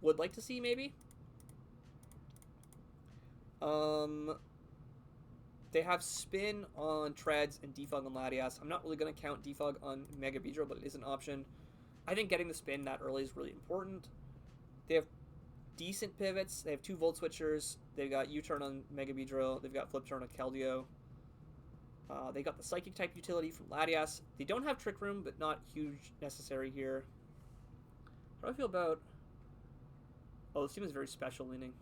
would like to see maybe. They have Spin on Treads and Defog on Latias. I'm not really going to count Defog on Mega Beedrill, but it is an option. I think getting the Spin that early is really important. They have decent pivots. They have 2 Volt Switchers. They've got U-Turn on Mega Beedrill. They've got Flip Turn on Keldeo. They got the Psychic type utility from Latias. They don't have Trick Room, but not huge necessary here. How do I feel about... Oh, this team is very special leaning.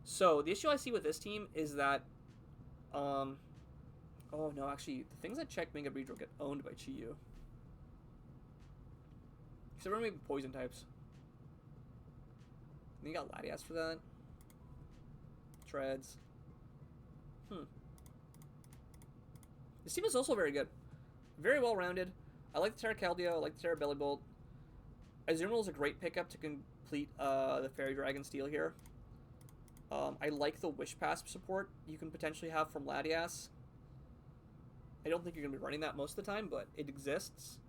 So, the issue I see with this team is that... oh, no, actually, the things that check Mega Beedrill get owned by Chi-Yu. Except for maybe Poison types. And you got Latias for that. Treads. This team is also very good. Very well-rounded. I like the Terra Keldeo. I like the Terra Belly Bolt. Azumarill is a great pickup to complete the Fairy Dragon Steel here. I like the Wish Pass support you can potentially have from Latias. I don't think you're going to be running that most of the time, but it exists.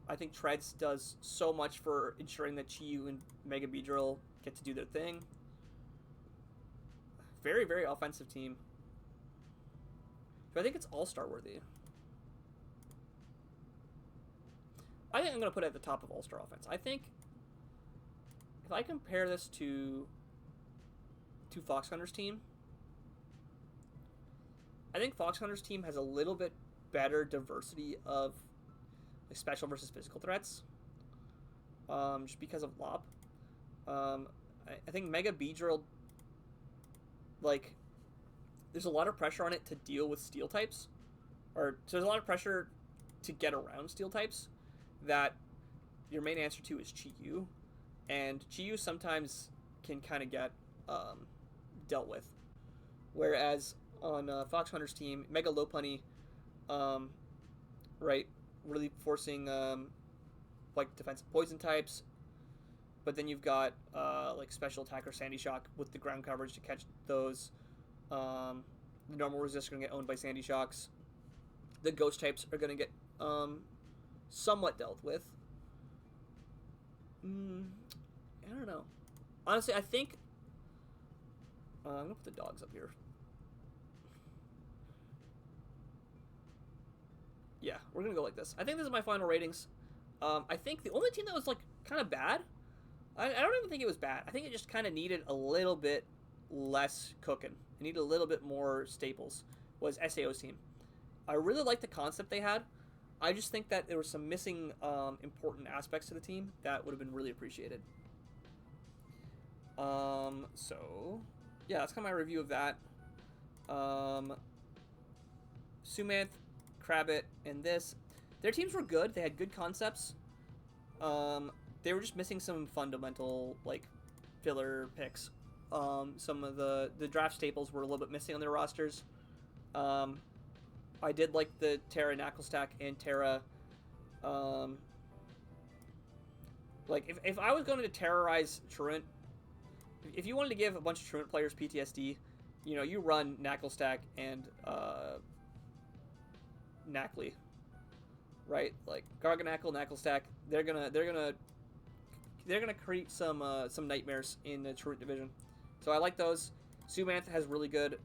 I think Treads does so much for ensuring that Chi-Yu and Mega Beedrill get to do their thing. Very, very offensive team. So I think it's all-star worthy. I think I'm going to put it at the top of all-star offense. I think if I compare this to Fox Hunter's team, I think Fox Hunter's team has a little bit better diversity of like special versus physical threats, just because of Lob. I think Mega Beedrill, like, there's a lot of pressure on it to deal with steel types, so there's a lot of pressure to get around steel types that your main answer to is Chi-Yu, and Chi-Yu sometimes can kind of get dealt with, whereas on Fox Hunter's team, Mega Lopunny, right, really forcing like defensive poison types, but then you've got like special attacker Sandy Shock with the ground coverage to catch those. The normal resist are going to get owned by Sandy Shocks. The ghost types are going to get somewhat dealt with. I don't know. Honestly, I think I'm gonna put the dogs up here. Yeah, we're gonna go like this. I think this is my final ratings. I think the only team that was like kind of bad. I don't even think it was bad. I think it just kind of needed a little bit less cooking. It needed a little bit more staples. Was SAO's team. I really liked the concept they had. I just think that there were some missing important aspects to the team that would have been really appreciated. So, yeah, that's kind of my review of that. Sumanth, Krabbit, and this. Their teams were good. They had good concepts. They were just missing some fundamental, like, filler picks. Some of the draft staples were a little bit missing on their rosters. I did like the Terra Knucklestack and Terra. Like, if I was going to terrorize Truant, if you wanted to give a bunch of Truant players PTSD, you know, you run Knucklestack and Knackley, right? Like Garganackle, Knucklestack, they're gonna create some nightmares in the Truant division. So I like those. Sumanth has really good,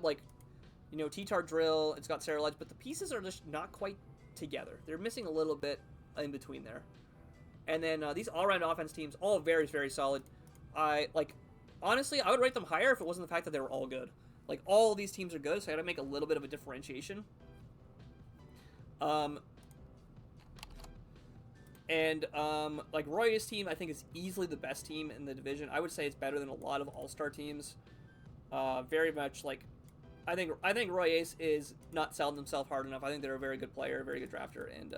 like, you know, T-Tar Drill. It's got Sarah Ledge, but the pieces are just not quite together. They're missing a little bit in between there. And then these all-around offense teams, all very, very solid. Honestly, I would rate them higher if it wasn't the fact that they were all good. Like, all these teams are good, so I had to make a little bit of a differentiation. Like, Roy's team, I think, is easily the best team in the division. I would say it's better than a lot of all-star teams. Very much, like, I think Roy Ace is not selling themselves hard enough. I think they're a very good player, a very good drafter, and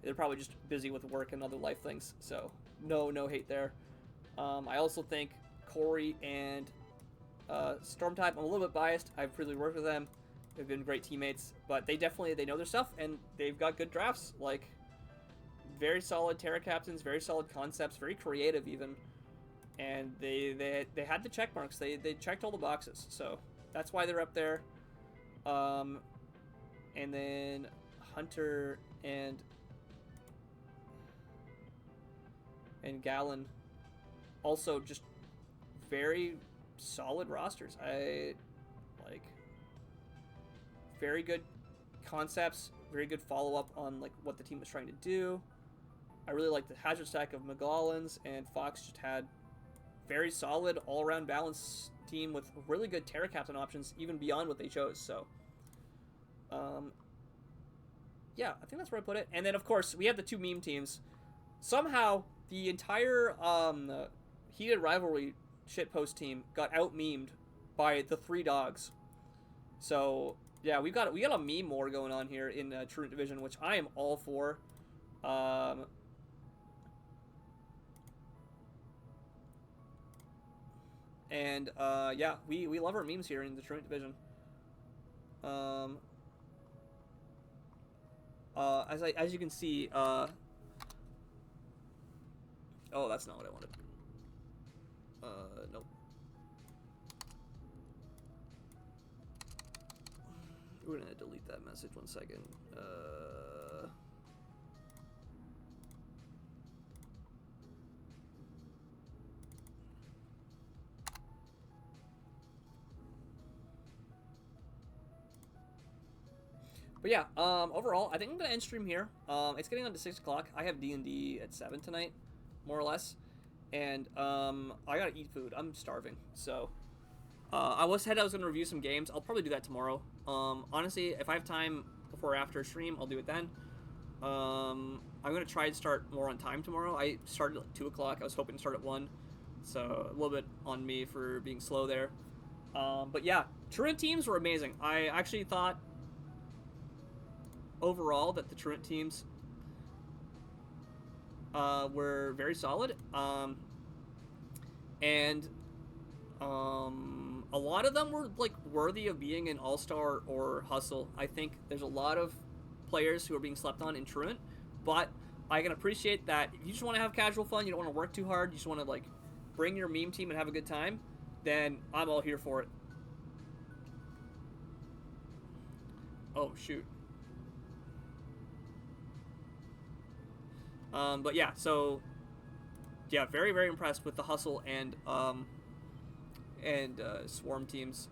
they're probably just busy with work and other life things. So no hate there. I also think Corey and Stormtype, I'm a little bit biased. I've previously worked with them. They've been great teammates, but they know their stuff, and they've got good drafts. Like, very solid Terra captains, very solid concepts, very creative even. And they had the check marks. They checked all the boxes. So that's why they're up there. And then Hunter and Gallon, also just very solid rosters. I like very good concepts, very good follow-up on like what the team was trying to do. I really like the hazard stack of McGollins, and Fox just had very solid all-around balanced team with really good Terra captain options even beyond what they chose. So yeah, I think that's where I put it. And then of course we have the two meme teams. Somehow the entire heated rivalry shitpost team got out-memed by the three dogs. So yeah, we got a meme war going on here in Truant Division, which I am all for. And yeah, we love our memes here in the Truant Division. As you can see, oh, that's not what I wanted. Nope. We're gonna delete that message 1 second. But yeah, overall, I think I'm gonna end stream here. It's getting on to 6 o'clock. I have D&D at 7 tonight, more or less, and I gotta eat food. I'm starving, so I was gonna review some games. I'll probably do that tomorrow. Honestly, if I have time before or after stream, I'll do it then. I'm gonna try to start more on time tomorrow. I started at 2 o'clock. I was hoping to start at 1, so a little bit on me for being slow there. But yeah, Truant teams were amazing. I actually thought overall that the Truant teams were very solid, and a lot of them were like worthy of being an all-star or hustle. I think there's a lot of players who are being slept on in Truant, but I can appreciate that if you just want to have casual fun, you don't want to work too hard, you just want to like bring your meme team and have a good time, then I'm all here for it. Oh shoot. But yeah, so yeah, very very impressed with the hustle and Swarm teams.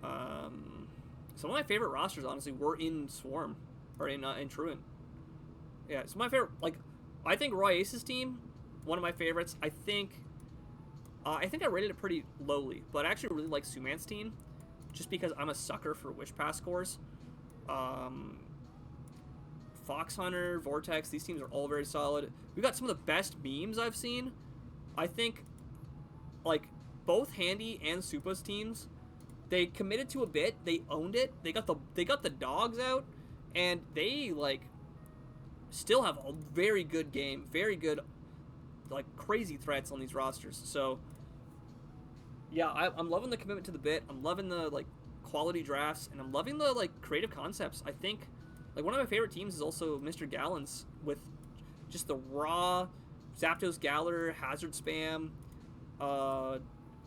Some of my favorite rosters, honestly, were in Swarm or in Truant. Yeah, it's my favorite. Like, I think Roy Ace's team, one of my favorites. I think I rated it pretty lowly, but I actually really like Suman's team, just because I'm a sucker for Wish Pass scores. Um, Fox Hunter, Vortex, these teams are all very solid. We got some of the best memes I've seen. I think, like, both Handy and Supa's teams, they committed to a bit. They owned it. They got the dogs out, and they like still have a very good game, very good, like crazy threats on these rosters. So yeah, I'm loving the commitment to the bit. I'm loving the like quality drafts, and I'm loving the like creative concepts. I think like one of my favorite teams is also Mr. Gallons with just the raw Zapdos Galar hazard spam,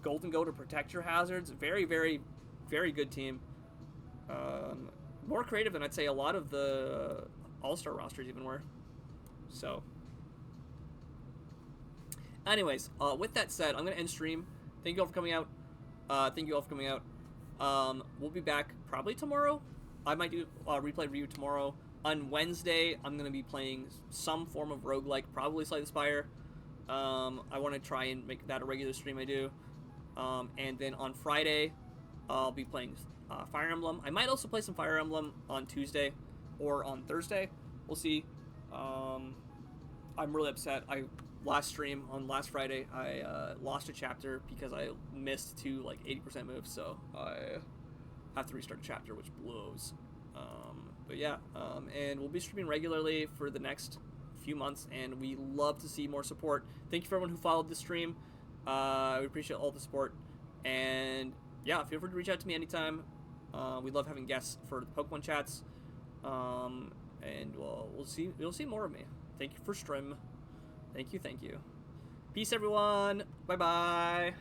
Golden Go to protect your hazards. Very very very good team. More creative than I'd say a lot of the All-Star rosters even were. So anyways, with that said, I'm gonna end stream. Thank you all for coming out. We'll be back probably tomorrow. I might do a replay review tomorrow. On Wednesday, I'm gonna be playing some form of roguelike, probably Slay the Spire. I want to try and make that a regular stream I do. And then on Friday, I'll be playing Fire Emblem. I might also play some Fire Emblem on Tuesday or on Thursday. We'll see. I'm really upset. Last stream on last Friday, I lost a chapter because I missed 2 like 80% moves, so I have to restart a chapter, which blows. But yeah, and we'll be streaming regularly for the next few months, and we love to see more support. Thank you for everyone who followed the stream. We appreciate all the support, and yeah, feel free to reach out to me anytime. We love having guests for the Pokemon chats, and you'll see more of me. Thank you for stream. Thank you. Peace, everyone. Bye-bye.